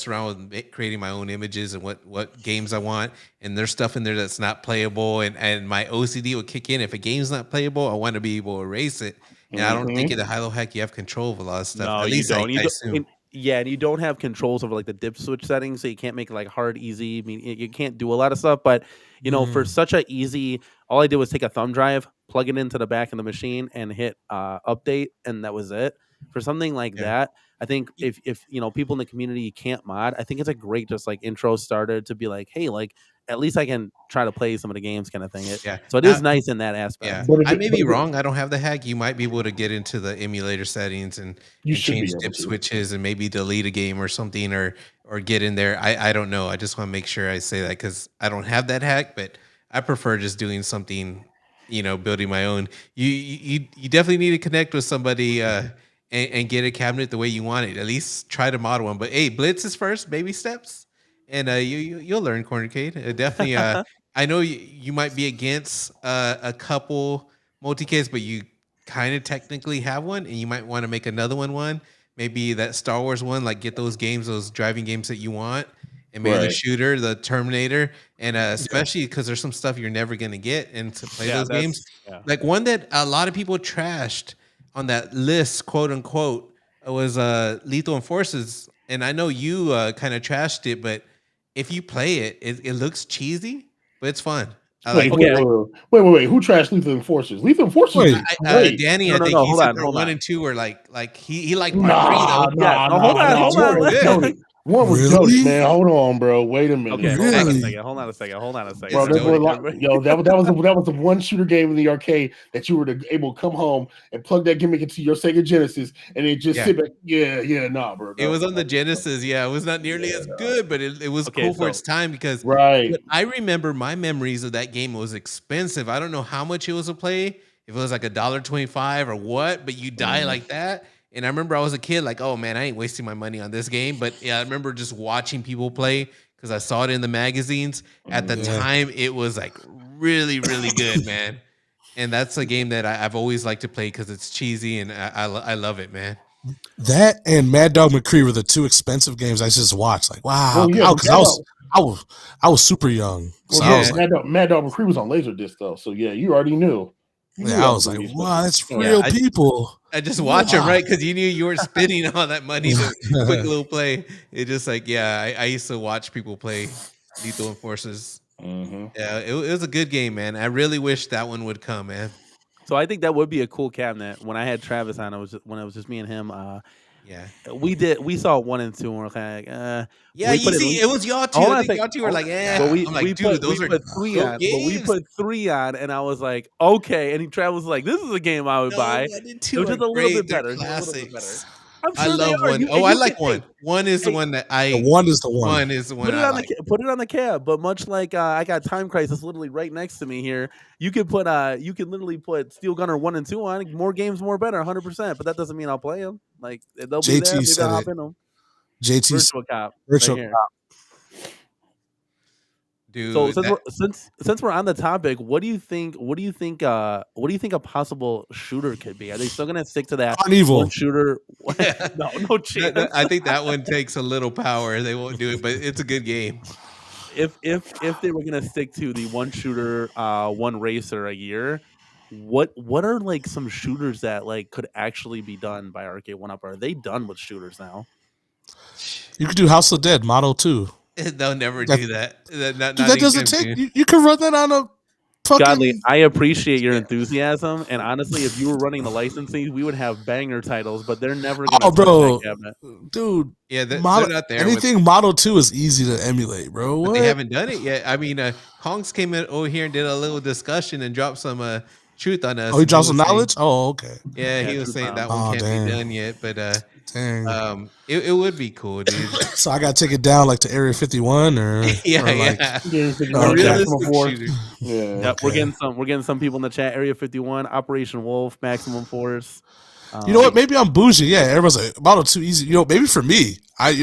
around with creating my own images and what games I want. And there's stuff in there that's not playable. And my OCD will kick in. If a game's not playable, I want to be able to erase it. And I don't think in the Hilo hack you have control of a lot of stuff. No, At least you don't. I assume. And you don't have controls over like the dip switch settings, so you can't make it like hard, easy. I mean, you can't do a lot of stuff, but for such a easy, all I did was take a thumb drive, plug it into the back of the machine, and hit update, and that was it. For something like that, I think if people in the community can't mod, I think it's a great just like intro starter to be like, hey, like at least I can try to play some of the games kind of thing. So it is nice in that aspect. Yeah. I may be wrong. I don't have the hack. You might be able to get into the emulator settings and change dip switches and maybe delete a game or something or get in there. I don't know. I just want to make sure I say that because I don't have that hack, but I prefer just doing something, building my own. You definitely need to connect with somebody and get a cabinet the way you want it. At least try to model one. But hey, Blitz is first, baby steps. And you'll learn, Cornercade. Definitely. I know you might be against a couple multi-case, but you kind of technically have one, and you might want to make another one. Maybe that Star Wars one, like get those games, those driving games that you want, and maybe the shooter, the Terminator, and especially because there's some stuff you're never gonna get, and to play those games, like one that a lot of people trashed on that list, quote unquote, was Lethal Enforcers, and I know you kind of trashed it, but if you play it, it looks cheesy, but it's fun. Wait. Who trashed Lethal Enforcers? Lethal Enforcers. Danny, I think he said 1 and 2 were like he liked part 3 though. Hold on. One was really? Man. Hold on, bro. Wait a minute. Okay, hold on a second. Bro, that was the one shooter game in the arcade that you were able to come home and plug that gimmick into your Sega Genesis and it just sit back. Bro. It was on the Genesis. Yeah, it was not nearly as good, but it was cool for its time because I remember my memories of that game was expensive. I don't know how much it was to play, if it was like $1.25 or what, but you die like that. And I remember I was a kid, like, oh man, I ain't wasting my money on this game. But I remember just watching people play because I saw it in the magazines. At the time, it was like really, really good, man. And that's a game that I've always liked to play because it's cheesy and I love it, man. That and Mad Dog McCree were the two expensive games I just watched. Like, wow, I was super young. So I was like, Mad Dog McCree was on Laserdisc though, so you already knew. I was like, wow, that's real people. I just watch them, right? Because you knew you were spending all that money to quick little play. It just like, I used to watch people play Lethal Enforcers. Mm-hmm. Yeah, it was a good game, man. I really wish that one would come, man. So I think that would be a cool cabinet. When I had Travis on, when it was just me and him. We saw 1 and 2 and we're kind of like, it was y'all two. I think y'all two were like, But we put 3 on. But we put 3 on, and I was like, okay. And Travis was like, this is a game I would buy. It was just a little bit better. I love 1. I like 1. 1 is the one that I. 1 is the one. 1 is the one. Put it on the cab. But much like I got Time Crisis literally right next to me here, you can literally put Steel Gunner 1 and 2 on. More games, more better, 100%. But that doesn't mean I'll play them. Like they'll be there. Maybe I'll hop in them. JT's Virtual Cop. Virtual right here. Cop. Dude, So since we're on the topic, what do you think? What do you think a possible shooter could be? Are they still gonna stick to that Carnival. one shooter? Yeah. No chance. I think that one takes a little power. They won't do it, but it's a good game. If they were gonna stick to the one shooter, one racer a year, what are like some shooters that like could actually be done by Arcade1up? Are they done with shooters now? You could do House of Dead Model 2. They'll never do that. Not Dude, that doesn't take. You can run that on a fucking. Godly, I appreciate your enthusiasm, and honestly, if you were running the licensing, we would have banger titles, but they're never gonna. Oh, bro, that cabinet. Dude. Yeah, they're Model, not there. anything Model 2 is easy to emulate, bro. But What? they haven't done it yet. I mean, Kongs came in over here and did a little discussion and dropped some truth on us. Oh, he dropped some knowledge? Oh, okay. Yeah, he was saying that one can't be done yet, but it would be cool, dude. So I gotta take it down like to Area 51 or yeah. We're getting some people in the chat. Area 51, Operation Wolf, Maximum Force. You know what? Maybe I'm bougie. Yeah, everyone's like Model 2 easy. You know, maybe for me, I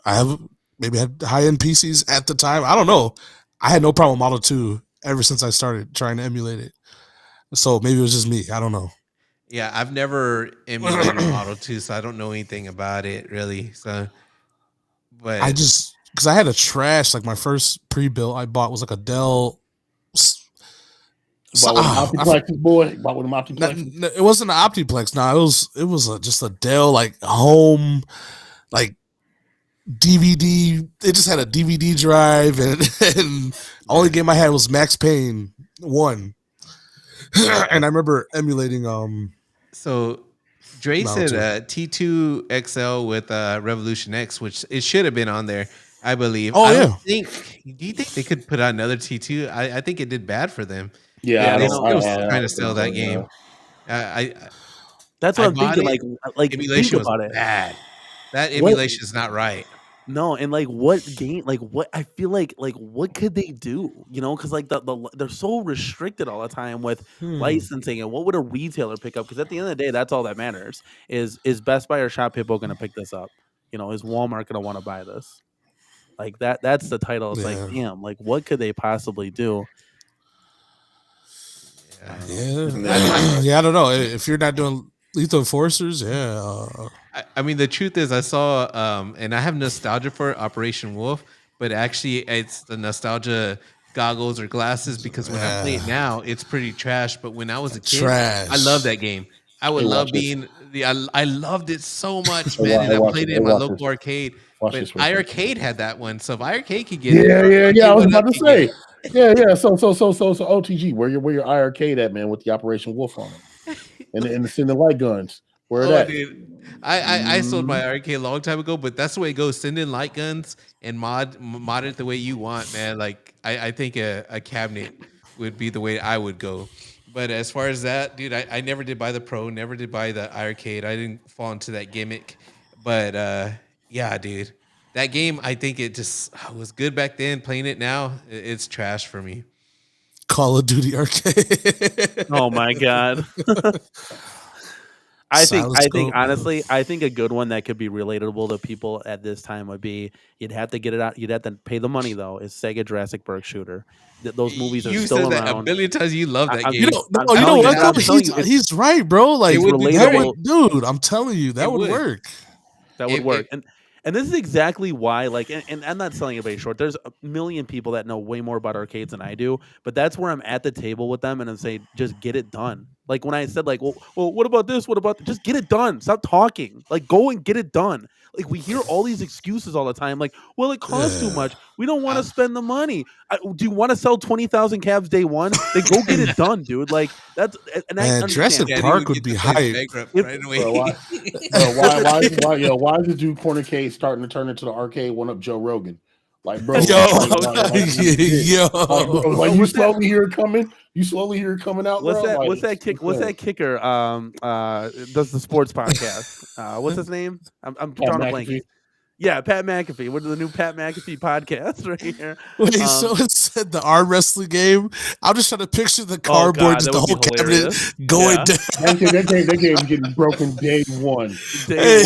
have maybe had high end PCs at the time. I don't know. I had no problem with Model 2 ever since I started trying to emulate it. So maybe it was just me. I don't know. Yeah, I've never emulated Model 2, so I don't know anything about it really. So, but I just because I had a trash like my first pre-built I bought was like a Dell. Bought with an Optiplex, boy. Bought with an Optiplex. It wasn't an Optiplex. No, it was just a Dell like home, like DVD. It just had a DVD drive, and only game I had was Max Payne 1. And I remember emulating. So Dre said T2 XL with Revolution X, which it should have been on there, I believe. Oh, do you think they could put out another T2? I think it did bad for them. Yeah, they still trying to sell that game. That's what I'm thinking. Like emulation think about was it. bad. That emulation is not right. No, and like what game? Like what? I feel like what could they do? You know, because like they're so restricted all the time with licensing. And what would a retailer pick up? Because at the end of the day, that's all that matters. Is Best Buy or Shop Hippo going to pick this up? You know, is Walmart going to want to buy this? Like that. That's the title. It's like, damn. Like, what could they possibly do? Yeah, I don't know. If you're not doing Lethal Enforcers, I mean, the truth is, I saw, and I have nostalgia for Operation Wolf, but actually, it's the nostalgia goggles or glasses because when I play it now, it's pretty trash. But when I was a kid, I loved that game. I would love being I loved it so much, man. And I played it in my local arcade. But iArcade had that one, so if iArcade could get it, I was about to say, So OTG, where your iArcade at, man, with the Operation Wolf on it, and the sending light guns. Where that? Dude. I sold my arcade a long time ago, but that's the way it goes. Send in light guns and mod it the way you want, man. Like I think a cabinet would be the way I would go. But as far as that, dude, I never did buy the Pro, never did buy the arcade. I didn't fall into that gimmick. But yeah, dude, that game, I think it just was good back then. Playing it now, it's trash for me. Call of Duty Arcade. Oh my god. I think honestly, I think a good one that could be relatable to people at this time would be you'd have to get it out. You'd have to pay the money though. Is Sega Jurassic Park shooter? Those movies are still around. You said that a billion times. You love that game. You know what? He's right, bro. Like, dude, I'm telling you, that would work. That would work. And this is exactly why, like, and I'm not selling anybody short. There's a million people that know way more about arcades than I do, but that's where I'm at the table with them and I'm saying, just get it done. Like when I said, like, well, what about this? What about just get it done? Stop talking. Like, go and get it done. Like we hear all these excuses all the time. Like, well, it costs too much. We don't want to spend the money. Do you want to sell 20,000 cabs day one? Then go get it done, dude. Like that's and Jurassic Park would be hype. Right away. Why is the dude Cornercade starting to turn into the Arcade1up Joe Rogan? Like, bro, like you slowly hear it coming. You slowly hear it coming out. What's bro? that? Like, what's that kick? What's that kicker? Does the sports podcast? What's his name? I'm drawing a blank. Yeah, Pat McAfee. What is the new Pat McAfee podcast right here? Wait, so it's the arm wrestling game. I'm just trying to picture the cardboard, just the whole cabinet going down. That game getting broken day one. Day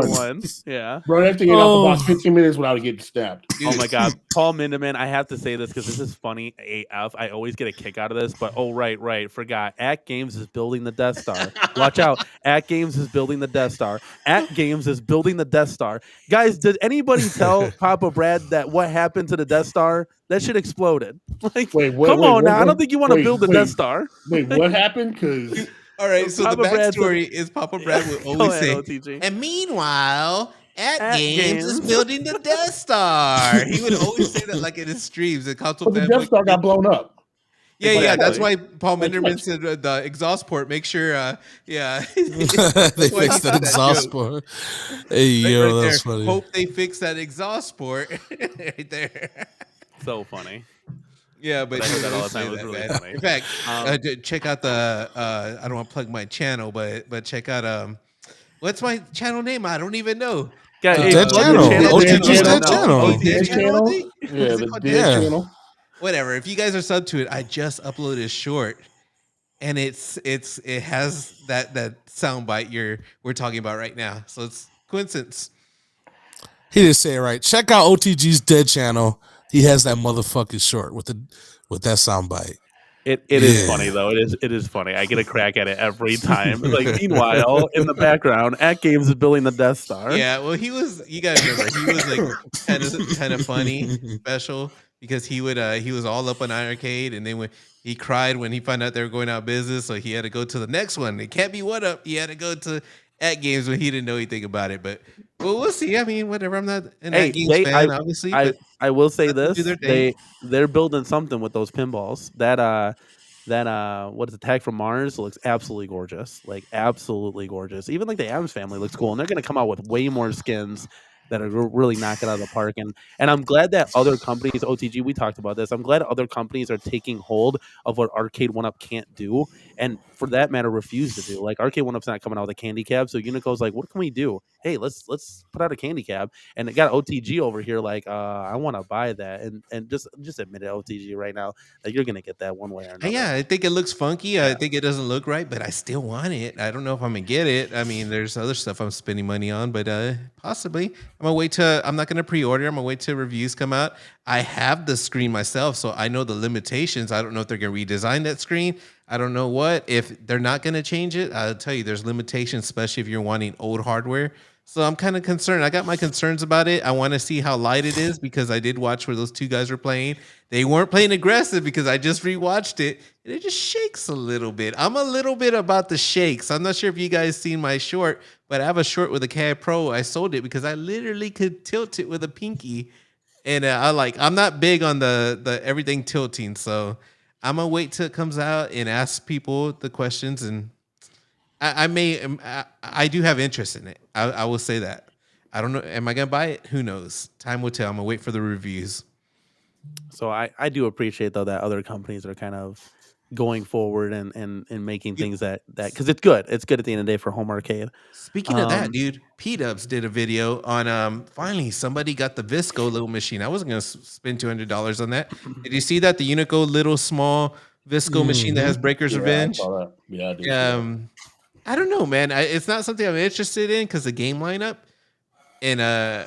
one. Yeah. Bro, that thing get out the box 15 minutes without it getting stabbed. Oh my God, Paul Mindeman, I have to say this because this is funny AF. I always get a kick out of this, but right, forgot. AtGames is building the Death Star. Watch out. AtGames is building the Death Star. AtGames is building the Death Star. Guys, did anybody tell Papa Brad that what happened to the Death Star? That shit exploded. Like, come on now. I don't think you want to build the Death Star. Wait, what happened? Because all right, so Papa the backstory is Papa Brad would always say, OTG. and meanwhile, AtGames is building the Death Star. He would always say that like in his streams. But the Death Star got blown up. Yeah, exactly. That's why Paul Minderman said the exhaust port. Make sure, they fixed that exhaust port. Hey, right that's funny. Hope they fix that exhaust port right there. So funny. Yeah, but I heard that all the time. It was really funny. In fact, check out the. I don't want to plug my channel, but check out what's my channel name? I don't even know. Dead Channel. OTG's Dead Channel. Dead Channel. Yeah, the Dead Channel. Whatever. If you guys are sub to it, I just uploaded a short, and it has that soundbite we're talking about right now. So it's coincidence. He didn't say it right. Check out OTG's Dead Channel. He has that motherfucking short with that soundbite. It is funny though. It is funny. I get a crack at it every time. Like, meanwhile, in the background, AtGames is building the Death Star. Yeah, well, you gotta remember, he was like kind of funny, special, because he was all up on Arcade, and then when he cried when he found out they were going out of business, so he had to go to the next one. It can't be One Up. He had to go to AtGames when he didn't know anything about it. But we'll see. I mean, whatever. I'm not an AtGames fan, obviously. I will say this: they're building something with those pinballs. That what is the Tag from Mars looks absolutely gorgeous. Like, absolutely gorgeous. Even like the Adams Family looks cool, and they're gonna come out with way more skins that are really knocking out of the park. And I'm glad that other companies, OTG, we talked about this. I'm glad other companies are taking hold of what Arcade1up can't do, and for that matter, refuse to do. Like, Arcade1up's not coming out with a candy cab, so Unico's like, what can we do? Hey, let's put out a candy cab. And it got OTG over here like, I want to buy that, and just admit it, OTG, right now, that you're gonna get that one way or another. Yeah, I think it looks funky. Yeah. I think it doesn't look right, but I still want it. I don't know if I'm gonna get it. I mean, there's other stuff I'm spending money on, but possibly. I'm not gonna pre-order. I'm gonna wait till reviews come out. I have the screen myself, so I know the limitations. I don't know if they're gonna redesign that screen. I don't know what. If they're not gonna change it, I'll tell you, there's limitations, especially if you're wanting old hardware. So I'm kind of concerned. I got my concerns about it. I want to see how light it is, because I did watch where those two guys were playing. They weren't playing aggressive, because I just rewatched it, and it just shakes a little bit. I'm a little bit about the shakes. I'm not sure if you guys seen my short, but I have a short with a CAD Pro. I sold it because I literally could tilt it with a pinky, and I'm not big on the everything tilting. So I'm gonna wait till it comes out and ask people the questions, and I do have interest in it. I will say that. I don't know. Am I gonna buy it? Who knows? Time will tell. I'm gonna wait for the reviews. So I do appreciate though that other companies are kind of going forward and making things that because it's good. It's good at the end of the day for home arcade. Speaking of that, dude, P-Dubs did a video on finally somebody got the Visco little machine. I wasn't gonna spend $200 on that. Did you see that, the Unico little small Visco machine that has Breaker's Revenge? I saw that. Yeah, I did. I don't know, man. It's not something I'm interested in because the game lineup, and I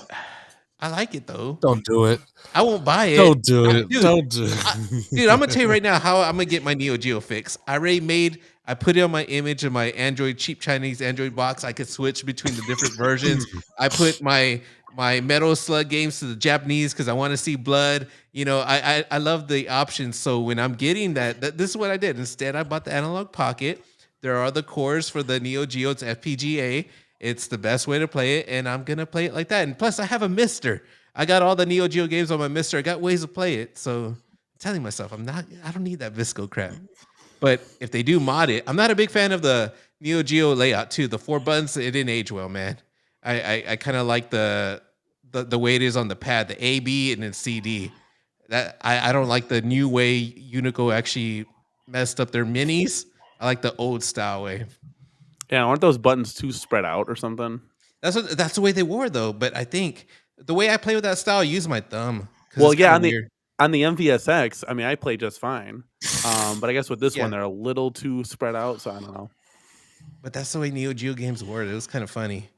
like it though. Don't do it. I won't buy it. Don't do it. Don't do it. Dude, I'm gonna tell you right now how I'm gonna get my Neo Geo fix. I put it on my image of my Android, cheap Chinese Android box. I could switch between the different versions. I put my Metal Slug games to the Japanese because I want to see blood. You know, I love the options. So when I'm getting that, this is what I did. Instead, I bought the Analog Pocket. There are the cores for the Neo Geo. It's FPGA. It's the best way to play it, and I'm gonna play it like that. And plus, I have a Mister. I got all the Neo Geo games on my Mister. I got ways to play it. So I'm telling myself, I don't need that Visco crap. But if they do mod it, I'm not a big fan of the Neo Geo layout too. The 4 buttons, it didn't age well, man. I kind of like the way it is on the pad, the A, B, and then CD. That I don't like the new way Unico actually messed up their minis. I like the old style way. Yeah, aren't those buttons too spread out or something? That's the way they were though. But I think the way I play with that style, I use my thumb. Well, yeah, on the MVSX, I mean, I play just fine. But I guess with this one, they're a little too spread out, so I don't know. But that's the way Neo Geo games were. It was kind of funny.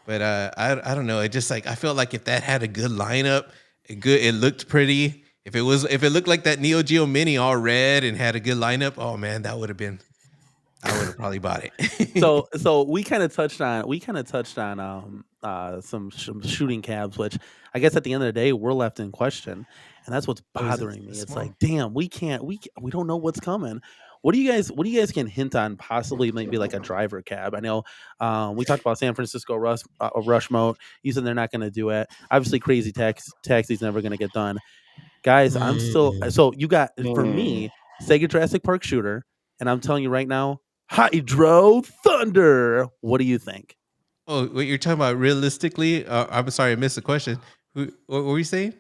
But I don't know. It just like I felt like if that had a good lineup, it looked pretty. If it looked like that Neo Geo Mini all red and had a good lineup, oh man, I would have probably bought it. So we kind of touched on some shooting cabs, which I guess at the end of the day we're left in question, and that's what's bothering me. It's like, damn, we don't know what's coming. What do you guys can hint on? Possibly maybe like a driver cab. I know we talked about San Francisco Rush Mode. You said they're not going to do it. Obviously, Crazy Taxi's never going to get done. Guys, I'm still so you got for me Sega Jurassic Park Shooter, and I'm telling you right now, Hydro Thunder. What do you think? Oh, what you're talking about realistically? I'm sorry, I missed the question. What were you saying?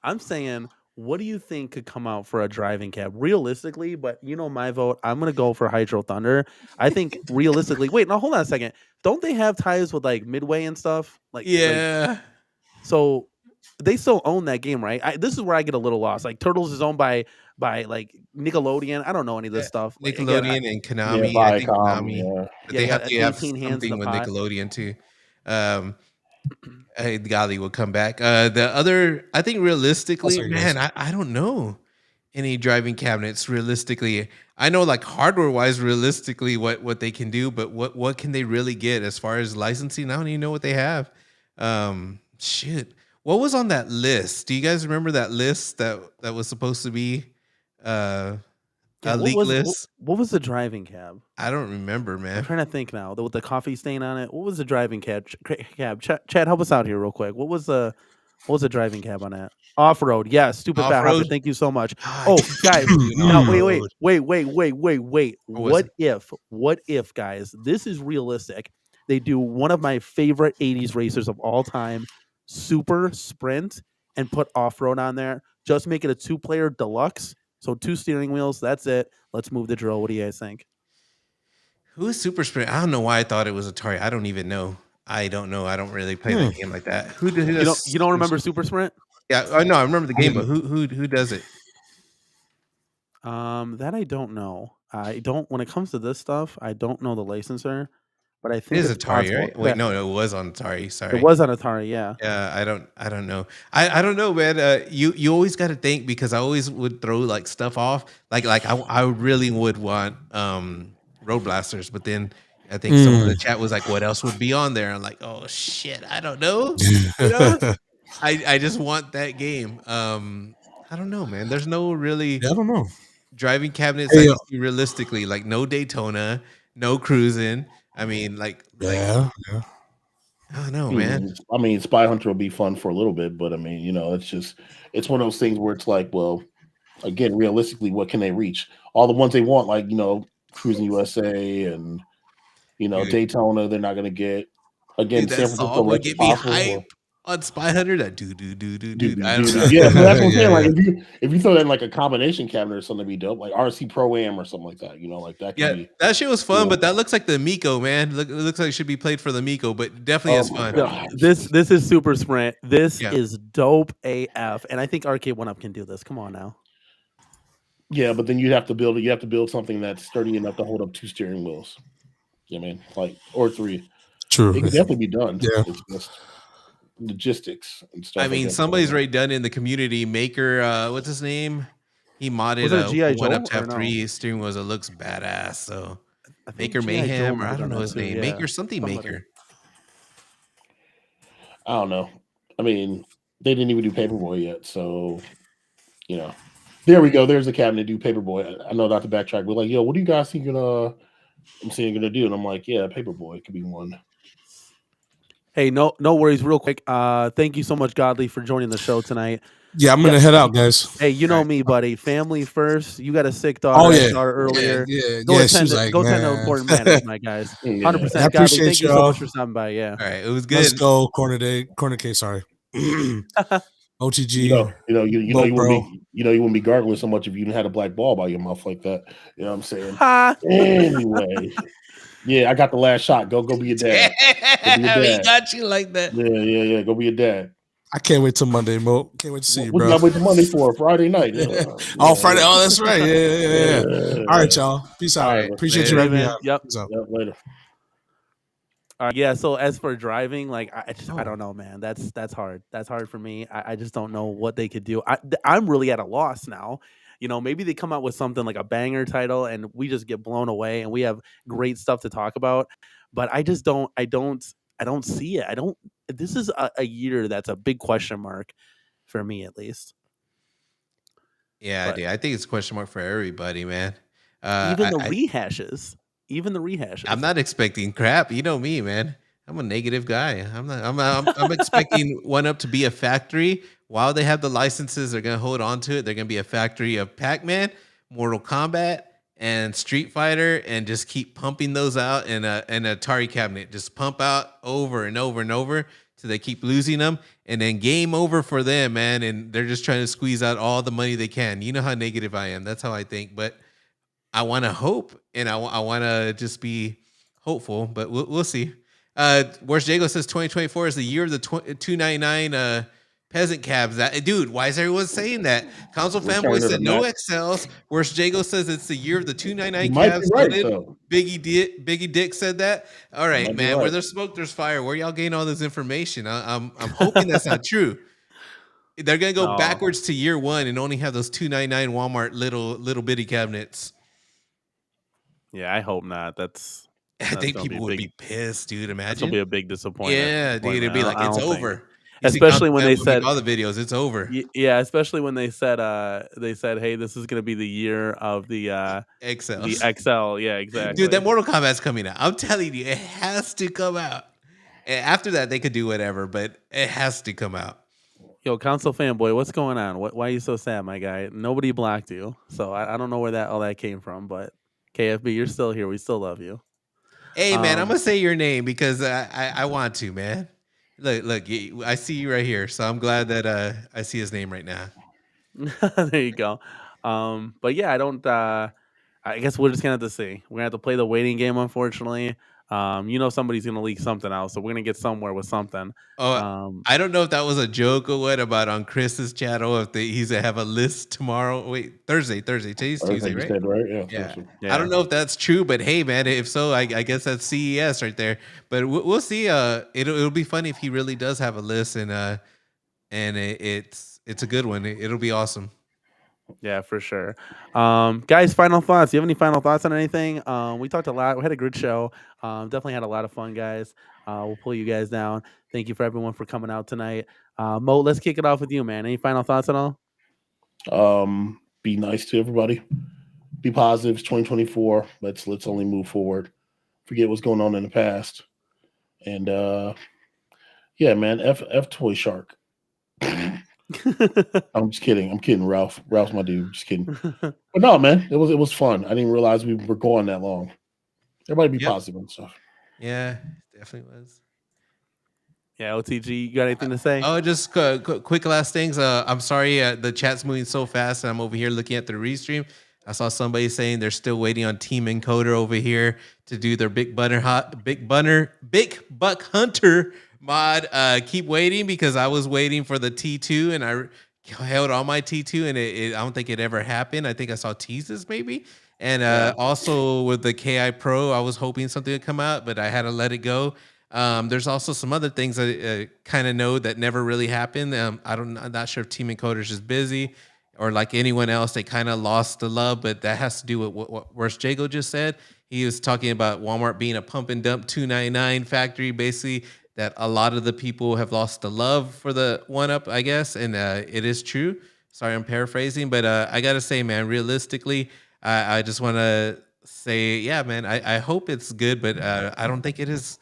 I'm saying, what do you think could come out for a driving cab realistically? But you know my vote. I'm gonna go for Hydro Thunder. I think realistically. Wait, no, hold on a second. Don't they have ties with like Midway and stuff? So they still own that game, right? This is where I get a little lost. Like Turtles is owned by like Nickelodeon. I don't know any of this stuff. Like, Nickelodeon again, and Konami. Yeah, I think Viacom, Konami. yeah. But they have to have 18 hands in something the with pot. Nickelodeon too. Gali will come back. The other, I think realistically, man, I don't know any driving cabinets realistically. I know like hardware wise, realistically, what they can do, but what can they really get as far as licensing? I don't even know what they have. Shit. What was on that list? Do you guys remember that list that was supposed to be a leak list? What was the driving cab? I don't remember, man. I'm trying to think now. With the coffee stain on it. What was the driving cab? Chad, help us out here real quick. What was the driving cab on that? Off-road. Yeah, stupid fat hopper. Thank you so much. Oh, guys. Now, wait. What if, guys, this is realistic. They do one of my favorite 80s racers of all time, Super Sprint, and put off-road on there. Just make it a 2-player deluxe. So 2 steering wheels. That's it. Let's move the drill. What do you guys think? Who is Super Sprint? I don't know why I thought it was Atari. I don't even know. I don't know. I don't really play that game like that. Who you don't remember Super Sprint? Yeah, I know. I remember the game, but who does it? That I don't know. I don't. When it comes to this stuff, I don't know the licensor. But I think it is Atari, right? Wait, no, it was on Atari. Sorry, it was on Atari. Yeah. Yeah, I don't know. I don't know, man. You always got to think because I always would throw like stuff off. Like I really would want Road Blasters, but then I think some of the chat was like, "What else would be on there?" I'm like, "Oh shit, I don't know." You know? I just want that game. I don't know, man. There's no really. I don't know. Driving cabinets, like realistically, like no Daytona, no cruising. I mean, I don't know, man. I mean, Spy Hunter will be fun for a little bit, but I mean, you know, it's one of those things where it's like, well, again, realistically, what can they reach? All the ones they want, like, you know, Cruising USA and, you know, Daytona, they're not going to get. Again, San Francisco would get me hype on Spy Hunter. That do. I don't know. Yeah, that's what I'm saying. Like if you throw that in like a combination cabinet or something, be dope. Like RC Pro Am or something like that. You know, like that. That shit was fun, but that looks like the Miko, man. It looks like it should be played for the Miko, but definitely is fun. God. This is Super Sprint. This is dope AF, and I think Arcade1up can do this. Come on now. Yeah, but then you have to build something that's sturdy enough to hold up 2 steering wheels. Yeah, man, like or 3. True, it can definitely be done. Yeah. It's just logistics and stuff. I mean, somebody's already done in the community. Maker, what's his name? He modded a 1-up to F3 steering wheels. It looks badass. So Maker Mayhem, or I don't know his name. Maker something Maker. I don't know. I mean, they didn't even do Paperboy yet, so you know. There we go. There's a cabinet do Paperboy. I know not to backtrack, but like, yo, what do you guys think I'm saying gonna do? And I'm like, yeah, Paperboy could be one. Hey, no worries. Real quick, thank you so much, Godly, for joining the show tonight. Yeah, I'm gonna head out, guys. Hey, you know me, buddy. Family first. You got a sick daughter. Oh yeah, earlier. Go attend the important matters, my guys. 100%. I appreciate Godly, thank you so much for stopping by. Yeah. All right, it was good. Let's go corner case. Sorry. OTG. You wouldn't be gargling so much if you had a black ball by your mouth like that. You know what I'm saying? Anyway. Yeah, I got the last shot. Go be a dad. He got you like that. Yeah. Go be a dad. I can't wait till Monday, Mo. Can't wait to see you, bro. What you gotta wait till Monday for? Friday night. Friday. Oh, that's right. Yeah. All right, y'all. Peace out. Right, Appreciate you having me out. Yep. Peace out. Yep, later. Yeah. So as for driving, like I don't know, man. That's hard. That's hard for me. I just don't know what they could do. I'm really at a loss now. You know, maybe they come out with something like a banger title, and we just get blown away, and we have great stuff to talk about. But I just don't. I don't see it. I don't. This is a year that's a big question mark for me, at least. Yeah, dude, I think it's a question mark for everybody, man. Even the rehashes. I'm not expecting crap. You know me, man. I'm a negative guy. I'm expecting 1UP to be a factory. While they have the licenses, they're gonna hold on to it. They're gonna be a factory of Pac-Man, Mortal Kombat, and Street Fighter, and just keep pumping those out in an Atari cabinet. Just pump out over and over and over till they keep losing them, and then game over for them, man. And they're just trying to squeeze out all the money they can. You know how negative I am. That's how I think. But I want to hope, and I want to just be hopeful. But we'll see. Worst Jago says 2024 is the year of the 299 peasant cabs. Dude, why is everyone saying that? Console Fanboy said no XLs. Worst Jago says it's the year of the 299 cabs. Right, Biggie Dick said that. All right, man. Where there's smoke, there's fire. Where y'all getting all this information? I'm hoping that's not true. They're gonna go backwards to year one and only have those 299 Walmart little bitty cabinets. Yeah, I hope not. I think people would be pissed, dude. Imagine. It's gonna be a big disappointment. Yeah, dude. It'd be like it's over. Especially when they said all the videos, it's over. Yeah, especially when they said, hey, this is gonna be the year of the XL. The XL. Yeah, exactly. Dude, that Mortal Kombat's coming out. I'm telling you, it has to come out. And after that, they could do whatever, but it has to come out. Yo, Console Fanboy, what's going on? Why are you so sad, my guy? Nobody blocked you, so I don't know where all that came from, but KFB, you're still here. We still love you. Hey, man, I'm gonna say your name because I want to, man. Look, I see you right here, so I'm glad that I see his name right now. There you go. But yeah, I don't. I guess we're just gonna have to see. We're gonna have to play the waiting game, unfortunately. Somebody's gonna leak something out, so we're gonna get somewhere with something. I don't know if that was a joke or what about on Chris's channel. If he's gonna have a list tomorrow. Wait, Thursday. Today's Tuesday, right? Said, right? Yeah. I don't know if that's true, but hey, man, if so, I guess that's CES right there. But we'll see. It'll be funny if he really does have a list, and it's a good one. It'll be awesome. Yeah, for sure. Guys, final thoughts. Do you have any final thoughts on anything? We talked a lot. We had a good show. Definitely had a lot of fun, guys. We'll pull you guys down. Thank you for everyone for coming out tonight. Mo, let's kick it off with you, man. Any final thoughts at all? Be nice to everybody. Be positive. It's 2024. Let's only move forward. Forget what's going on in the past. And yeah, man. F Toy Shark. I'm just kidding. I'm kidding, Ralph. Ralph's my dude. Just kidding. But no, man, it was fun. I didn't realize we were going that long. Everybody be positive and stuff. Yeah, definitely was. Yeah, OTG, you got anything to say? Oh, just quick last things. I'm sorry, the chat's moving so fast, and I'm over here looking at the restream. I saw somebody saying they're still waiting on Team Encoder over here to do their Big Buck Hunter mod. Keep waiting because I was waiting for the T2 and I held on my T2 and I don't think it ever happened. I think I saw teases maybe. And also with the KI Pro, I was hoping something would come out, but I had to let it go. There's also some other things I kind of know that never really happened. I'm not sure if Team Encoder is just busy or like anyone else, they kind of lost the love, but that has to do with what Worst Jago just said. He was talking about Walmart being a pump and dump 299 factory, basically, that a lot of the people have lost the love for the 1UP, I guess, and it is true. Sorry, I'm paraphrasing, but I got to say, man, realistically, I just want to say, yeah, man, I hope it's good, but I don't think it is.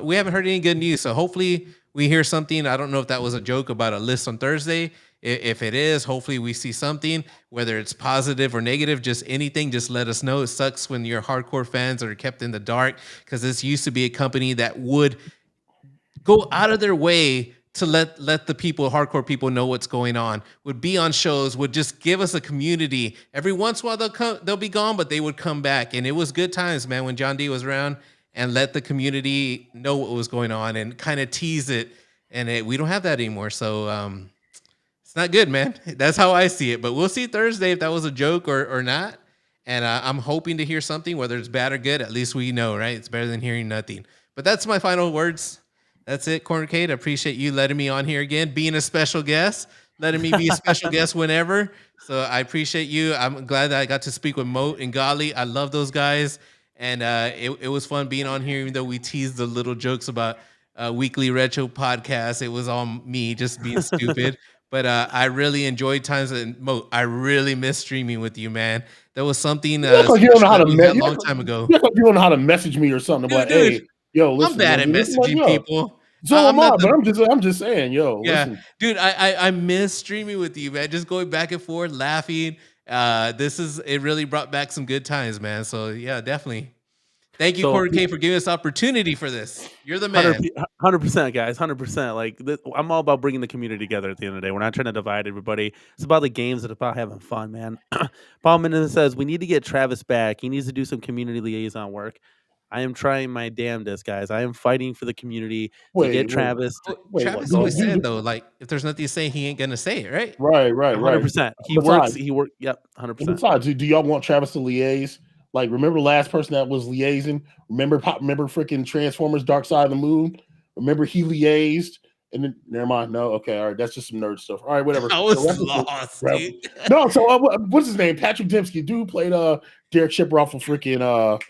We haven't heard any good news, so hopefully we hear something. I don't know if that was a joke about a list on Thursday. If it is, hopefully we see something, whether it's positive or negative, just anything, just let us know. It sucks when your hardcore fans are kept in the dark because this used to be a company that would go out of their way to let the people, hardcore people, know what's going on, would be on shows, would just give us a community. Every once in a while they'll be gone, but they would come back. And it was good times, man, when John D was around and let the community know what was going on and kind of tease it. and we don't have that anymore. So it's not good, man. That's how I see it. But we'll see Thursday if that was a joke or not. And I'm hoping to hear something, whether it's bad or good. At least we know, right? It's better than hearing nothing. But that's my final words. That's it, Cornercade. I appreciate you letting me on here again, being a special guest, letting me be a special guest whenever. So I appreciate you. I'm glad that I got to speak with Moat and Gali. I love those guys. And it was fun being on here, even though we teased the little jokes about weekly retro podcast. It was all me just being stupid. But I really enjoyed times. And Moat, I really miss streaming with you, man. That was something you don't know how to a long time ago. You don't know how to message me or something. Dude, like, hey, yo, listen, I'm bad at messaging people. So am I, but I'm just saying, yo, yeah, listen. Dude, I miss streaming with you, man. Just going back and forth, laughing. It really brought back some good times, man. So yeah, definitely. Thank you, Corey K, for giving us opportunity for this. You're the man. 100%, guys. 100%. Like I'm all about bringing the community together. At the end of the day, we're not trying to divide everybody. It's about the games. It's about having fun, man. Paul Mendez says we need to get Travis back. He needs to do some community liaison work. I am trying my damnedest, guys. I am fighting for the community to get Travis. Travis always said though, like if there's nothing to say, he ain't gonna say it, right? Right. 100%. He works. Yep. 100%. Besides, do y'all want Travis to liaise? Like, remember the last person that was liaising? Remember freaking Transformers: Dark Side of the Moon? Remember he liaised? And then, never mind. No, okay, all right. That's just some nerd stuff. All right, whatever. I was lost, dude. No, so what's his name? Patrick Dempsey. Dude played Derek Chipper off of freaking of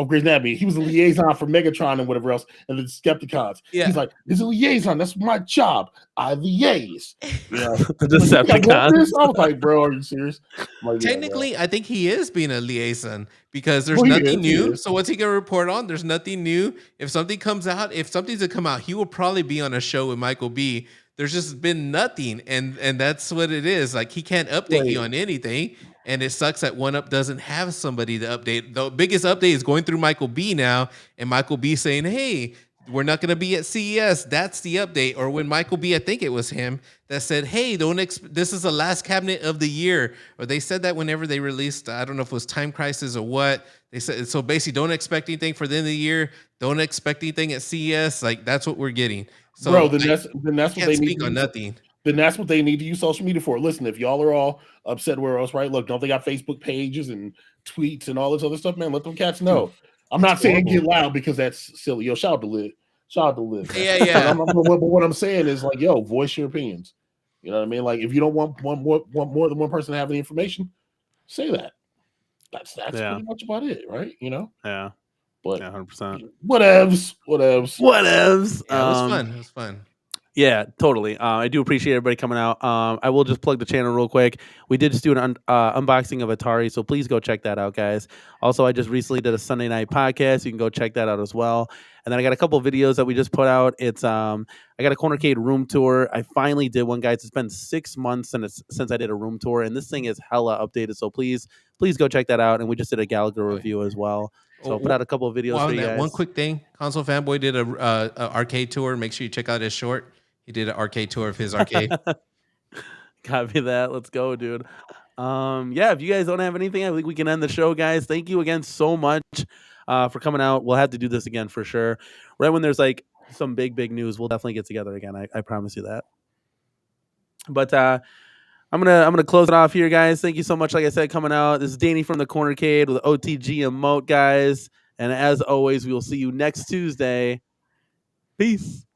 Grey's Anatomy. He was a liaison for Megatron and whatever else, and the Decepticons. Yeah. He's like, he's a liaison. That's my job. I liaise. Yeah. The Decepticons. I was like, bro, are you serious? Like, technically, I think he is being a liaison because there's nothing new. So what's he gonna report on? There's nothing new. If something comes out, if something's to come out, he will probably be on a show with Michael B. There's just been nothing, and that's what it is. Like he can't update you on anything. And it sucks that 1UP doesn't have somebody to update. The biggest update is going through Michael B now, and Michael B saying, hey, we're not going to be at CES. That's the update. Or when Michael B, I think it was him, that said, hey, this is the last cabinet of the year. Or they said that whenever they released, I don't know if it was Time Crisis or what. They said, so basically don't expect anything for the end of the year. Don't expect anything at CES. Like, that's what we're getting. So, bro, then that's what they speak on nothing. Then that's what they need to use social media for. Listen, if y'all are all upset where else, right? Look, don't they got Facebook pages and tweets and all this other stuff, man? Let them cats know. I'm not saying get loud because that's silly. Yo, shout out to Liv. Yeah. But what I'm saying is like, yo, voice your opinions. You know what I mean? Like, if you don't want more than one person to have the information, say that. That's pretty much about it, right? You know? Yeah. But 100%. Whatevs. Yeah, it was fun. Yeah, totally. I do appreciate everybody coming out. I will just plug the channel real quick. We did just do an unboxing of Atari, so please go check that out, guys. Also, I just recently did a Sunday night podcast. You can go check that out as well. And then I got a couple of videos that we just put out. It's I got a Cornercade room tour. I finally did one, guys. It's been 6 months since I did a room tour, and this thing is hella updated. So please go check that out. And we just did a Gallagher review as well. So put out a couple of videos for you guys. One quick thing, Console Fanboy did a arcade tour. Make sure you check out his short. He did an arcade tour of his arcade. Copy that. Let's go, dude. If you guys don't have anything, I think we can end the show, guys. Thank you again so much for coming out. We'll have to do this again for sure. Right when there's like some big news, we'll definitely get together again. I promise you that. But I'm gonna close it off here, guys. Thank you so much. Like I said, coming out. This is Danny from the Cornercade with OTG and Moat, guys. And as always, we will see you next Tuesday. Peace.